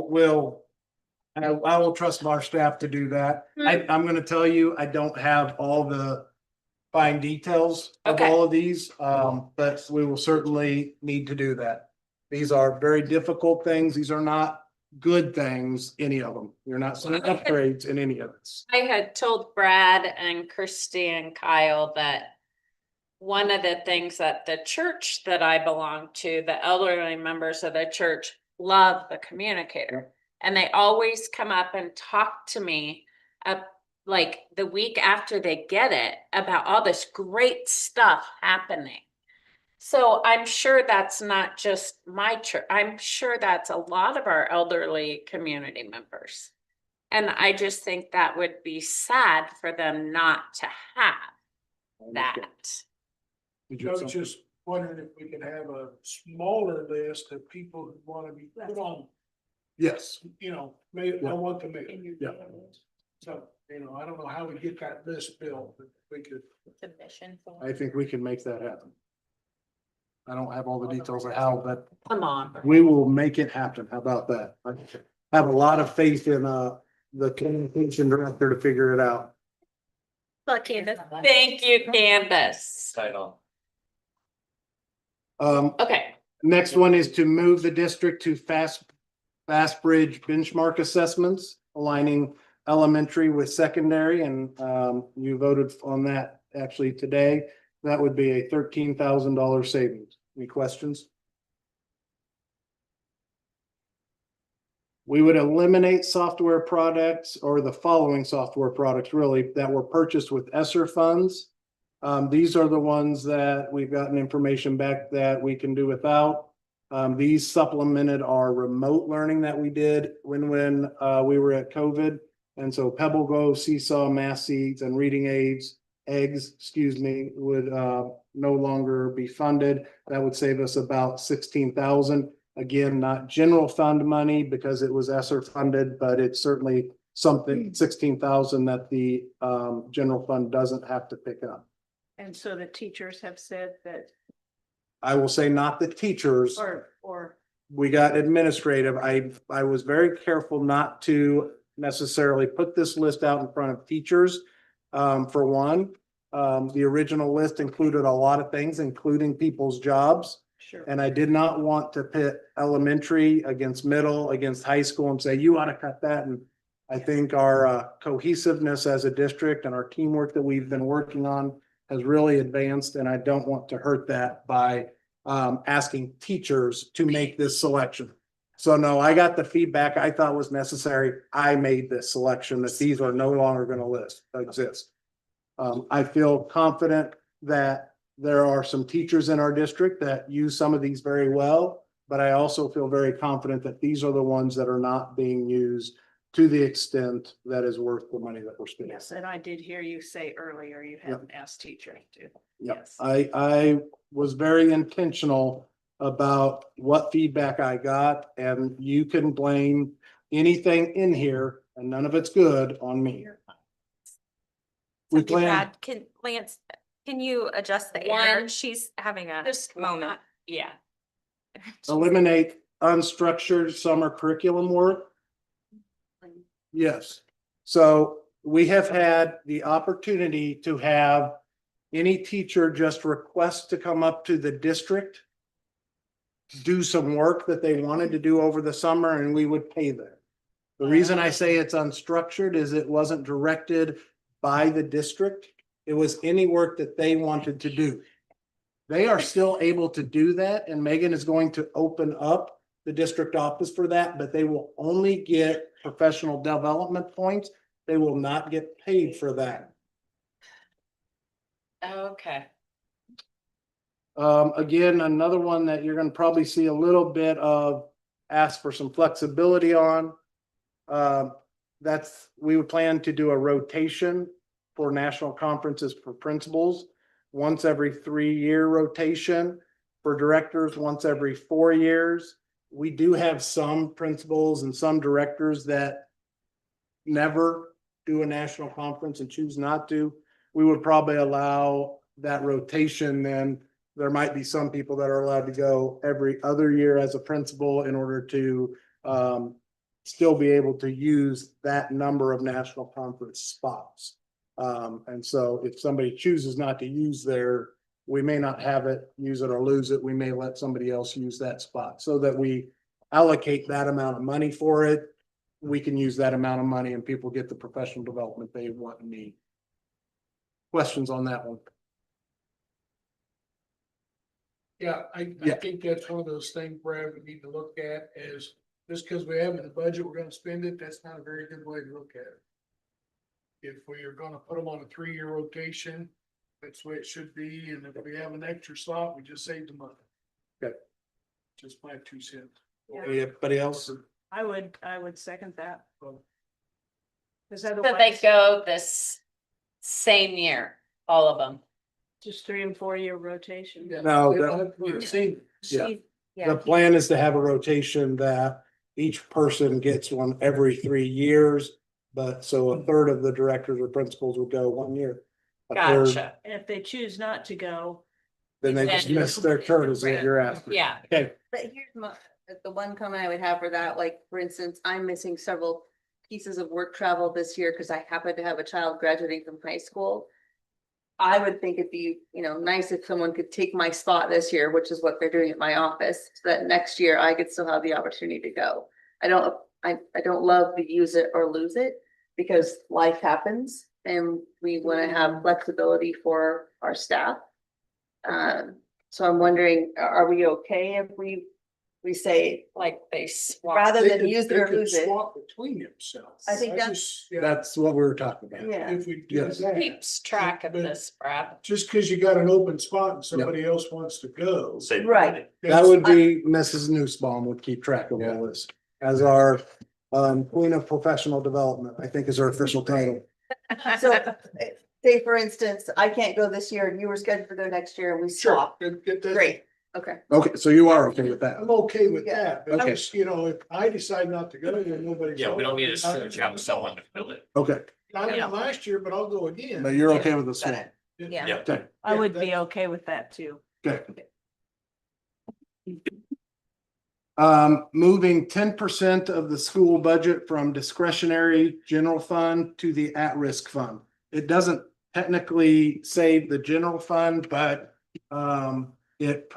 will trust our staff to do that. I'm gonna tell you, I don't have all the fine details of Okay. all of these, but we will certainly need to do that. These are very difficult things. These are not good things, any of them. You're not seeing upgrades in any of this. I had told Brad and Christy and Kyle that one of the things that the church that I belong to, the elderly members of the church, love the communicator. And they always come up and talk to me like the week after they get it about all this great stuff happening. So I'm sure that's not just my church. I'm sure that's a lot of our elderly community members. And I just think that would be sad for them not to have that. I was just wondering if we could have a smaller list of people who wanna be put on, Yes, you know, maybe I want to make. Yeah. So, you know, I don't know how we get that list built, but we could. Submission. I think we can make that happen. I don't have all the details of how, but Come on. we will make it happen. How about that? I have a lot of faith in the communication director to figure it out. Thank you, Candace. Tight on. Okay, Next one is to move the district to fast bridge benchmark assessments, aligning elementary with secondary, and you voted on that actually today. That would be a $13,000 savings. Any questions? We would eliminate software products or the following software products really that were purchased with ESSER funds. These are the ones that we've gotten information back that we can do without. These supplemented our remote learning that we did when we were at COVID. And so Pebble Go, Seesaw, Math Seeds, and Reading Eggs, would no longer be funded. That would save us about 16,000. Again, not general fund money because it was ESSER funded, but it's certainly something, 16,000 that the general fund doesn't have to pick up. And so the teachers have said that, I will say not the teachers. or. We got administrative. I was very careful not to necessarily put this list out in front of teachers. For one, the original list included a lot of things, including people's jobs. Sure. And I did not want to pit elementary against middle, against high school and say, you ought to cut that. And I think our cohesiveness as a district and our teamwork that we've been working on has really advanced. And I don't want to hurt that by asking teachers to make this selection. So no, I got the feedback I thought was necessary. I made this selection that these are no longer going to exist. I feel confident that there are some teachers in our district that use some of these very well, but I also feel very confident that these are the ones that are not being used to the extent that is worth the money that we're spending. Yes, and I did hear you say earlier, you haven't asked teachers to. Yep, I was very intentional about what feedback I got, and you can blame anything in here, and none of it's good, on me. We plan, Brad, Lance, can you adjust the air? She's having a moment. Yeah. eliminate unstructured summer curriculum work. Yes, so we have had the opportunity to have any teacher just request to come up to the district, do some work that they wanted to do over the summer, and we would pay them. The reason I say it's unstructured is it wasn't directed by the district. It was any work that they wanted to do. They are still able to do that, and Megan is going to open up the district office for that, but they will only get professional development points. They will not get paid for that. Okay. Again, another one that you're gonna probably see a little bit of ask for some flexibility on. We would plan to do a rotation for national conferences for principals. once every 3-year rotation. For directors, once every 4 years. We do have some principals and some directors that never do a national conference and choose not to. We would probably allow that rotation. Then there might be some people that are allowed to go every other year as a principal in order to still be able to use that number of national conference spots. And so if somebody chooses not to use their, we may not have it, use it or lose it. We may let somebody else use that spot so that we allocate that amount of money for it. We can use that amount of money and people get the professional development they want and need. Questions on that one? Yeah, I think that's one of those things, Brad, we need to look at is just because we have it in the budget, we're gonna spend it, that's not a very good way to look at it. If we are gonna put them on a 3-year rotation, that's the way it should be, and if we have an extra slot, we just save the money. Okay. Just my 2 cents. Anybody else? I would second that. Cause So they otherwise, go this same year, all of them. just 3 and 4 year rotation. No, They don't have to be the same. Yeah. The plan is to have a rotation that each person gets one every 3 years. But so a third of the directors or principals would go 1 year. A third, Gotcha. And if they choose not to go, then they just miss their turn is what you're asking. Yeah. Okay, But here's the one comment I would have for that, like, for instance, I'm missing several pieces of work travel this year because I happen to have a child graduating from high school. I would think it'd be, nice if someone could take my spot this year, which is what they're doing at my office, so that next year I could still have the opportunity to go. I don't love the use it or lose it because life happens and we want to have flexibility for our staff. So I'm wondering, are we okay if we say, Like they swap. rather They than could- use it they or could lose it? swap between themselves. I think just- yeah, that's what we were talking about. Yeah. If we do Yes. that, Keeps track of But- this, Brad. just because you got an open spot and somebody else wants to go. Save the Right. money. That would be Mrs. Newsbaum would keep track of all this as our queen of professional development, I think is her official title. So, say for instance, I can't go this year and you were scheduled to go next year and we Sure. swap. Get that- Great, okay. Okay, so you are okay with that? I'm okay with Yeah. that, but Okay. just, if I decide not to go, then nobody's. Yeah, we don't need to search out someone to fill it. Okay, I went last year, but I'll go again. but you're okay with this one? Yeah. Yeah. Okay, I would Yeah, be okay with that too. okay. Moving 10% of the school budget from discretionary general fund to the at-risk fund. It doesn't technically save the general fund, but it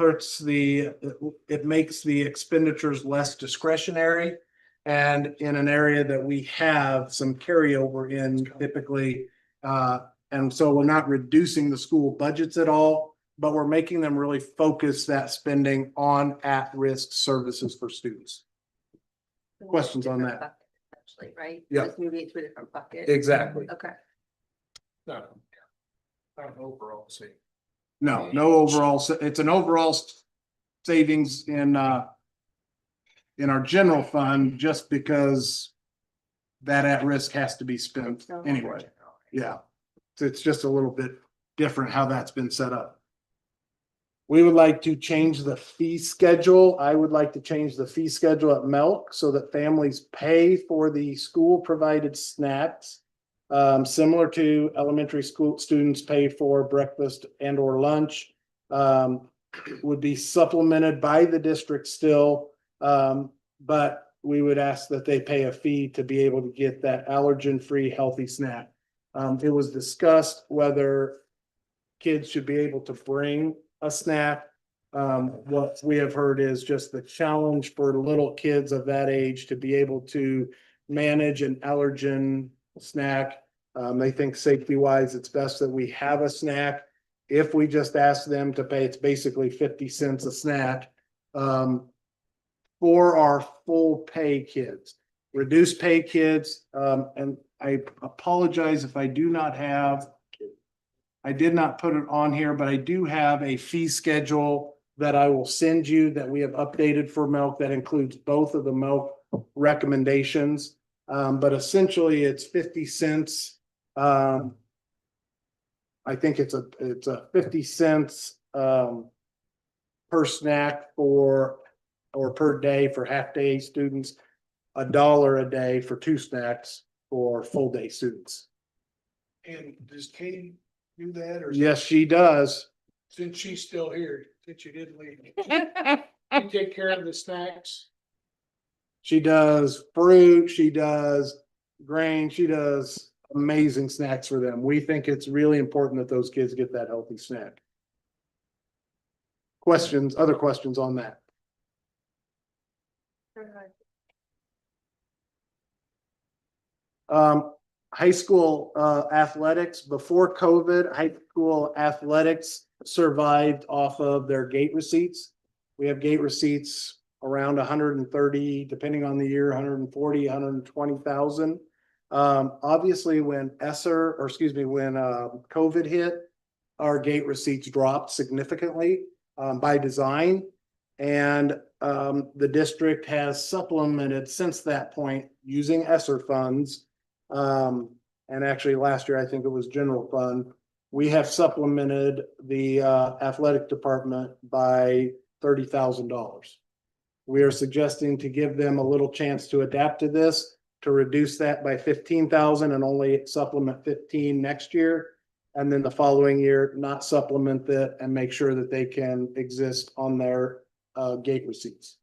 makes the expenditures less discretionary. And in an area that we have some carryover in typically, and so we're not reducing the school budgets at all, but we're making them really focus that spending on at-risk services for students. Questions on that? Bucket, actually, right? Yeah. Just moving it to a different bucket. Exactly. Okay. No. Not overall, see. No overall, it's an overall savings in our general fund just because that at-risk has to be spent anyway. Yeah. So it's just a little bit different how that's been set up. We would like to change the fee schedule. I would like to change the fee schedule at Milk so that families pay for the school provided snacks. Similar to elementary school students pay for breakfast and or lunch. Would be supplemented by the district still. But we would ask that they pay a fee to be able to get that allergen-free healthy snack. It was discussed whether kids should be able to bring a snack. What we have heard is just the challenge for little kids of that age to be able to manage an allergen snack. They think safety wise, it's best that we have a snack. If we just ask them to pay, it's basically 50 cents a snack. For our full pay kids, reduced pay kids, and I apologize if I do not have. I did not put it on here, but I do have a fee schedule that I will send you that we have updated for Milk that includes both of the Milk recommendations. But essentially it's 50 cents I think it's a 50 cents per snack or per day for half day students, $1 a day for 2 snacks for full day students. And does Katie do that or? Yes, she does. Since she's still here, since you didn't leave. You take care of the snacks. She does fruit, she does grain, she does amazing snacks for them. We think it's really important that those kids get that healthy snack. Questions, other questions on that? High school athletics, before COVID, high school athletics survived off of their gate receipts. We have gate receipts around 130, depending on the year, 140, 120,000. Obviously, when when COVID hit, our gate receipts dropped significantly by design. And the district has supplemented since that point using ESSER funds. And actually last year, I think it was general fund. We have supplemented the athletic department by $30,000. We are suggesting to give them a little chance to adapt to this, to reduce that by 15,000 and only supplement 15 next year. And then the following year, not supplement that and make sure that they can exist on their gate receipts.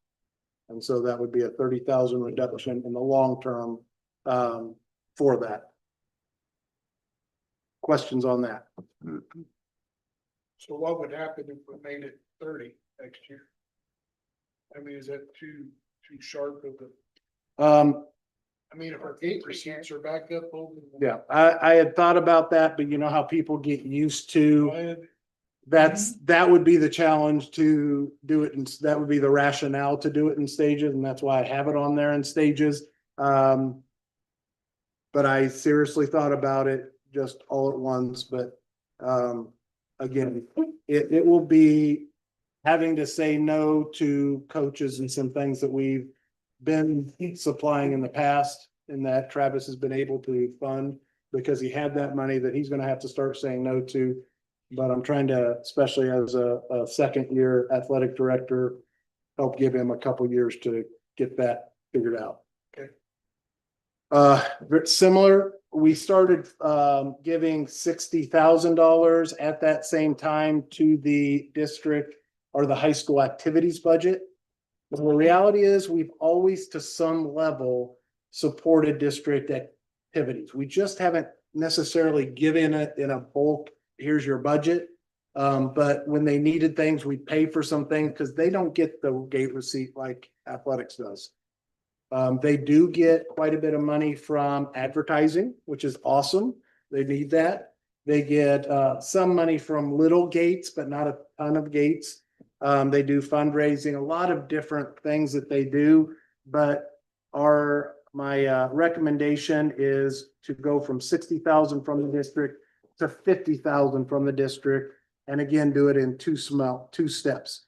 And so that would be a 30,000 reduction in the long term for that. Questions on that? So what would happen if we made it 30 next year? I mean, is that too sharp of a? I mean, if our gate receipts are back up over. Yeah, I had thought about that, but you know how people get used to. That would be the challenge to do it, and that would be the rationale to do it in stages, and that's why I have it on there in stages. But I seriously thought about it just all at once, but again, it will be having to say no to coaches and some things that we've been supplying in the past, and that Travis has been able to fund because he had that money that he's going to have to start saying no to. But I'm trying to, especially as a second year athletic director, help give him a couple years to get that figured out. Okay. Similar, we started giving $60,000 at that same time to the district or the high school activities budget. But the reality is we've always to some level supported district activities. We just haven't necessarily given it in a bulk, here's your budget. But when they needed things, we pay for some things because they don't get the gate receipt like athletics does. They do get quite a bit of money from advertising, which is awesome. They need that. They get some money from little gates, but not a ton of gates. They do fundraising, a lot of different things that they do, but my recommendation is to go from 60,000 from the district to 50,000 from the district. And again, do it in two steps.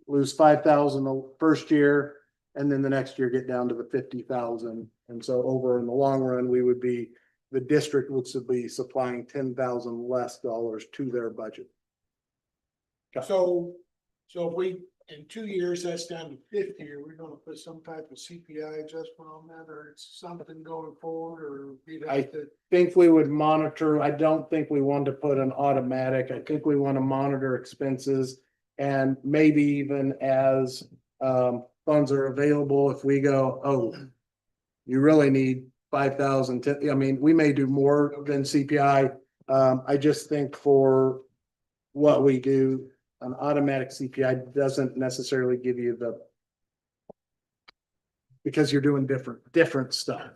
Lose 5,000 the first year, and then the next year get down to the 50,000. And so over in the long run, the district would be supplying 10,000 less dollars to their budget. So if we, in 2 years, that's down to 50, are we gonna put some type of CPI adjustment on that, or it's something going forward, or? I think we would monitor. I don't think we want to put an automatic. I think we want to monitor expenses, and maybe even as funds are available, if we go, oh, you really need 5,000. I mean, we may do more than CPI. I just think for what we do, an automatic CPI doesn't necessarily give you because you're doing different stuff.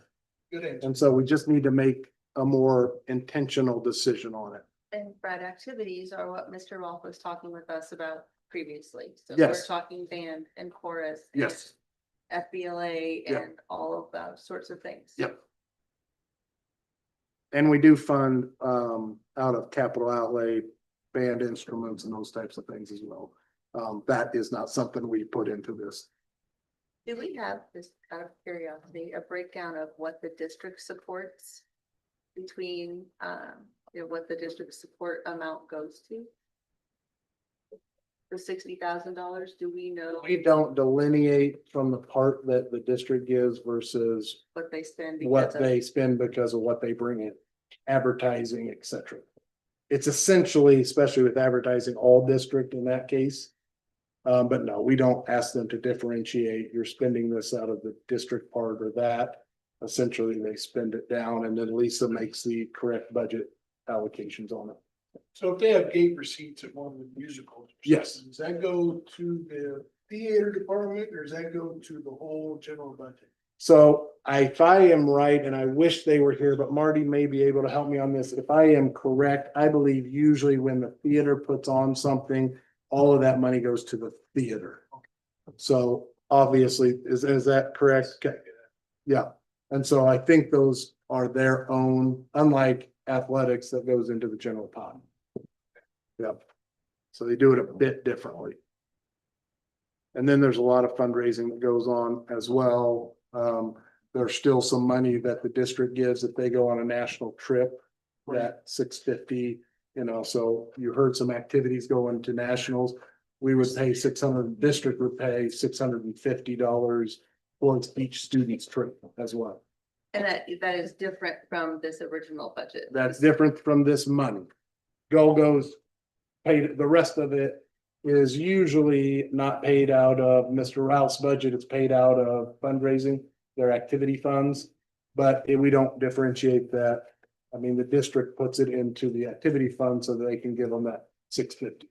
Good answer. And so we just need to make a more intentional decision on it. And Brad, activities are what Mr. Rolfe was talking with us about previously. So Yes. we're talking band and chorus. Yes. And FBLA Yep. and all of those sorts of things. Yep. And we do fund out of capital outlay, band instruments and those types of things as well. That is not something we put into this. Do we have, just out of curiosity, a breakdown of what the district supports between what the district support amount goes to? The $60,000, do we know We don't delineate from the part that the district gives versus what they spend? what because of- they spend because of what they bring in, advertising, et cetera. It's essentially, especially with advertising, all district in that case. But no, we don't ask them to differentiate, you're spending this out of the district part or that. Essentially, they spend it down and then Lisa makes the correct budget allocations on it. So if they have gate receipts at one of the musicals. Yes. Does that go to the theater department or does that go to the whole general budget? So if I am right, and I wish they were here, but Marty may be able to help me on this. If I am correct, I believe usually when the theater puts on something, all of that money goes to the theater. So obviously, is that correct? Okay. Yeah, and so I think those are their own, unlike athletics that goes into the general pot. Yep. So they do it a bit differently. And then there's a lot of fundraising that goes on as well. There's still some money that the district gives if they go on a national trip, that $650, so you heard some activities going to nationals. We would pay 600, district would pay $650 towards each student's trip as well. And that is different from this original budget. That's different from this money. Goes paid, the rest of it is usually not paid out of Mr. Ralph's budget, it's paid out of fundraising, their activity funds. But we don't differentiate that. I mean, the district puts it into the activity fund so that they can give them that $650.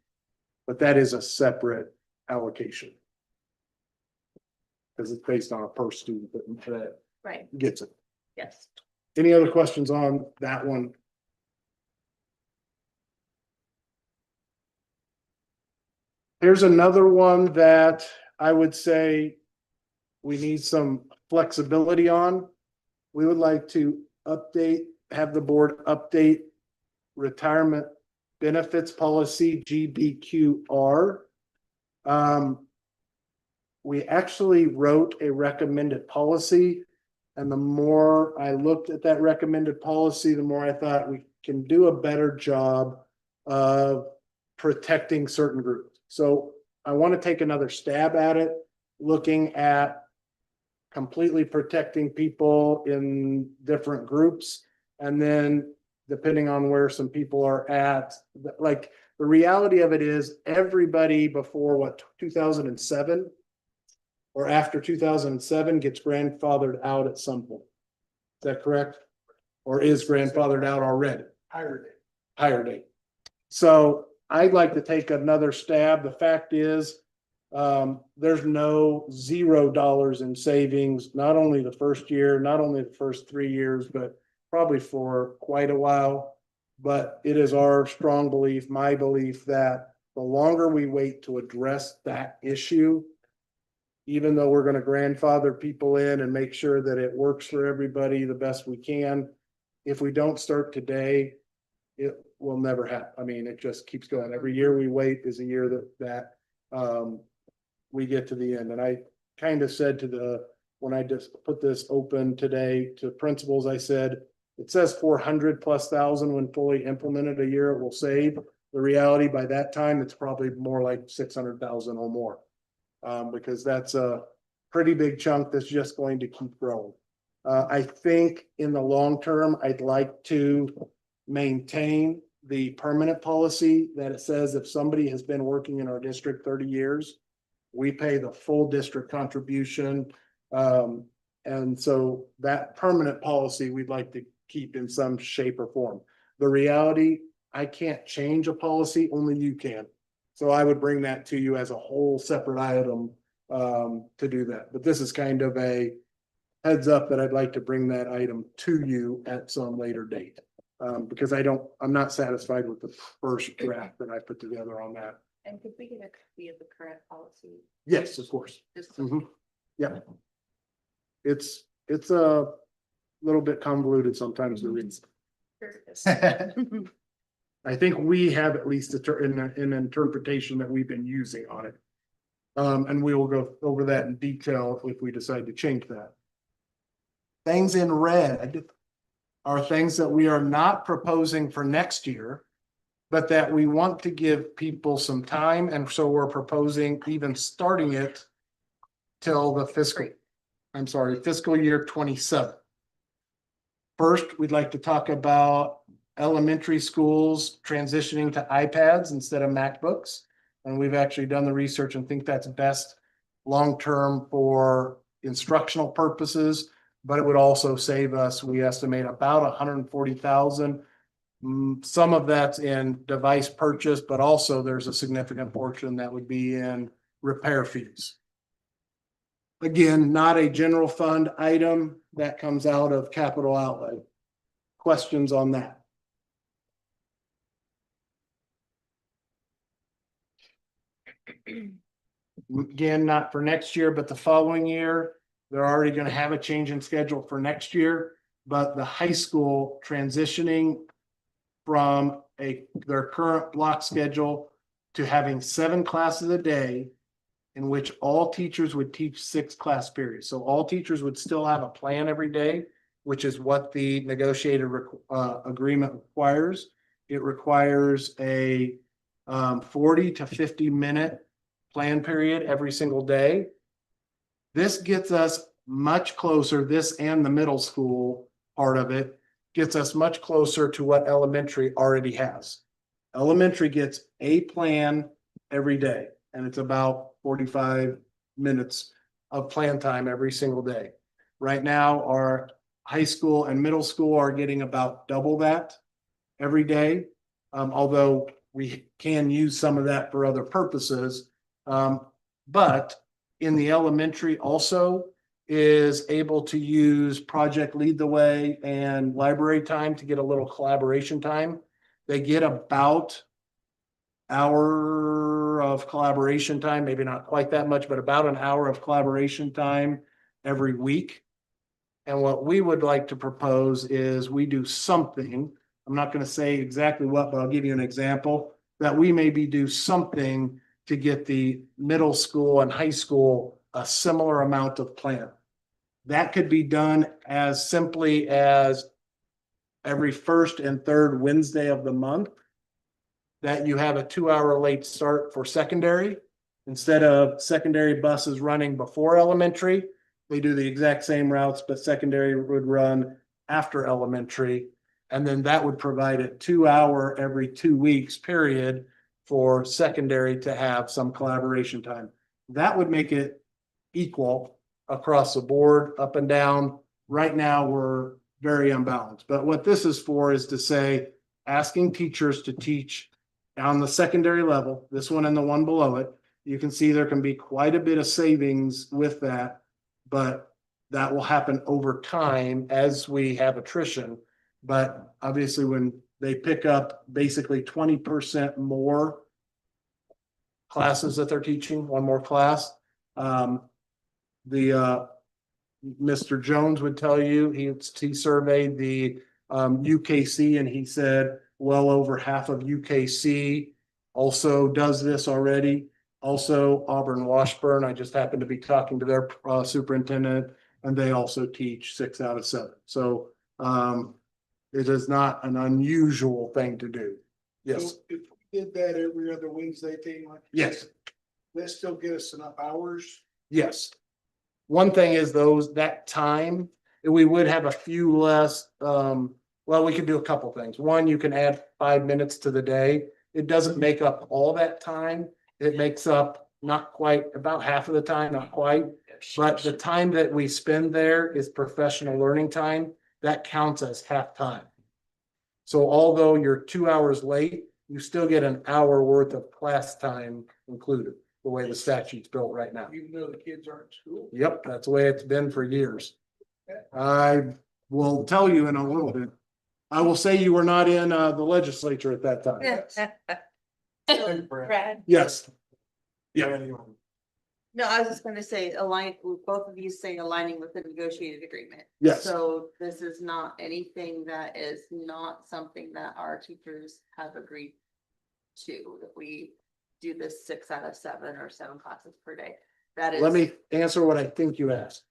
But that is a separate allocation. Because it's based on a per student that Right, gets it. yes. Any other questions on that one? Here's another one that I would say we need some flexibility on. We would like to have the board update retirement benefits policy, GBQR. We actually wrote a recommended policy, and the more I looked at that recommended policy, the more I thought we can do a better job of protecting certain groups. So I want to take another stab at it, looking at completely protecting people in different groups. And then depending on where some people are at, like the reality of it is everybody before 2007 or after 2007 gets grandfathered out at some point. Is that correct? Or is grandfathered out already? Higher date. So I'd like to take another stab. The fact is, there's no $0 in savings, not only the first year, not only the first 3 years, but probably for quite a while. But it is our strong belief, my belief, that the longer we wait to address that issue, even though we're going to grandfather people in and make sure that it works for everybody the best we can, if we don't start today, it will never happen. I mean, it just keeps going. Every year we wait is a year that we get to the end. And I kind of said when I just put this open today to principals, I said, it says 400,000+ when fully implemented a year it will save. The reality by that time, it's probably more like 600,000 or more. Because that's a pretty big chunk that's just going to keep growing. I think in the long term, I'd like to maintain the permanent policy that it says if somebody has been working in our district 30 years, we pay the full district contribution. And so that permanent policy, we'd like to keep in some shape or form. The reality, I can't change a policy, only you can. So I would bring that to you as a whole separate item to do that. But this is kind of a heads up that I'd like to bring that item to you at some later date. Because I'm not satisfied with the first draft that I put together on that. And could we get a copy of the current policy? Yes, of course. Just Yeah. It's a little bit convoluted sometimes to read. I think we have at least an interpretation that we've been using on it. And we will go over that in detail if we decide to change that. Things in red are things that we are not proposing for next year, but that we want to give people some time, and so we're proposing even starting it till the fiscal year 27. First, we'd like to talk about elementary schools transitioning to iPads instead of MacBooks. And we've actually done the research and think that's best long-term for instructional purposes, but it would also save us, we estimate, about 140,000. Some of that's in device purchase, but also there's a significant portion that would be in repair fees. Again, not a general fund item, that comes out of capital outlay. Questions on that? Again, not for next year, but the following year. They're already going to have a change in schedule for next year, but the high school transitioning from their current block schedule to having 7 classes a day, in which all teachers would teach 6 class periods. So all teachers would still have a plan every day, which is what the negotiated agreement requires. It requires a 40 to 50 minute plan period every single day. This gets us much closer, this and the middle school part of it gets us much closer to what elementary already has. Elementary gets a plan every day, and it's about 45 minutes of plan time every single day. Right now, our high school and middle school are getting about double that every day, although we can use some of that for other purposes. But in the elementary also is able to use Project Lead the Way and library time to get a little collaboration time. They get about hour of collaboration time, maybe not quite that much, but about an hour of collaboration time every week. And what we would like to propose is we do something, I'm not going to say exactly what, but I'll give you an example, that we maybe do something to get the middle school and high school a similar amount of plan. That could be done as simply as every first and third Wednesday of the month, that you have a 2-hour late start for secondary. Instead of secondary buses running before elementary, they do the exact same routes, but secondary would run after elementary. And then that would provide a 2-hour every 2 weeks period for secondary to have some collaboration time. That would make it equal across the board, up and down. Right now, we're very unbalanced. But what this is for is to say, asking teachers to teach on the secondary level, this one and the one below it. You can see there can be quite a bit of savings with that, but that will happen over time as we have attrition. But obviously, when they pick up basically 20% more classes that they're teaching, one more class, Mr. Jones would tell you, he surveyed the UKC, and he said well over half of UKC also does this already. Also Auburn Washburn, I just happened to be talking to their superintendent, and they also teach 6 out of 7. So it is not an unusual thing to do. Yes. So if we did that every other Wednesday thing, like. Yes. That still get us enough hours? Yes. One thing is that time, we would have a few less, well, we could do a couple things. One, you can add 5 minutes to the day. It doesn't make up all that time. It makes up not quite, about half of the time, not quite. But the time that we spend there is professional learning time. That counts as half time. So although you're 2 hours late, you still get an hour worth of class time included, the way the statute's built right now. Even though the kids aren't in school. Yep, that's the way it's been for years. I will tell you in a little bit. I will say you were not in the legislature at that time. Brad? Yes. Yeah. No, I was just gonna say both of you say aligning with the negotiated agreement. Yes. So this is not anything that is not something that our teachers have agreed to, that we do this 6 out of 7 or 7 classes per day. That is. Let me answer what I think you asked.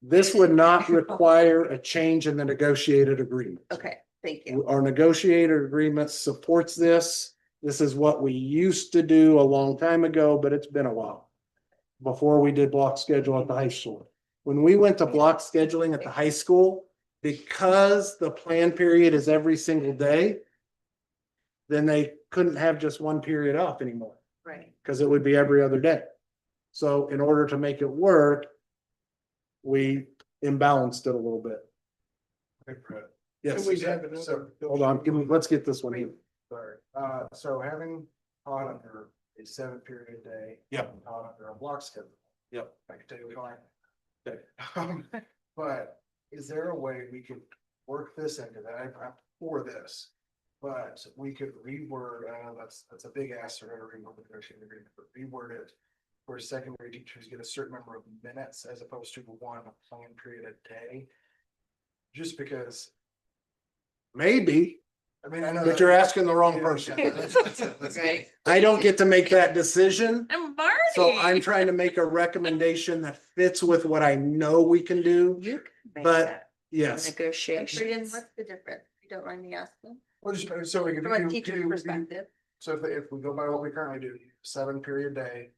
This would not require a change in the negotiated agreement. Okay, thank you. Our negotiated agreement supports this. This is what we used to do a long time ago, but it's been a while. Before we did block schedule at the high school. When we went to block scheduling at the high school, because the plan period is every single day, then they couldn't have just one period off anymore, Right. because it would be every other day. So in order to make it work, we imbalanced it a little bit. Yes. So, Hold on, let's get this one here. sorry, so having taught under a 7-period day. Yep. Taught under a block schedule. Yep. I can tell you fine. But is there a way we could work this into that? I'm for this. But we could reword, I know that's a big ask for every negotiating agreement, but reword it. For secondary teachers get a certain number of minutes as opposed to one plan period a day. Just because, Maybe, I mean, I know. but you're asking the wrong person. Right. I don't get to make that decision. And Barney. So I'm trying to make a recommendation that fits with what I know we can do. You can make But that yes, Brian, what's the difference? If you don't mind me asking. Well, just, so we could. From a do- teacher's do- perspective. So if we go by what we currently do, 7-period day.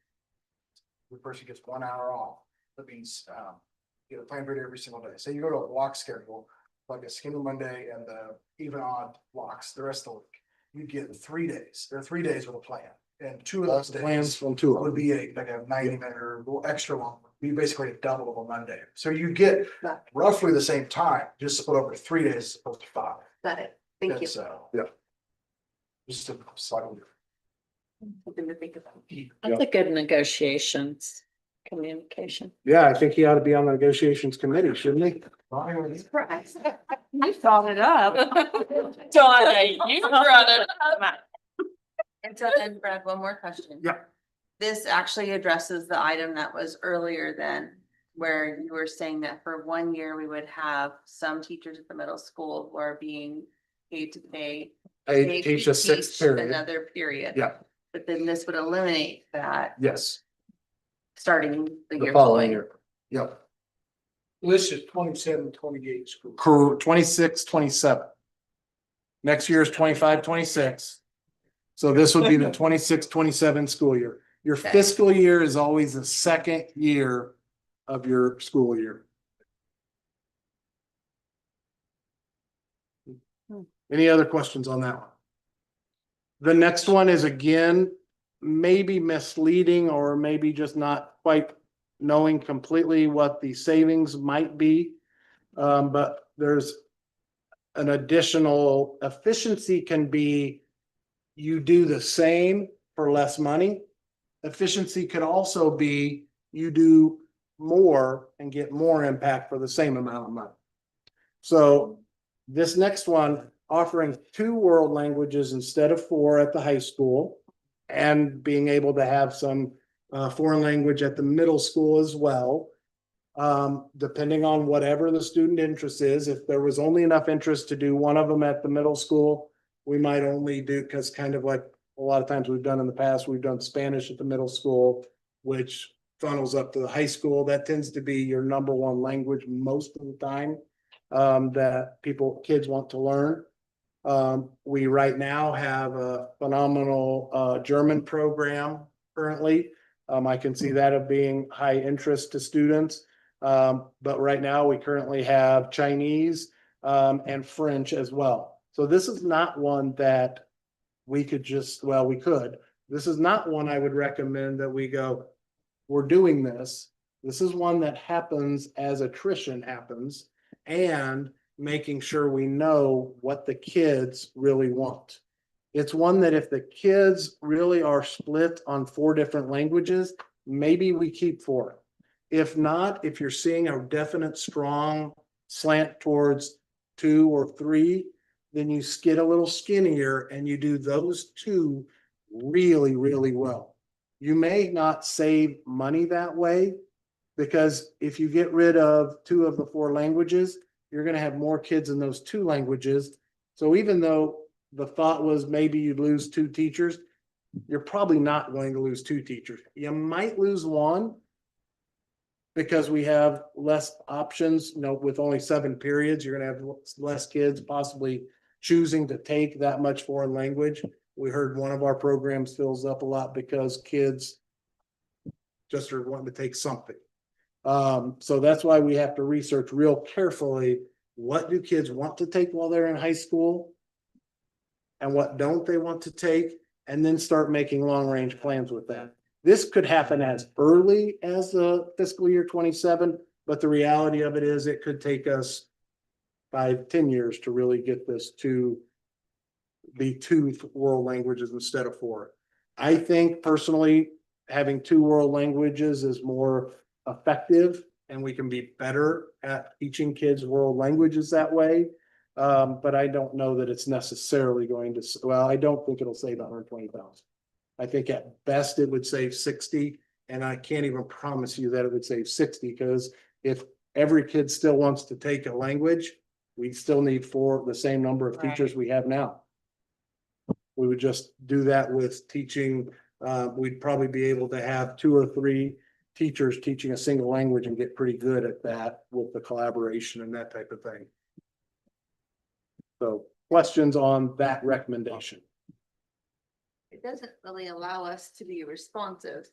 The person gets 1 hour off, that means, you get a plan period every single day, say you go to a block schedule. Like a skinny Monday and the even odd blocks the rest of the week, you get 3 days, there are 3 days with a plan. And 2 of those plans days from two of would them. be like a 90-minute or a little extra long, be basically a double of a Monday. So you get roughly the same time, just split over 3 days as opposed to 5. Got it. Thank you. So. Yeah. Just a slightly. Something to think about. That's a good negotiations communication. Yeah, I think he ought to be on the negotiations committee, shouldn't he? Surprise. You thought it up. Donna, you brought it up. And so then Brad, one more question. Yeah. This actually addresses the item that was earlier then, where you were saying that for 1 year, we would have some teachers at the middle school who are being paid to pay. I teach a 6th period. Another period. Yeah, But then this would eliminate that yes, starting the the year following following. year. Yep. This is 27, 28 school. 26, 27. Next year is 25, 26. So this would be the 26, 27 school year. Your Okay. fiscal year is always the second year of your school year. Any other questions on that one? The next one is again, maybe misleading or maybe just not quite knowing completely what the savings might be. But there's an additional efficiency can be you do the same for less money. Efficiency could also be you do more and get more impact for the same amount of money. So this next one, offering 2 world languages instead of 4 at the high school and being able to have some foreign language at the middle school as well. Depending on whatever the student interest is, if there was only enough interest to do one of them at the middle school, we might only do, because kind of like a lot of times we've done in the past, we've done Spanish at the middle school, which funnels up to the high school. That tends to be your number 1 language most of the time that kids want to learn. We right now have a phenomenal German program currently. I can see that of being high interest to students. But right now we currently have Chinese and French as well. So this is not one that we could just, well, we could. This is not one I would recommend that we go, we're doing this. This is one that happens as attrition happens and making sure we know what the kids really want. It's one that if the kids really are split on 4 different languages, maybe we keep 4. If not, if you're seeing a definite strong slant towards 2 or 3, then you get a little skinnier and you do those 2 really, really well. You may not save money that way because if you get rid of 2 of the 4 languages, you're going to have more kids in those 2 languages. So even though the thought was maybe you'd lose 2 teachers, you're probably not going to lose 2 teachers. You might lose 1, because we have less options, with only 7 periods, you're gonna have less kids possibly choosing to take that much foreign language. We heard one of our programs fills up a lot because kids just are wanting to take something. So that's why we have to research real carefully, what do kids want to take while they're in high school? And what don't they want to take? And then start making long-range plans with that. This could happen as early as the fiscal year 27, but the reality of it is it could take us 5-10 years to really get this to be 2 world languages instead of 4. I think personally, having 2 world languages is more effective and we can be better at teaching kids world languages that way. But I don't know that it's necessarily going to, well, I don't think it'll save 120,000. I think at best it would save 60, and I can't even promise you that it would save 60, because if every kid still wants to take a language, we still need the same number of teachers we have now. We would just do that with teaching. We'd probably be able to have 2 or 3 teachers teaching a single language and get pretty good at that with the collaboration and that type of thing. So questions on that recommendation? It doesn't really allow us to be responsive.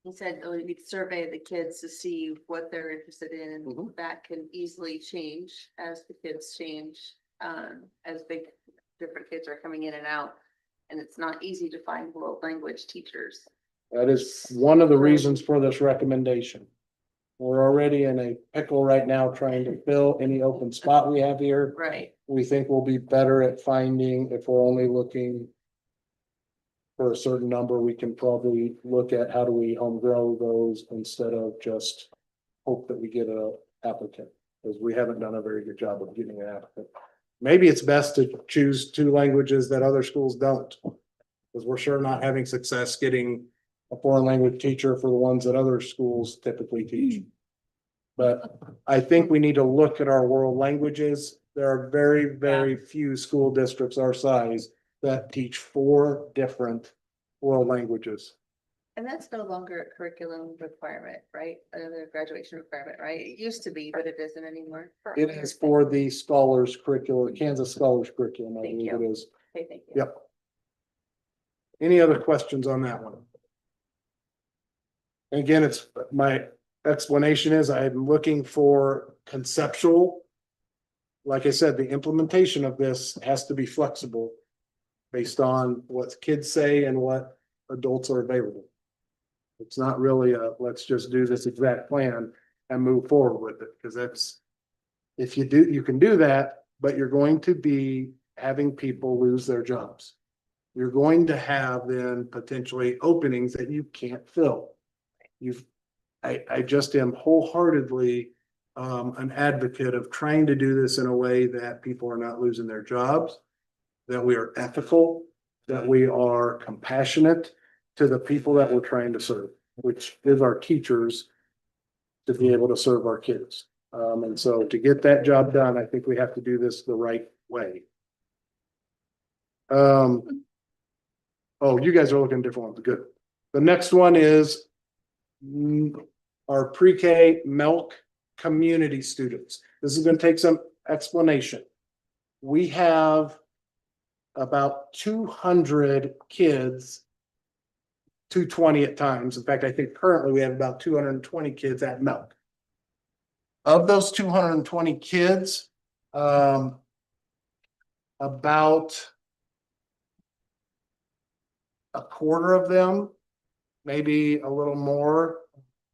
He said, oh, we'd survey the kids to see what they're interested in, and that can easily change as the kids change, as different kids are coming in and out. And it's not easy to find world language teachers. That is one of the reasons for this recommendation. We're already in a pickle right now trying to fill any open spot we have here. Right. We think we'll be better at finding, if we're only looking for a certain number, we can probably look at how do we home grow those instead of just hope that we get a applicant, because we haven't done a very good job of getting an applicant. Maybe it's best to choose 2 languages that other schools don't, because we're sure not having success getting a foreign language teacher for the ones that other schools typically teach. But I think we need to look at our world languages. There are very, very few school districts our size that teach 4 different world languages. And that's no longer a curriculum requirement, right? Another graduation requirement, right? It used to be, but it isn't anymore. It is for the scholars curriculum, Kansas scholars curriculum, I believe it is. Okay, thank you. Yep. Any other questions on that one? And again, it's my explanation is I'm looking for conceptual. Like I said, the implementation of this has to be flexible based on what kids say and what adults are available. It's not really let's just do this exact plan and move forward with it, because that's, if you do, you can do that, but you're going to be having people lose their jobs. You're going to have then potentially openings that you can't fill. I just am wholeheartedly an advocate of trying to do this in a way that people are not losing their jobs, that we are ethical, that we are compassionate to the people that we're trying to serve, which is our teachers, to be able to serve our kids. And so to get that job done, I think we have to do this the right way. Oh, you guys are looking at different ones. Good. The next one is our pre-K milk community students. This is going to take some explanation. We have about 200 kids, 220 at times. In fact, I think currently we have about 220 kids at milk. Of those 220 kids, about a quarter of them, maybe a little more.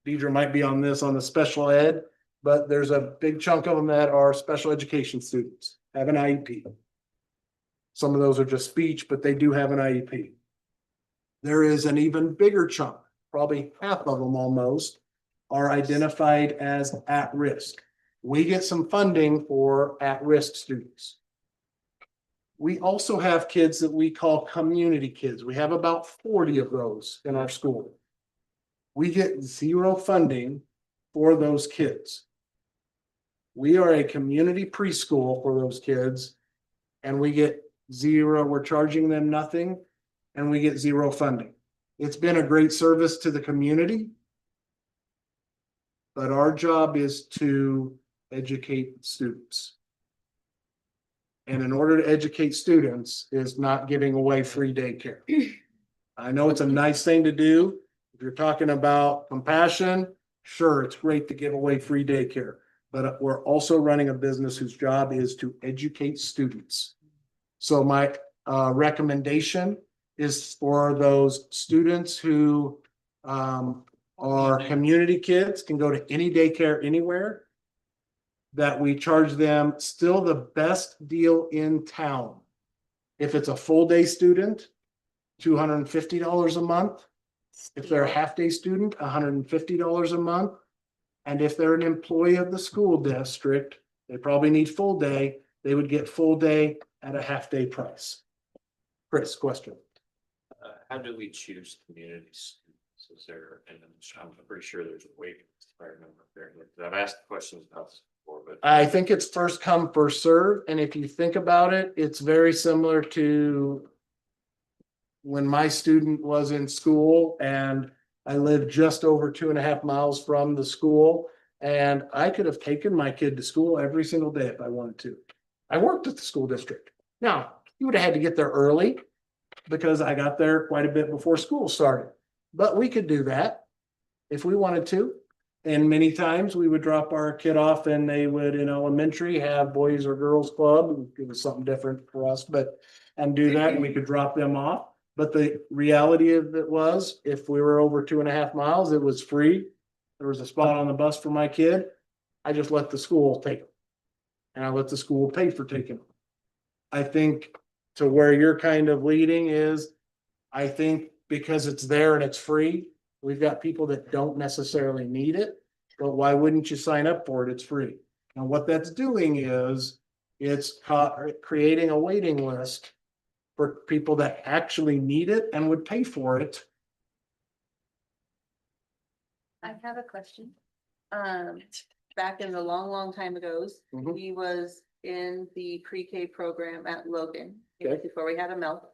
Deidre might be on this on the special ed, but there's a big chunk of them that are special education students, have an IEP. Some of those are just speech, but they do have an IEP. There is an even bigger chunk, probably half of them almost, are identified as at risk. We get some funding for at-risk students. We also have kids that we call community kids. We have about 40 of those in our school. We get 0 funding for those kids. We are a community preschool for those kids, and we get 0. We're charging them nothing, and we get 0 funding. It's been a great service to the community. but our job is to educate students. And in order to educate students is not giving away free daycare. I know it's a nice thing to do. If you're talking about compassion, sure, it's great to give away free daycare. But we're also running a business whose job is to educate students. So my recommendation is for those students who are community kids, can go to any daycare anywhere, that we charge them still the best deal in town. If it's a full day student, $250 a month. If they're a half day student, $150 a month. And if they're an employee of the school district, they probably need full day, they would get full day at a half day price. Chris, question. How do we choose communities? Is there, and I'm pretty sure there's a waiting list, if I remember correctly. I've asked questions about this before, but. I think it's first come, first serve. And if you think about it, it's very similar to when my student was in school and I lived just over 2.5 miles from the school. And I could have taken my kid to school every single day if I wanted to. I worked at the school district. Now, you would have had to get there early because I got there quite a bit before school started. But we could do that if we wanted to. And many times we would drop our kid off and they would in elementary have boys or girls club. It was something different for us, and do that and we could drop them off. But the reality of it was, if we were over 2.5 miles, it was free. There was a spot on the bus for my kid. I just let the school take them. And I let the school pay for taking them. I think to where you're kind of leading is, I think because it's there and it's free, we've got people that don't necessarily need it, but why wouldn't you sign up for it? It's free. And what that's doing is it's creating a waiting list for people that actually need it and would pay for it. I have a question. Back in the long time ago's, Mhm. we was in the pre-K program at Logan. Okay. Before we had a milk.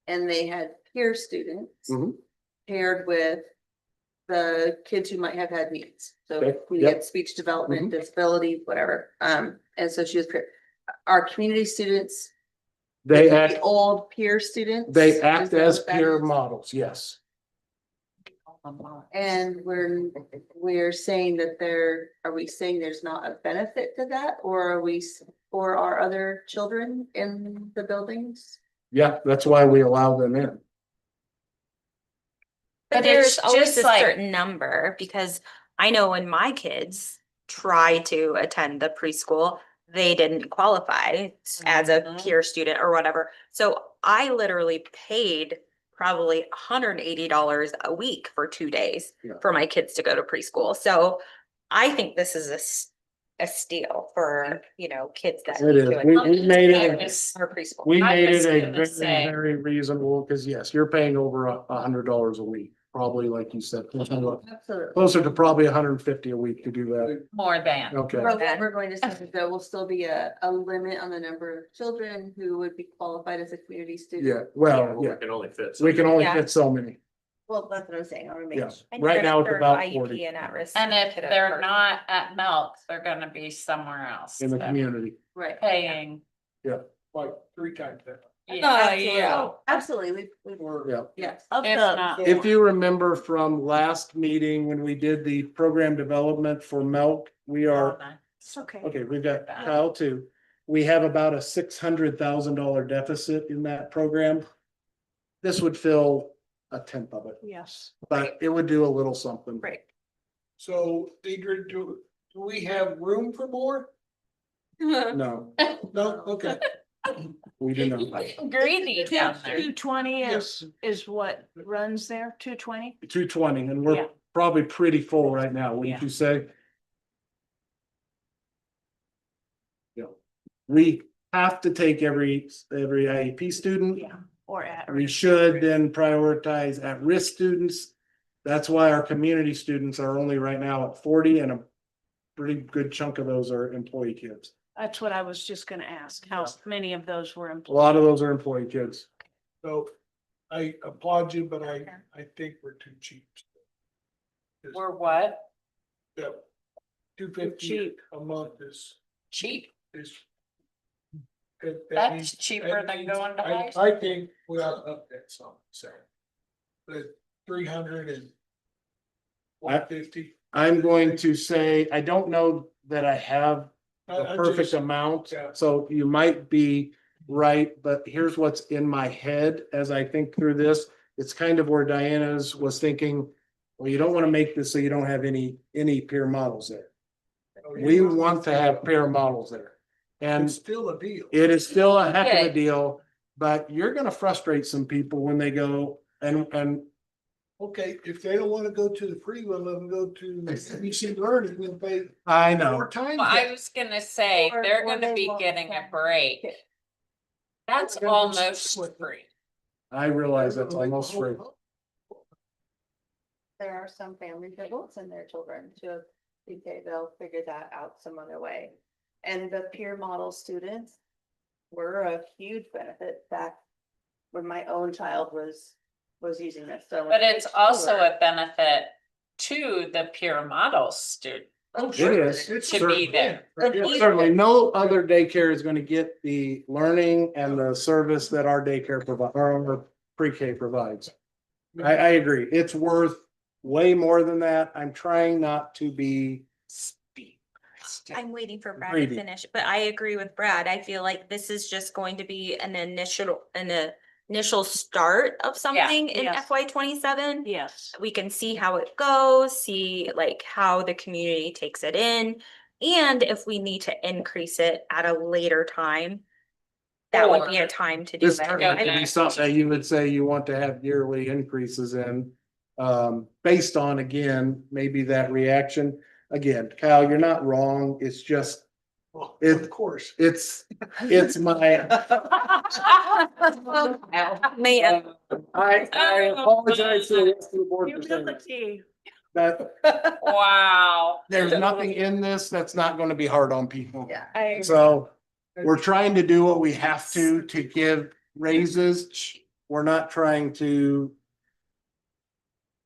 And they had peer students Mhm. paired with the kids who might have had needs. So Okay, we yep. get speech development, disability, whatever. And so she was, our community students. They the act, Old peer students. they is act that as what that peer is? models, yes. And we're saying that are we saying there's not a benefit to that, or are other children in the buildings? Yeah, that's why we allow them in. But But there's it's always just a like- certain number, because I know when my kids try to attend the preschool, they didn't qualify as a Mhm. peer student or whatever. So I literally paid probably $180 a week for 2 days Yeah. for my kids to go to preschool. So I think this is a steal for, kids that It need is. to We attend made I it, was- our preschool. we I made was it a gonna very, say- very reasonable, because yes, you're paying over $100 a week, probably like you said. Absolutely. Closer to probably 150 a week to do that. More than. Okay. But what we're going to say is there will still be a limit on the number of children who would be qualified as a community student. Yeah, well, We yeah, can only fit. we can only Yeah. fit so many. Well, that's what I'm saying, I Yeah. remain. And Right you're now it's gonna about serve 40 IEP and at-risk And if kiddo they're first. not at Milk, they're gonna be somewhere else. in the They're community. Right. Paying. Like 3 times that. Yeah. Absolutely, Yeah. yes. Of If the, not If more. you remember from last meeting, when we did the program development for Milk, we are, it's okay. okay, we've got Kyle too. We have about a $600,000 deficit in that program. This would fill a tenth of it, Yes. but it would do a little something. Right. So, Deidre, do we have room for more? No, No, okay. we do not. Greedy down there. 220 is what runs there, 220? 220, and Yeah. we're probably pretty full right now, wouldn't Yeah. you say? Yeah. We have to take every IEP student. Yeah. Or at. We should then prioritize at-risk students. That's why our community students are only right now at 40, and a pretty good chunk of those are employee kids. That's what I was just gonna ask, how many of those were A employed? lot of those are employee kids. So I applaud you, but I think we're too cheap. We're what? Yeah, $250 a month is. Cheap. Is. That's cheaper than going to high school. I think we ought to up that some, so. The 300 and 150. I'm going to say, I don't know that I have the I perfect just- amount, yeah. so you might be right, but here's what's in my head as I think through this. It's kind of where Diana's was thinking, well, you don't want to make this so you don't have any peer models there. We want to have peer models there. And It's still a deal. it is still a heck of Okay. a deal, but you're gonna frustrate some people when they go and Okay, if they don't wanna go to the free one, let them go to ABC Learning and pay I know. 4 times. Well, I that. was gonna say, Or- they're or gonna they be want getting a that. break. That's They're almost just- free. I realize that's almost free. There are some families that won't send their children to PK, they'll figure that out some other way. And the peer model students were a huge benefit back when my own child was using this, so. But it's also a benefit to the peer model student. Oh, It sure. is. It's To be certainly- there. yeah. Certainly, no other daycare is gonna get the learning and the service that our daycare provide, or our pre-K provides. I agree. It's worth way more than that. I'm trying not to be. I'm waiting for Brad Greedy. to finish, but I agree with Brad. I feel like this is just going to be an initial start of something in Yes. FY 27. Yes. We can see how it goes, see like how the community takes it in. And if we need to increase it at a later time, that would be a time to do This that. certainly could be something that you would say you want to have yearly increases in. Based on, again, maybe that reaction. Again, Kyle, you're not wrong. It's just, Well, It- of course. it's my. Man, I apologize to the rest of the board for saying that. Humility. That Wow. there's nothing in this that's not gonna be hard on people. Yeah. So we're trying to do what we have to give raises. We're not trying to.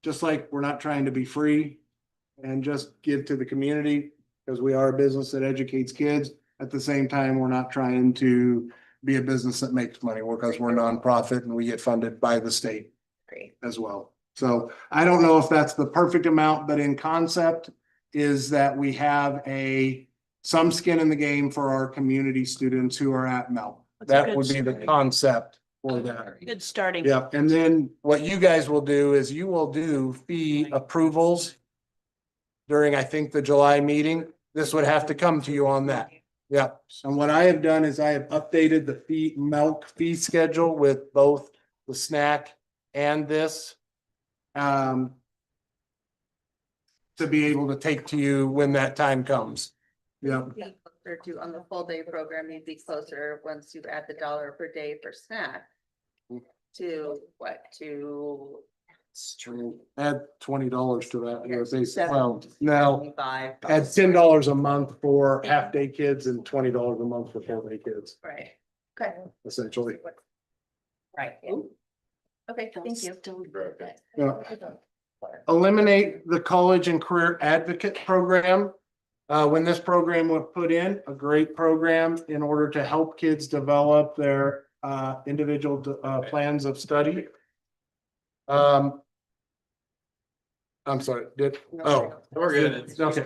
Just like we're not trying to be free and just give to the community, because we are a business that educates kids. At the same time, we're not trying to be a business that makes money, because we're nonprofit and we get funded by the state as well. So I don't know if that's the perfect amount, but in concept is that we have some skin in the game for our community students who are at Mel. That's a That good would be the start. concept for that. Good starting. Yeah, and then what you guys will do is you will do fee approvals during, I think, the July meeting. This would have to come to you on that. Yeah, and what I have done is I have updated the milk fee schedule with both the snack and this. To be able to take to you when that time comes. Yeah, Or to, on the full day program, you'd be closer once you add the $1 per day for snack. To what, to it's true. Add $20 to that. Yeah, Well, no, 75. add $10 a month for half day kids and $20 a month for full day kids, Right, okay, essentially. right. Okay, thank you. Yeah. Eliminate the college and career advocate program. When this program was put in, a great program in order to help kids develop their individual plans of study. I'm sorry, We're good. Okay.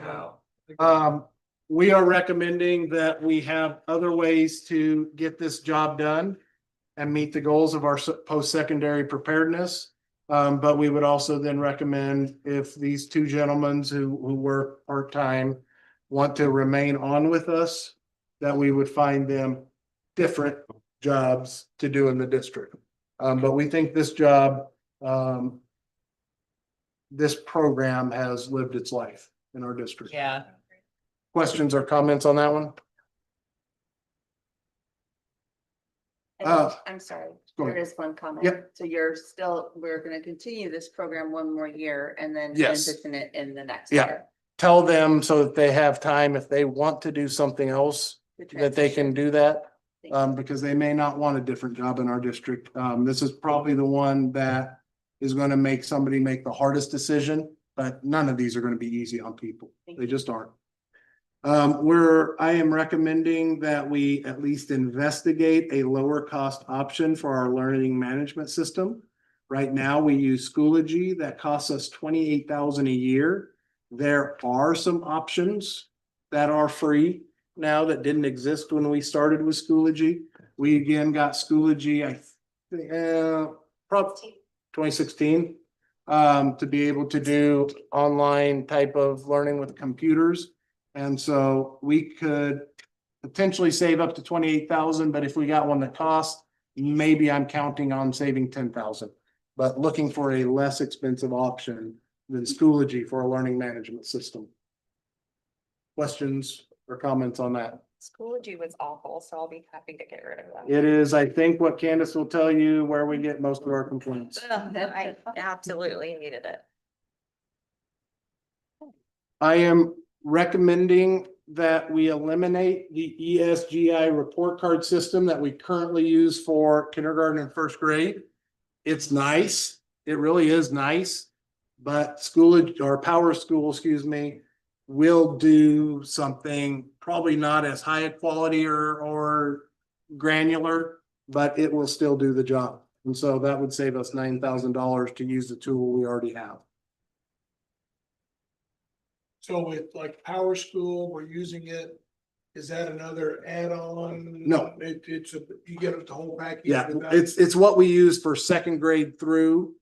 We are recommending that we have other ways to get this job done and meet the goals of our post-secondary preparedness. But we would also then recommend, if these two gentlemen who work part-time want to remain on with us, that we would find them different jobs to do in the district. But we think this job, this program has lived its life in our district. Yeah. Questions or comments on that one? I'm sorry, go there ahead. is one comment. Yep. So we're gonna continue this program one more year and then Yes. transition it in the next Yeah. year. Tell them so that they have time, if they want to do something else, that they can do that. Because they may not want a different job in our district. This is probably the one that is gonna make somebody make the hardest decision, but none of these are gonna be easy on people. They just aren't. I am recommending that we at least investigate a lower cost option for our learning management system. Right now, we use Schoology that costs us $28,000 a year. There are some options that are free now that didn't exist when we started with Schoology. We again got Schoology, I think, probably 2016, to be able to do online type of learning with computers. And so we could potentially save up to 28,000, but if we got one that costs, maybe I'm counting on saving 10,000. But looking for a less expensive option than Schoology for a learning management system. Questions or comments on that? Schoology was awful, so I'll be happy to get rid of that. It is, I think, what Candace will tell you where we get most of our complaints. I absolutely needed it. I am recommending that we eliminate the ESGI report card system that we currently use for kindergarten and first grade. It's nice. It really is nice. But Schoology or Power School, excuse me, will do something probably not as high a quality or granular, but it will still do the job. And so that would save us $9,000 to use the tool we already have. So with like Power School, we're using it. Is that another add-on? No. It's you get the whole package. Yeah, without- it's what we use for second grade through.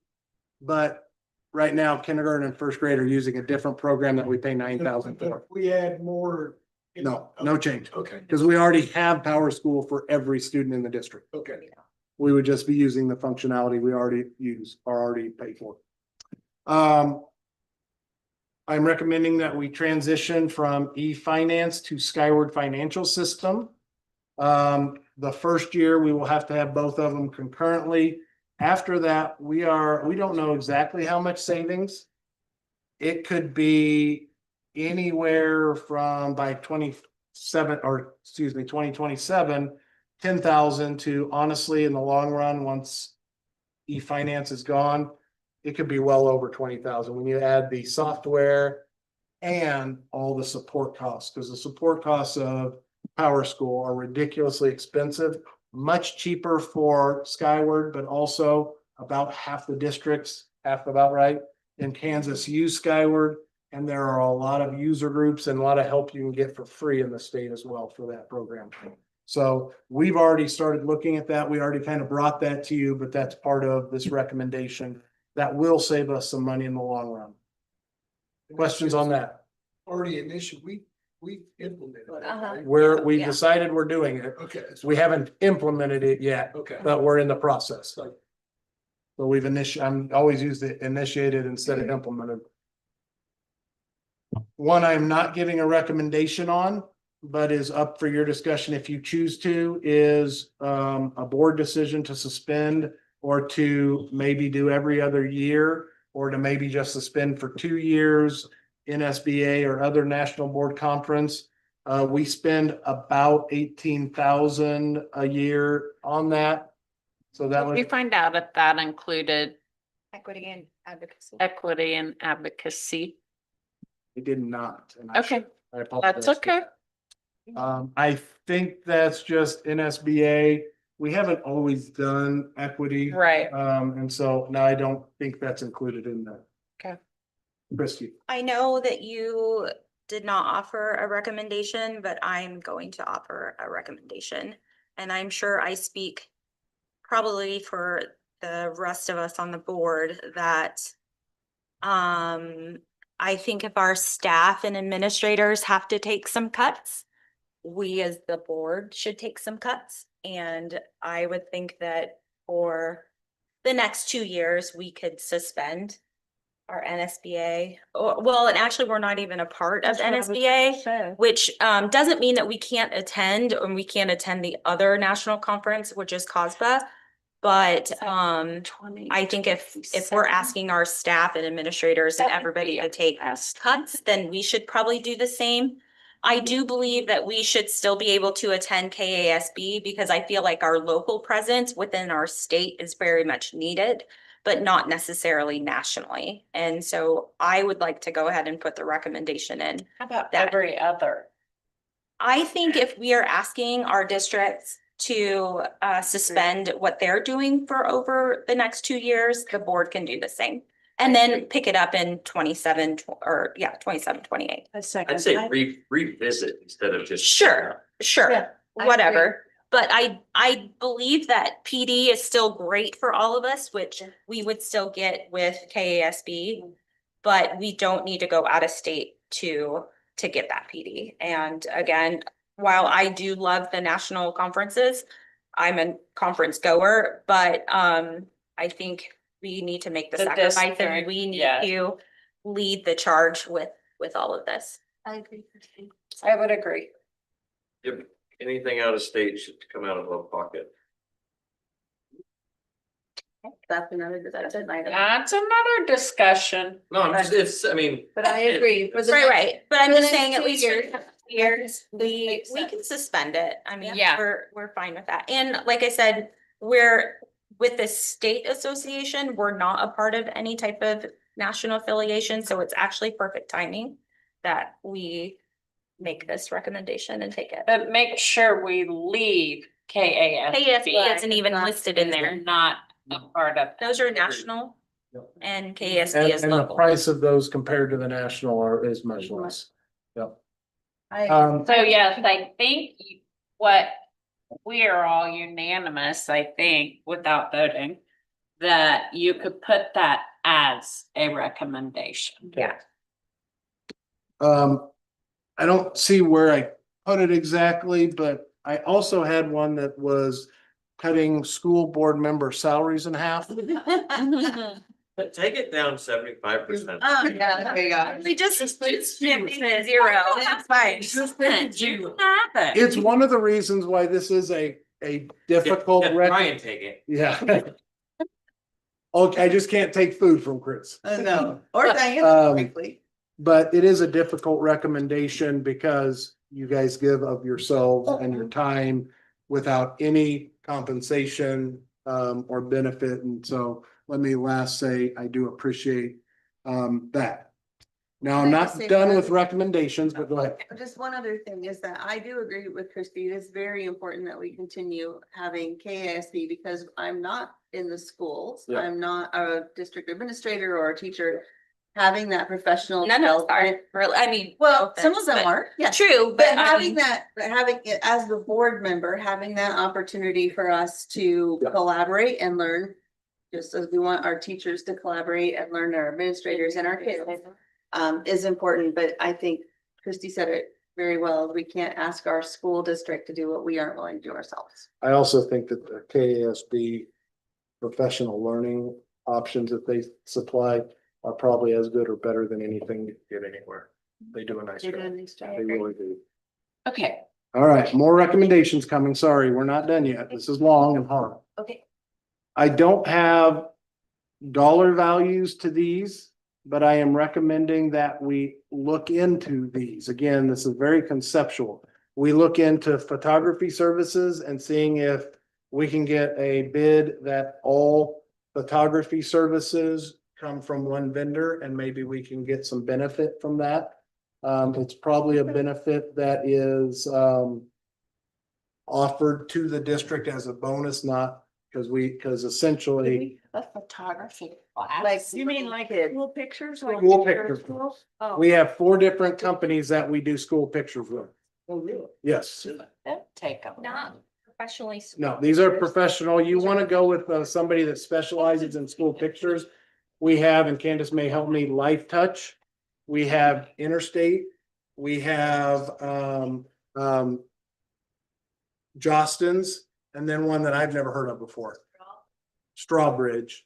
But right now, kindergarten and first grade are using a different program that we pay $9,000 But for. if we add more. No change. Okay, Because we already have Power School for every student in the district. okay. We would just be using the functionality we already use or already pay for. I'm recommending that we transition from e-finance to Skyward Financial System. The first year, we will have to have both of them concurrently. After that, we don't know exactly how much savings. It could be anywhere from by 2027, 10,000 to honestly, in the long run, once e-finance is gone, it could be well over 20,000 when you add the software and all the support costs, because the support costs of Power School are ridiculously expensive, much cheaper for Skyward, but also about half the districts, half about right, in Kansas use Skyward. And there are a lot of user groups and a lot of help you can get for free in the state as well for that program. So we've already started looking at that. We already kind of brought that to you, but that's part of this recommendation that will save us some money in the long run. Questions on that? Already an issue. We implemented. it. We decided we're doing it. Okay. We haven't implemented it yet, Okay. but we're in the process. So we've I'm always used it initiated instead of implemented. One I'm not giving a recommendation on, but is up for your discussion if you choose to, is a board decision to suspend or to maybe do every other year, or to maybe just suspend for 2 years in SBA or other national board conference. We spend about 18,000 a year on that. So that Did we would, find out if that included Equity and advocacy. equity and advocacy? it did not. and Okay, I apologize that's for okay. that. I think that's just in SBA. We haven't always done equity. Right. And so now I don't think that's included in that. Okay. Christie. I know that you did not offer a recommendation, but I'm going to offer a recommendation. And I'm sure I speak probably for the rest of us on the board that I think if our staff and administrators have to take some cuts, we as the board should take some cuts. And I would think that for the next 2 years, we could suspend our NSBA. Well, and actually, we're not even a part of NSBA, which doesn't mean that we can't attend and we can't attend the other national conference, which is COSBA. But I think if we're asking our staff and administrators and everybody to take cuts, then we should probably do the same. I do believe that we should still be able to attend KASB because I feel like our local presence within our state is very much needed, but not necessarily nationally. And so I would like to go ahead and put the recommendation in. How about that- every other? I think if we are asking our districts to suspend what they're doing for over the next 2 years, the board can do the same. And then pick it up in 27, 28. I'd say revisit instead of just. Sure, sure, Yeah, I whatever. But I believe that PD is still great for all of us, which we would still get with KASB. But we don't need to go out of state to get that PD. And again, while I do love the national conferences, I'm a conference goer, but I think we need to make the sacrifice and district, we need yeah. to lead the charge with all of this. I agree, Christine. I would agree. Yep, anything out of state should come out of our pocket. That's another discussion item. That's another discussion. No, I'm just, it's, I mean. But I agree. For the Right, next- right. But I'm for the just next saying at 2 least for years, years, we makes can sense. suspend it. I mean, Yeah. we're fine with that. And like I said, we're with the state association, we're not a part of any type of national affiliation, so it's actually perfect timing that we make this recommendation and take it. But make sure we leave KASB. KASB isn't even listed in there. Not a part of. Those are national and KASB is And the local. price of those compared to the national is much less. Yep. I So yes, I think what we are all unanimous, I think, without voting, that you could put that as a recommendation. Yeah. I don't see where I put it exactly, but I also had one that was cutting school board member salaries in half. Take it down 75%. Oh, yeah, there you go. We just zero. That's fine. You have it. It's one of the reasons why this is a difficult. Try and take it. Yeah. Okay, I just can't take food from Chris. No, or Diane, frankly. But it is a difficult recommendation because you guys give of yourselves and your time without any compensation or benefit. And so let me last say, I do appreciate that. Now, I'm Can I not just say done one with other- recommendations, but go ahead. Just one other thing is that I do agree with Christie. It is very important that we continue having KASB because I'm not in the schools. Yeah. I'm not a district administrator or a teacher. Having that professional. None of us are, development- really, I mean. Well, no some of offense, them but- are, yes. True, But but I having mean, that, having it as the board member, having that opportunity for us to Yeah. collaborate and learn. Just as we want our teachers to collaborate and learn our administrators and our kids, is important, but I think Christy said it very well. We can't ask our school district to do what we aren't willing to do ourselves. I also think that the KASB professional learning options that they supply are probably as good or better than anything you get anywhere. They do a nice They job. do a nice job. They really do. Okay, All right, more recommendations coming. Sorry, we're not done yet. This is long and hard. Okay. I don't have dollar values to these, but I am recommending that we look into these. Again, this is very conceptual. We look into photography services and seeing if we can get a bid that all photography services come from one vendor and maybe we can get some benefit from that. It's probably a benefit that is offered to the district as a bonus, not because essentially a photography Like, class. you mean like School pictures? like School picture pictures. schools? Oh. we have 4 different companies that we do school pictures with. Oh, really? Yes. Take them. not professionally. No, these are professional. You want to go with somebody that specializes in school pictures. We have, and Candace may help me, Life Touch. We have Interstate. We have Jostens, and then one that I've never heard of before. Strawbridge.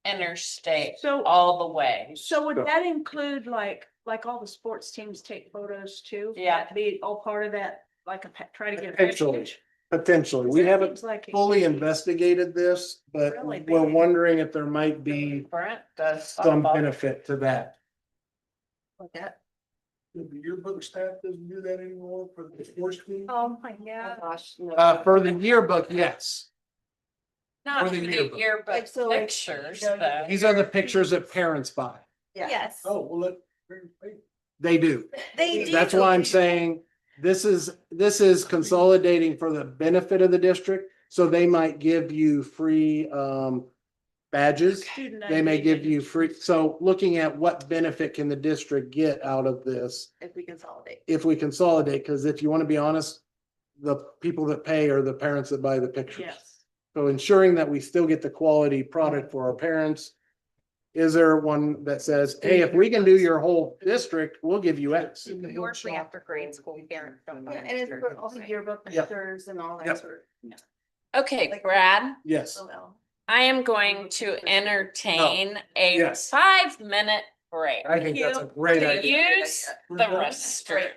Interstate, So- all the way. So would that include like all the sports teams take photos too? Yeah. That'd be all part of that, like try to get a Potentially. package? Potentially. We That haven't seems like it fully could be investigated this, but really we're big. wondering if there might be Brent does. some benefit to that. Like that. The yearbook staff doesn't do that anymore for the sports team? Oh, my gosh. For the yearbook, yes. Not for for the the yearbook. yearbook Like, so, like, pictures, you know, though. These are the pictures that parents buy. Yeah. Yes, Oh, well, They do. they do. That's why I'm saying This is consolidating for the benefit of the district, so they might give you free badges. They may give you free, so looking at what benefit can the district get out of this If we consolidate. if we consolidate, because if you want to be honest, the people that pay are the parents that buy the pictures. Yes. So ensuring that we still get the quality product for our parents. Is there one that says, hey, if we can do your whole district, we'll give you X? Normally after grade school, parents don't. Yeah, and it's for also yearbook Yep. pictures and all Yep. that sort Okay, Brad, Yes. of. I am going to entertain a Yes. 5-minute break. I think that's a great To idea. use the restroom.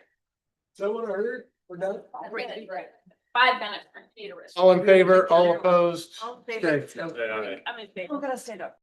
Someone heard, we're done. 5 minutes for uterus. All in favor, all opposed? All in Okay. favor? I'm in favor. I'm gonna stand up.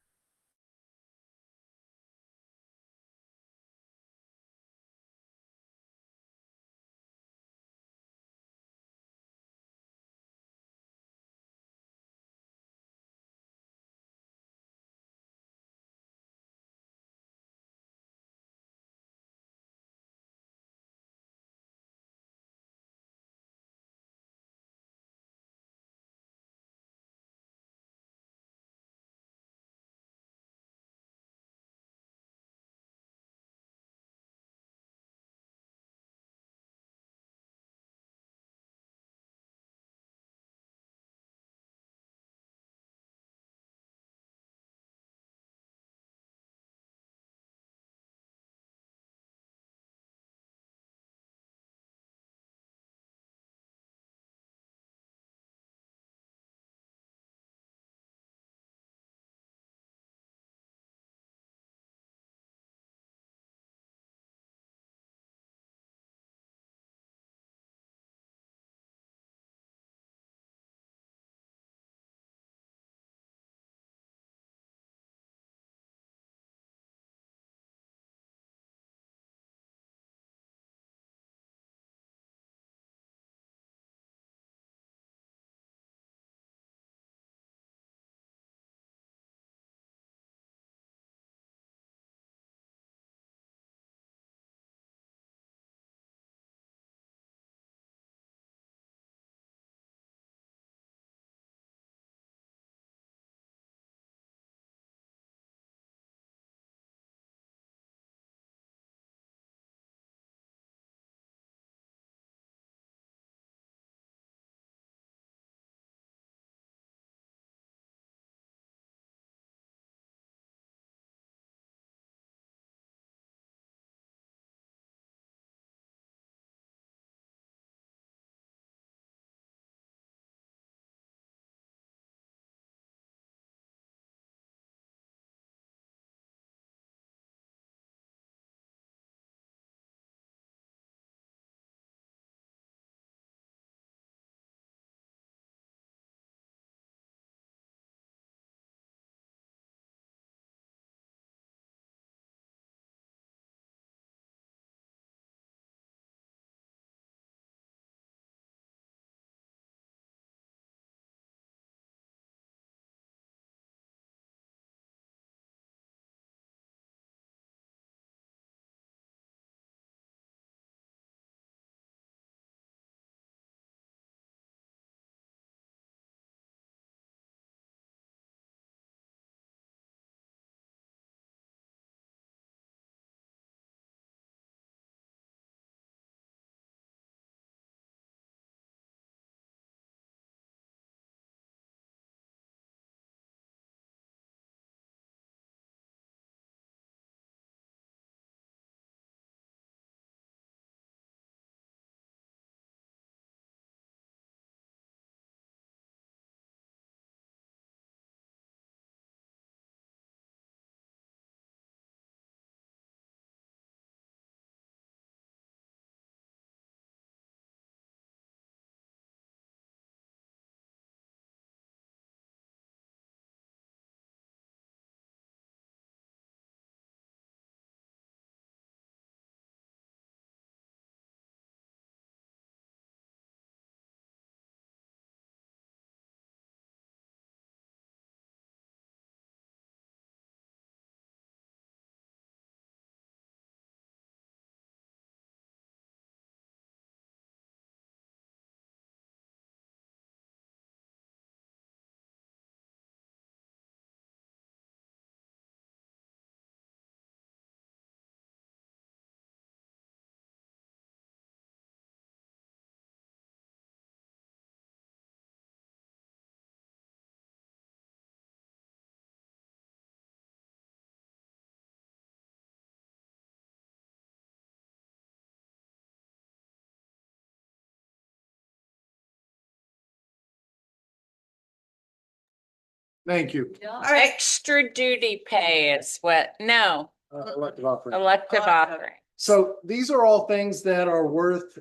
Thank you. Extra duty pay is what, no, Elective offering. elective offering. So these are all things that are worth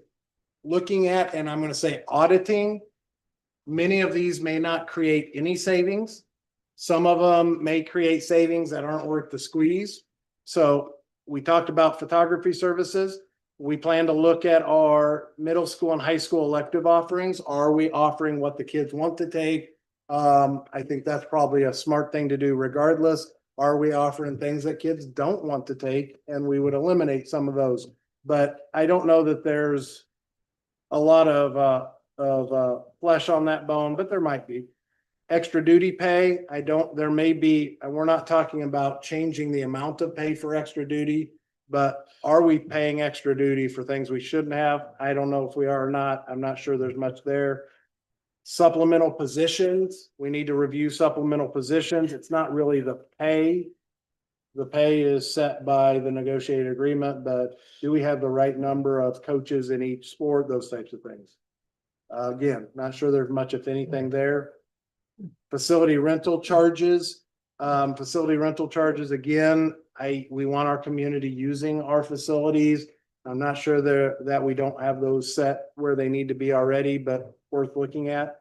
looking at, and I'm gonna say auditing. Many of these may not create any savings. Some of them may create savings that aren't worth the squeeze. So we talked about photography services. We plan to look at our middle school and high school elective offerings. Are we offering what the kids want to take? I think that's probably a smart thing to do regardless. Are we offering things that kids don't want to take? And we would eliminate some of those. But I don't know that there's a lot of flesh on that bone, but there might be. Extra duty pay, there may be, we're not talking about changing the amount of pay for extra duty, but are we paying extra duty for things we shouldn't have? I don't know if we are or not. I'm not sure there's much there. Supplemental positions, we need to review supplemental positions. It's not really the pay. The pay is set by the negotiated agreement, but do we have the right number of coaches in each sport? Those types of things. Again, not sure there's much, if anything, there. Facility rental charges. Again, we want our community using our facilities. I'm not sure that we don't have those set where they need to be already, but worth looking at.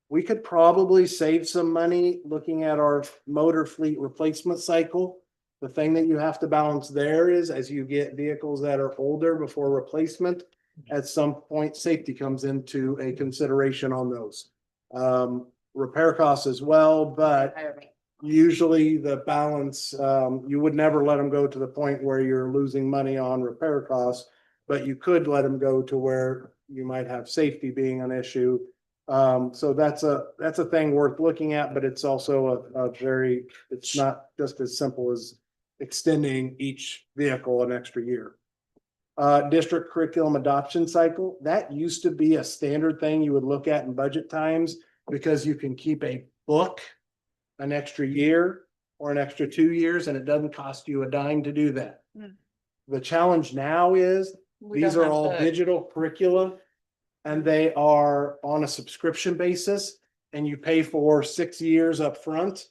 We could probably save some money looking at our motor fleet replacement cycle. The thing that you have to balance there is as you get vehicles that are older before replacement, at some point, safety comes into a consideration on those. Repair costs as well, but usually the balance, you would never let them go to the point where you're losing money on repair costs, but you could let them go to where you might have safety being an issue. So that's a thing worth looking at, but it's also it's not just as simple as extending each vehicle an extra year. District curriculum adoption cycle, that used to be a standard thing you would look at in budget times because you can keep a book an extra year or an extra 2 years and it doesn't cost you a dime to do that. The challenge now is these are all digital curricula and they are on a subscription basis and you pay for 6 years up front.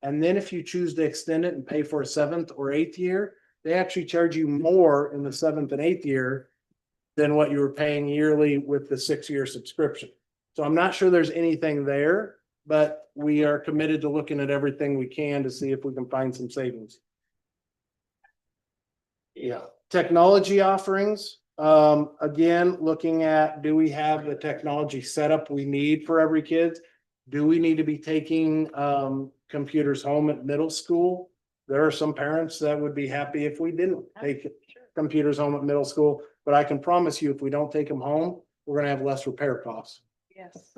And then if you choose to extend it and pay for a 7th or 8th year, they actually charge you more in the 7th and 8th year than what you were paying yearly with the 6-year subscription. So I'm not sure there's anything there, but we are committed to looking at everything we can to see if we can find some savings. Yeah, technology offerings. Again, looking at, do we have the technology setup we need for every kid? Do we need to be taking computers home at middle school? There are some parents that would be happy if we didn't take computers home at middle school, but I can promise you, if we don't take them home, we're gonna have less repair costs. Yes.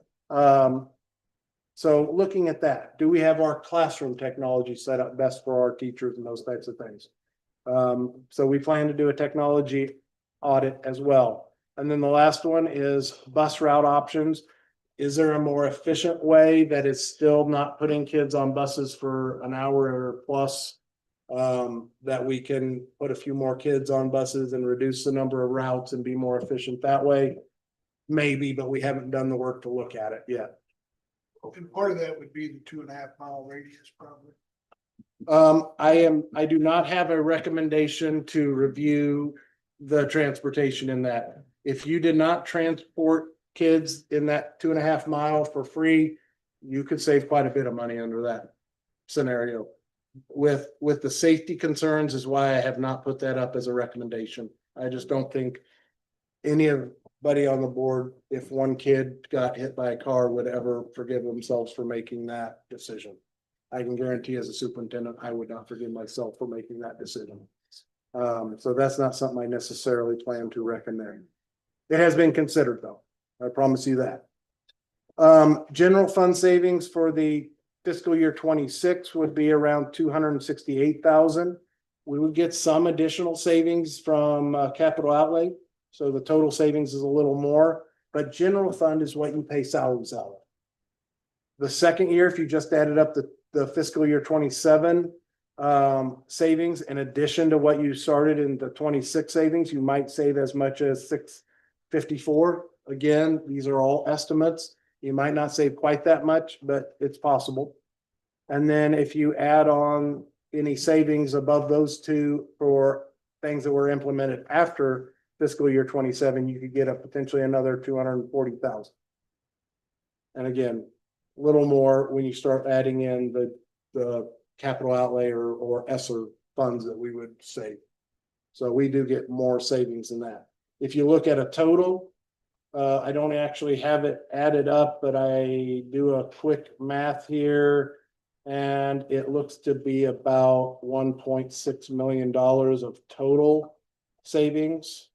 So looking at that, do we have our classroom technology set up best for our teachers and those types of things? So we plan to do a technology audit as well. And then the last one is bus route options. Is there a more efficient way that is still not putting kids on buses for an hour or plus? That we can put a few more kids on buses and reduce the number of routes and be more efficient that way? Maybe, but we haven't done the work to look at it yet. And part of that would be the 2.5 mile radius probably. I do not have a recommendation to review the transportation in that. If you did not transport kids in that 2.5 mile for free, you could save quite a bit of money under that scenario. With the safety concerns is why I have not put that up as a recommendation. I just don't think anybody on the board, if one kid got hit by a car, would ever forgive themselves for making that decision. I can guarantee as a superintendent, I would not forgive myself for making that decision. So that's not something I necessarily plan to recommend. It has been considered though. I promise you that. General fund savings for the fiscal year 26 would be around 268,000. We would get some additional savings from capital outlay. So the total savings is a little more, but general fund is what you pay salaries out of. The second year, if you just added up the fiscal year 27 savings, in addition to what you started in the 26 savings, you might save as much as 654. Again, these are all estimates. You might not save quite that much, but it's possible. And then if you add on any savings above those two for things that were implemented after fiscal year 27, you could get up potentially another 240,000. And again, a little more when you start adding in the capital outlay or ESSER funds that we would save. So we do get more savings than that. If you look at a total, I don't actually have it added up, but I do a quick math here. And it looks to be about $1.6 million of total savings.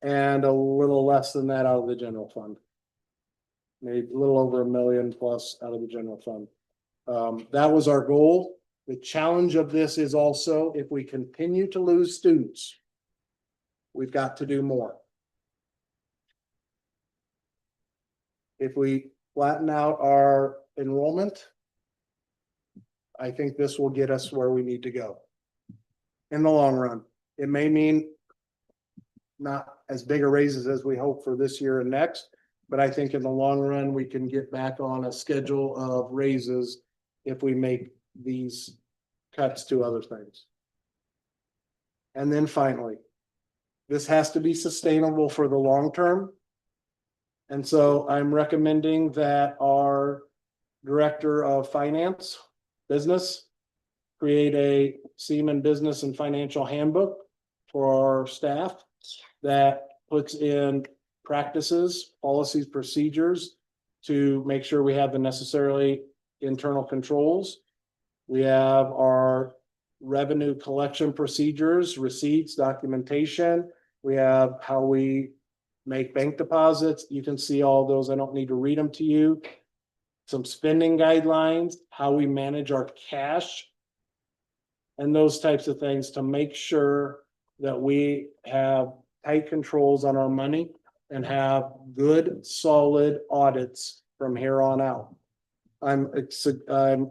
And a little less than that out of the general fund. Maybe a little over $1 million plus out of the general fund. That was our goal. The challenge of this is also if we continue to lose students, we've got to do more. If we flatten out our enrollment, I think this will get us where we need to go. In the long run, it may mean not as big a raises as we hope for this year and next, but I think in the long run, we can get back on a schedule of raises if we make these cuts to other things. And then finally, this has to be sustainable for the long term. And so I'm recommending that our Director of Finance, Business, create a Seaman Business and Financial Handbook for our staff that puts in practices, policies, procedures to make sure we have the necessary internal controls. We have our revenue collection procedures, receipts, documentation. We have how we make bank deposits. You can see all those. I don't need to read them to you. Some spending guidelines, how we manage our cash, and those types of things to make sure that we have tight controls on our money and have good, solid audits from here on out. I'm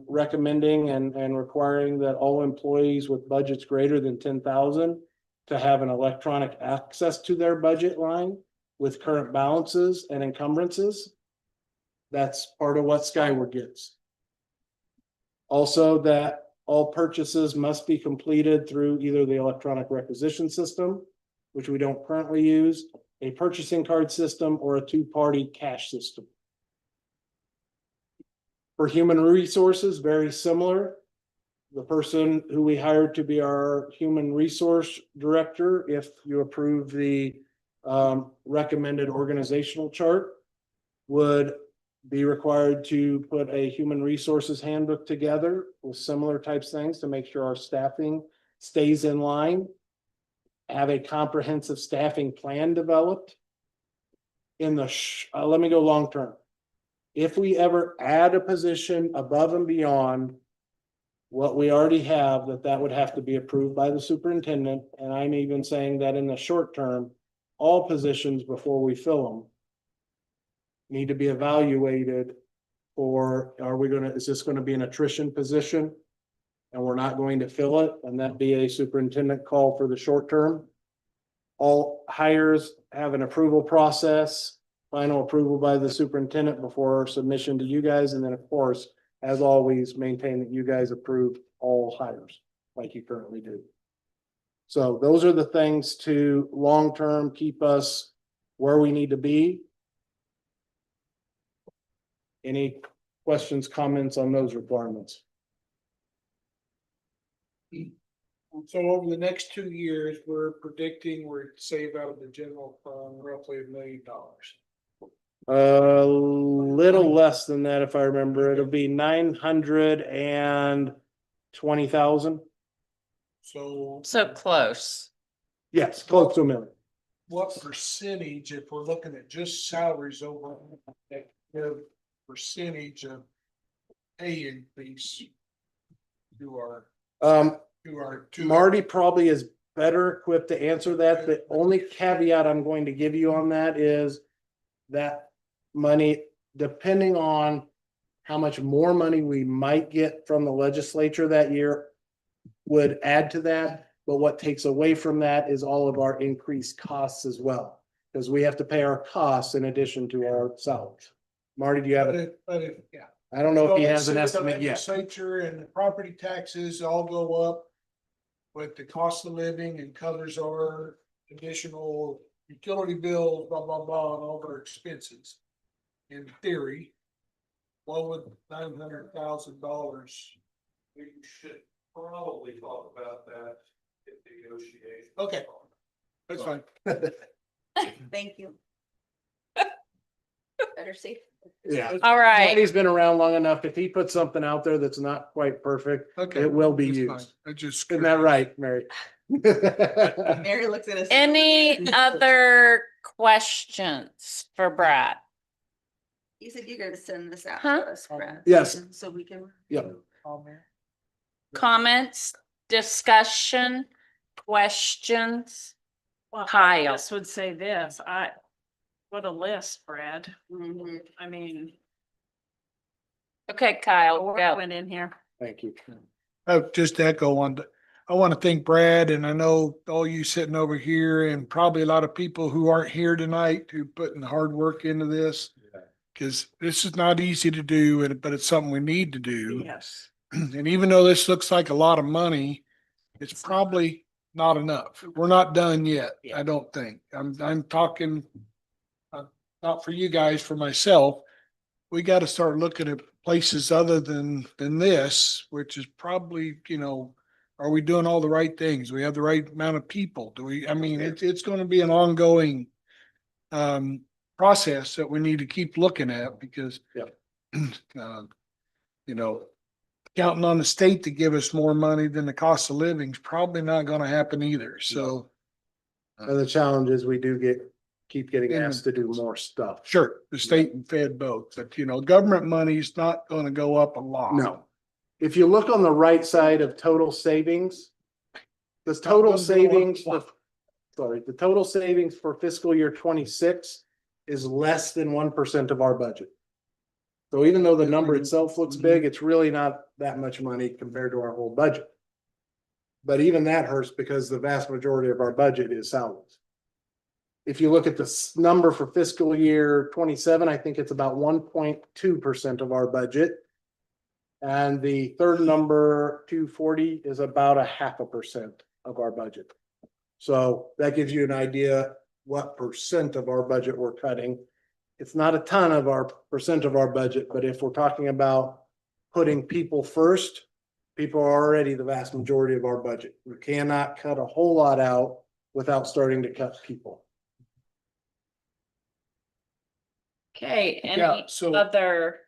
recommending and requiring that all employees with budgets greater than 10,000 to have an electronic access to their budget line with current balances and encumbrances. That's part of what Skyward gets. Also, that all purchases must be completed through either the electronic requisition system, which we don't currently use, a purchasing card system, or a two-party cash system. For human resources, very similar. The person who we hired to be our human resource director, if you approve the recommended organizational chart, would be required to put a human resources handbook together with similar types of things to make sure our staffing stays in line. Have a comprehensive staffing plan developed. In the let me go long term. If we ever add a position above and beyond what we already have, that would have to be approved by the superintendent. And I'm even saying that in the short term, all positions before we fill them need to be evaluated for, is this going to be an attrition position and we're not going to fill it, and that be a superintendent call for the short term. All hires have an approval process, final approval by the superintendent before submission to you guys. And then of course, as always, maintain that you guys approve all hires like you currently do. So those are the things to long-term keep us where we need to be. Any questions, comments on those requirements? So over the next 2 years, we're predicting we're save out of the general fund roughly $1 million. A little less than that, if I remember. It'll be 920,000. So close. Yes, close to $1 million. what percentage, if we're looking at just salaries over, percentage of pay increase to our Marty probably is better equipped to answer that. The only caveat I'm going to give you on that is that money, depending on how much more money we might get from the legislature that year, would add to that. But what takes away from that is all of our increased costs as well, because we have to pay our costs in addition to our salaries. Marty, do you have it? But if I don't know if he So has an let's see, the estimate yet. legislature and the property taxes all go up. But the cost of living and covers our additional utility bills, blah, blah, blah, and all of our expenses. In theory, what would $900,000? We should probably talk about that in negotiation. Okay, that's fine. Thank you. Better safe. Yeah. All right. He's been around long enough. If he puts something out there that's not quite perfect, Okay. it will be that's fine. used. I just. Isn't that right, Mary? Mary looks at us. Any other questions for Brad? You said you're gonna send this out Huh? to us, Brad. Yes. So we can. Yep. Comments, discussion, questions? Well, I Kyle. just would say this, what a list, Brad. Mhm. I mean, Okay, Kyle, work go. went in here. Thank you. Just to echo on, I want to thank Brad, and I know all you sitting over here and probably a lot of people who aren't here tonight who putting hard work into this. Cause this is not easy to do, but it's something we need to do. Yes. And even though this looks like a lot of money, it's probably not enough. We're not done yet, I don't think. I'm talking, not for you guys, for myself. We got to start looking at places other than this, which is probably, are we doing all the right things? Do we have the right amount of people? I mean, it's going to be an ongoing process that we need to keep looking at because, counting on the state to give us more money than the cost of living is probably not going to happen either. So. And the challenge is we do keep getting In the- asked to do more stuff. Sure, the state and fed both, but government money is not gonna go up a lot. No. If you look on the right side of total savings, the total savings for, the total savings for fiscal year 26 is less than 1% of our budget. So even though the number itself looks big, it's really not that much money compared to our whole budget. But even that hurts because the vast majority of our budget is salaries. If you look at the number for fiscal year 27, I think it's about 1.2% of our budget. And the third number, 240, is about 0.5% of our budget. So that gives you an idea what percent of our budget we're cutting. It's not a ton of our percent of our budget, but if we're talking about putting people first, people are already the vast majority of our budget. We cannot cut a whole lot out without starting to cut people. Okay, Yeah, any so- other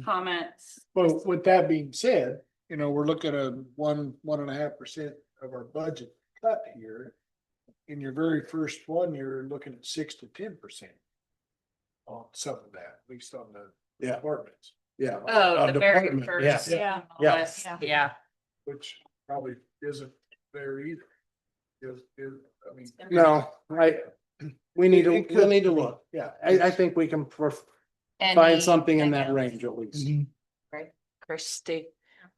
comments? But with that being said, we're looking at 1.5% of our budget cut here. In your very first one, you're looking at 6 to 10%. On some of that, at least on the departments. Yeah. Oh, the very department, first. yeah. Yeah. Yes. Yeah. Which probably isn't there either. I mean. No, we need to, It could- we'll need to look. Yeah, I think we can find something in that Anything range at least. Mhm. else? Christie,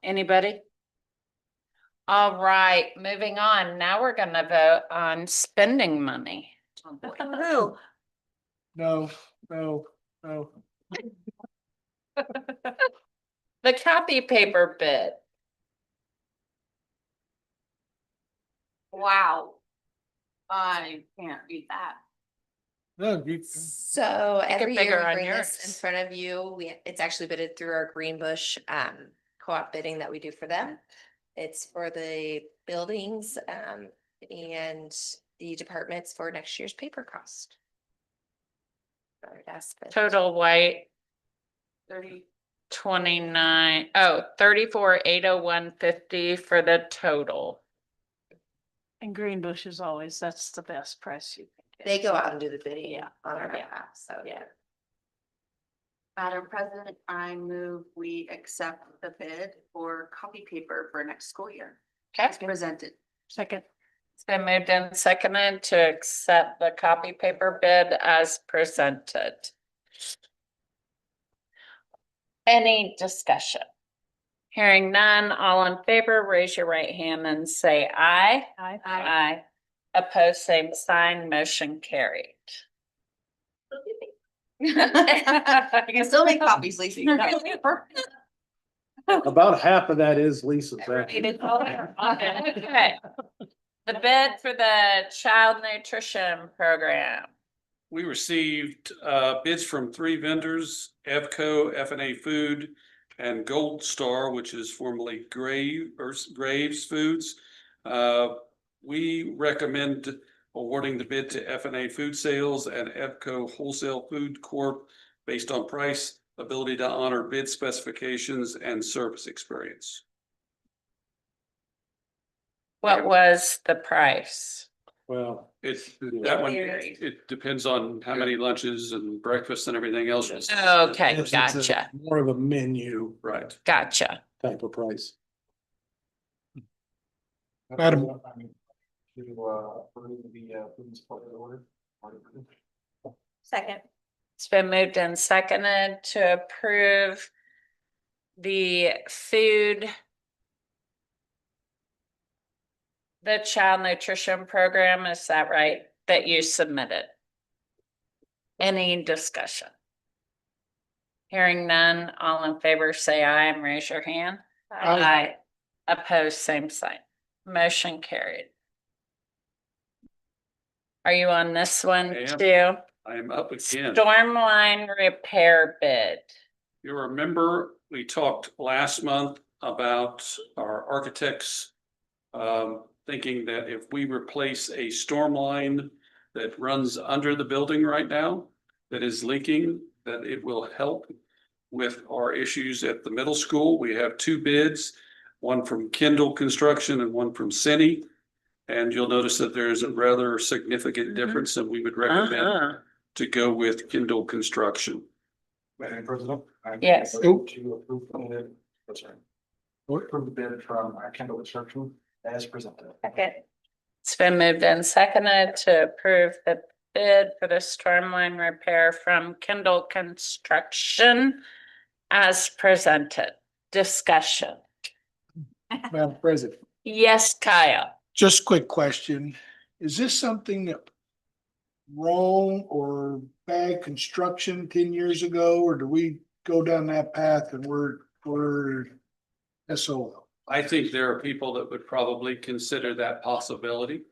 anybody? All right, moving on. Now we're gonna vote on spending money. Woohoo. No. The copy paper bid. Wow. I can't read that. No, So Make it every bigger year we on bring this in yours. front of you. It's actually bidded through our Greenbush co-op bidding that we do for them. It's for the buildings and the departments for next year's paper cost. Total white. 29, 34,801.50 for the total. And Greenbush is always, that's the best price you can get. They go out and do the bidding Yeah. on our Yeah. behalf, so yeah. Madam President, I move we accept the bid for copy paper for next school year. As Okay, presented. Second. it's been moved and seconded to accept the copy paper bid as presented. Any discussion? Hearing none, all in favor, raise your right hand and say aye. Aye. Aye. Opposed, same sign, motion carried. You can still make copies, Lisa. About half of that is Lisa's. Okay. The bid for the child nutrition program. We received bids from 3 vendors, Evco, F&A Food, and Gold Star, which is formerly Graves Foods. We recommend awarding the bid to F&A Food Sales and Evco Wholesale Food Corp. Based on price, ability to honor bid specifications, and service experience. What was the price? Well, That one, it depends on how many lunches and breakfasts and everything else. Okay, it's a gotcha, more of a menu Right. gotcha. type of price. Madam- Second. It's been moved and seconded to approve the child nutrition program, is that right, that you submitted? Any discussion? Hearing none, all in favor say aye and raise your hand. Aye. Opposed, same sign. Motion carried. Are you on this one I am. too? I am up again. Storm line repair bid. You remember, we talked last month about our architects thinking that if we replace a storm line that runs under the building right now that is leaking, that it will help with our issues at the middle school. We have 2 bids, one from Kendall Construction and one from Cindy. And you'll notice that there's a rather significant difference, and we would recommend to go with Kendall Construction. Madam President? Yes. Oh. To approve the bid from Kendall Construction as presented. Okay. It's been moved and seconded to approve the bid for the storm line repair from Kendall Construction as presented. Discussion. Madam President, Yes, Kyle. just quick question. Is this something that wrong or bad construction 10 years ago, or do we go down that path and we're SOL? I think there are people that would probably consider that possibility.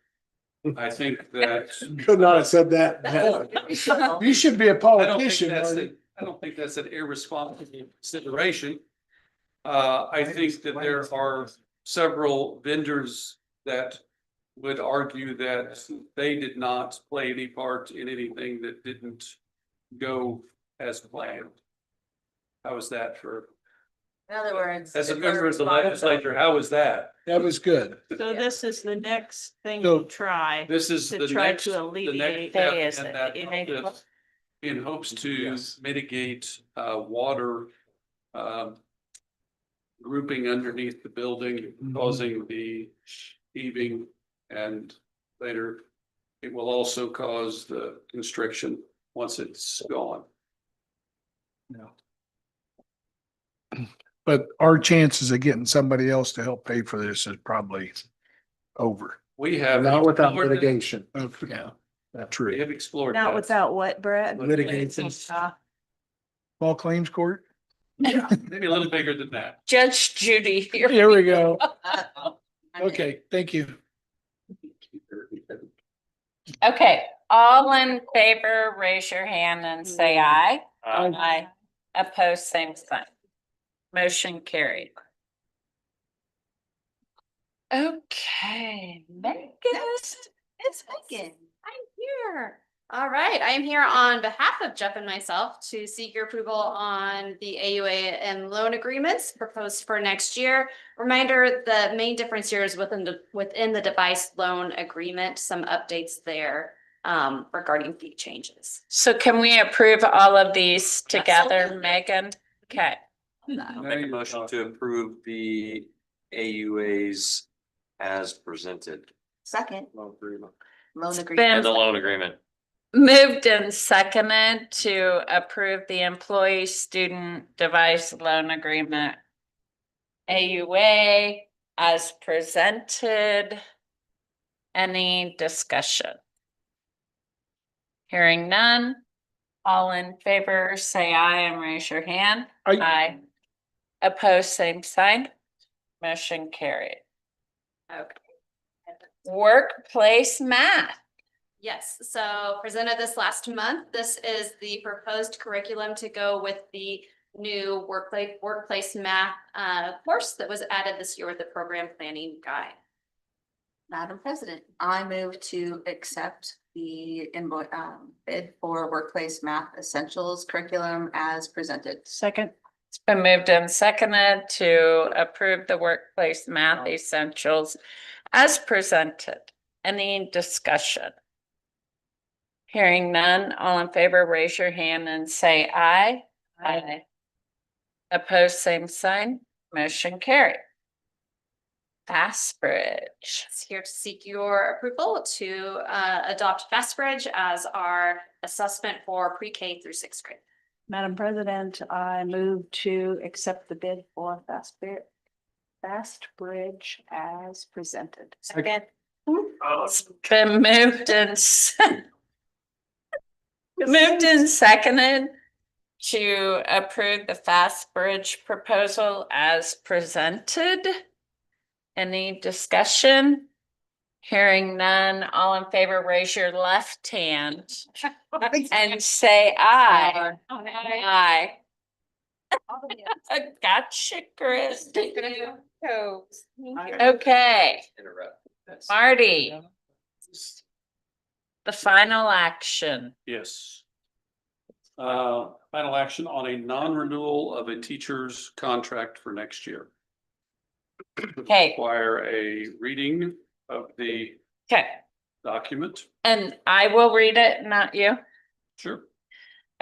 I think that. Could not have said that. You should be a I don't think politician. that's Marty. I don't think that's an irresponsible consideration. I think that there are several vendors that would argue that they did not play any part in anything that didn't go as planned. How was that for, In other words. as a member of the legislature, how was that? That was good. So this is the next thing So- to try. This is To the try next, to the alleviate- next step Is in it that in process, in hopes to mitigate water grouping underneath the building, causing the heaving, and later it will also cause the constriction once it's gone. But our chances of getting somebody else to help pay for this is probably over. We have. Not without explored it. litigation. Yeah, We true. have explored. Not that. without what, Brett? Litigation. Small claims court? Yeah, maybe a little bigger than that. Judge Judy here. Here we go. Okay, thank you. Okay, all in favor, raise your hand and say aye. Aye. Aye. Opposed, same sign. Motion carried. Okay, Megan. It's Megan. I'm here. All right, I am here on behalf of Jeff and myself to seek your approval on the AUA and loan agreements proposed for next year. Reminder, the main difference here is within the device loan agreement, some updates there regarding fee changes. So can we approve all of these together, Absolutely. Megan? Okay, Make a motion to approve the AUAs as presented. Second. Loan agreement. Been loan agreement. moved and seconded to approve the employee student device loan agreement. AUA as presented. Any discussion? Hearing none. All in favor, say aye and raise your hand. Aye. Aye. Opposed, same sign. Motion carried. Okay. Workplace math. Yes, so presented this last month. This is the proposed curriculum to go with the new workplace math course that was added this year with the program planning guide. Madam President, I move to accept the invoice, bid for Workplace Math Essentials curriculum as presented. Second. It's been moved and seconded to approve the workplace math essentials as presented. Any discussion? Hearing none, all in favor, raise your hand and say aye. Aye. Opposed, same sign. Motion carried. Fastbridge. It's here to seek your approval to adopt Fastbridge as our assessment for pre-K through sixth grade. Madam President, I move to accept the bid for Fast Bridge as presented. Second. It's been moved and moved and seconded to approve the Fastbridge proposal as presented. Any discussion? Hearing none, all in favor, raise your left hand and say aye. Aye. Gotcha, Chris. Okay, Marty. The final action. Yes. Final action on a non-renewal of a teacher's contract for next year. Okay. Require a reading of the Okay, document. and I will read it, not you. Sure.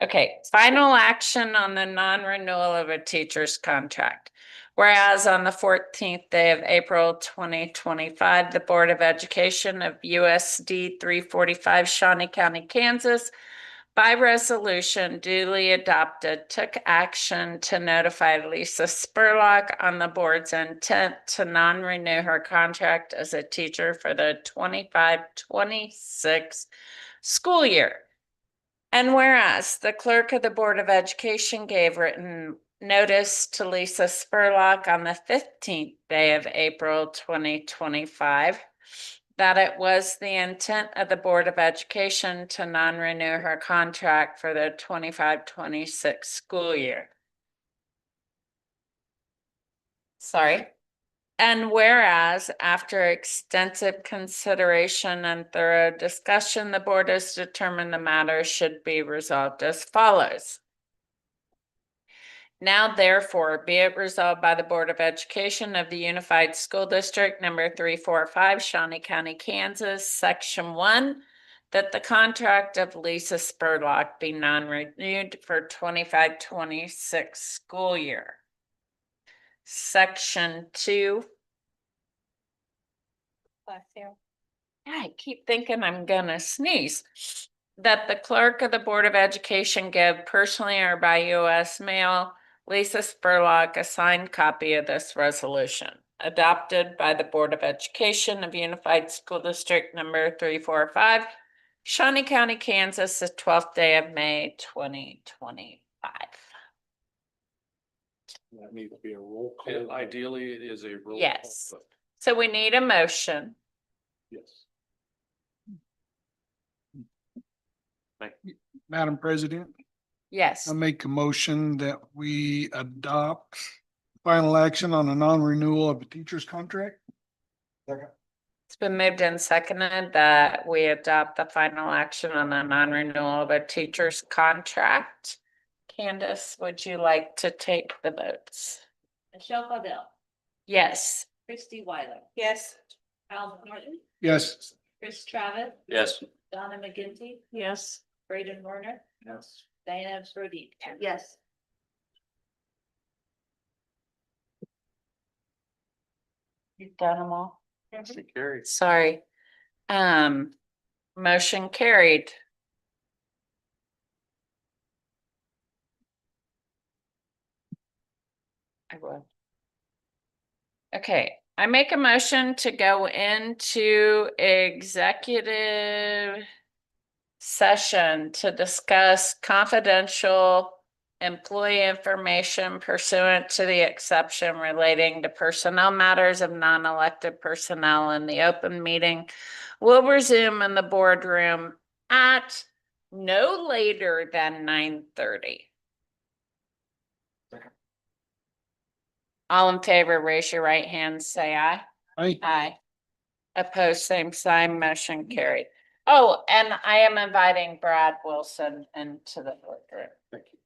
Okay, final action on the non-renewal of a teacher's contract. Whereas on the 14th day of April 2025, the Board of Education of USD 345 Shawnee County, Kansas, by resolution duly adopted, took action to notify Lisa Spurlock on the board's intent to non-renew her contract as a teacher for the 25-26 school year. And whereas the clerk of the Board of Education gave written notice to Lisa Spurlock on the 15th day of April 2025 that it was the intent of the Board of Education to non-renew her contract for the 25-26 school year. Sorry. And whereas after extensive consideration and thorough discussion, the board has determined the matter should be resolved as follows. Now therefore be it resolved by the Board of Education of the Unified School District number 345, Shawnee County, Kansas, Section 1, that the contract of Lisa Spurlock be non-renewed for 25-26 school year. Section 2. I keep thinking I'm gonna sneeze. That the clerk of the Board of Education give personally or by US mail Lisa Spurlock a signed copy of this resolution adopted by the Board of Education of Unified School District number 345, Shawnee County, Kansas, the 12th day of May 2025. That needs to be a roll call. Ideally, it is a roll call. Yes. So we need a motion. Yes. Madam President, Yes. I make a motion that we adopt final action on a non-renewal of a teacher's contract. It's been moved and seconded that we adopt the final action on the non-renewal of a teacher's contract. Candace, would you like to take the votes? Michelle Fadell, Yes. Christy Weiler. Yes. Al Martin, Yes. Chris Travis, Yes. Donna McGinty, Yes. Braden Warner, Yes. Diana Brody. Yes. You've done them all? Motion carried. Sorry. Motion carried. I will. Okay, I make a motion to go into executive session to discuss confidential employee information pursuant to the exception relating to personnel matters of non-elected personnel in the open meeting will resume in the boardroom at no later than 9:30. All in favor, raise your right hand, say aye. Aye. Aye. Opposed, same sign, motion carried. Oh, and I am inviting Brad Wilson into the boardroom. Thank you.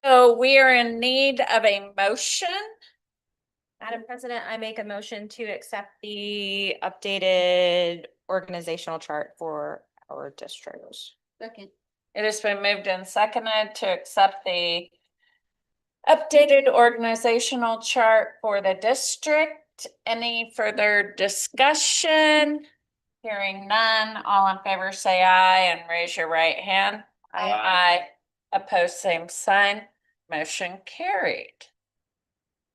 So we are in need of a motion. Madam President, I make a motion to accept the updated organizational chart for our district. Second. It has been moved and seconded to accept the updated organizational chart for the district. Any further discussion? Hearing none, all in favor say aye and raise your right hand. Aye. Opposed, same sign. Motion carried.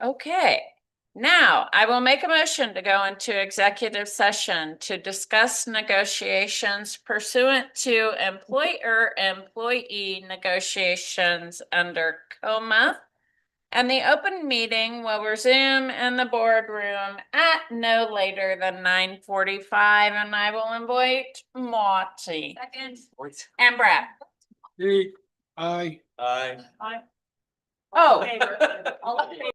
Okay, now I will make a motion to go into executive session to discuss negotiations pursuant to employer-employee negotiations under COMA. And the open meeting will resume in the boardroom at no later than 9:45, and I will invite Monty. Second. And Brad. Aye. Oh. All in favor?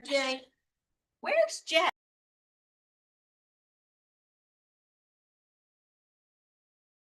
Jay? Where's Jay?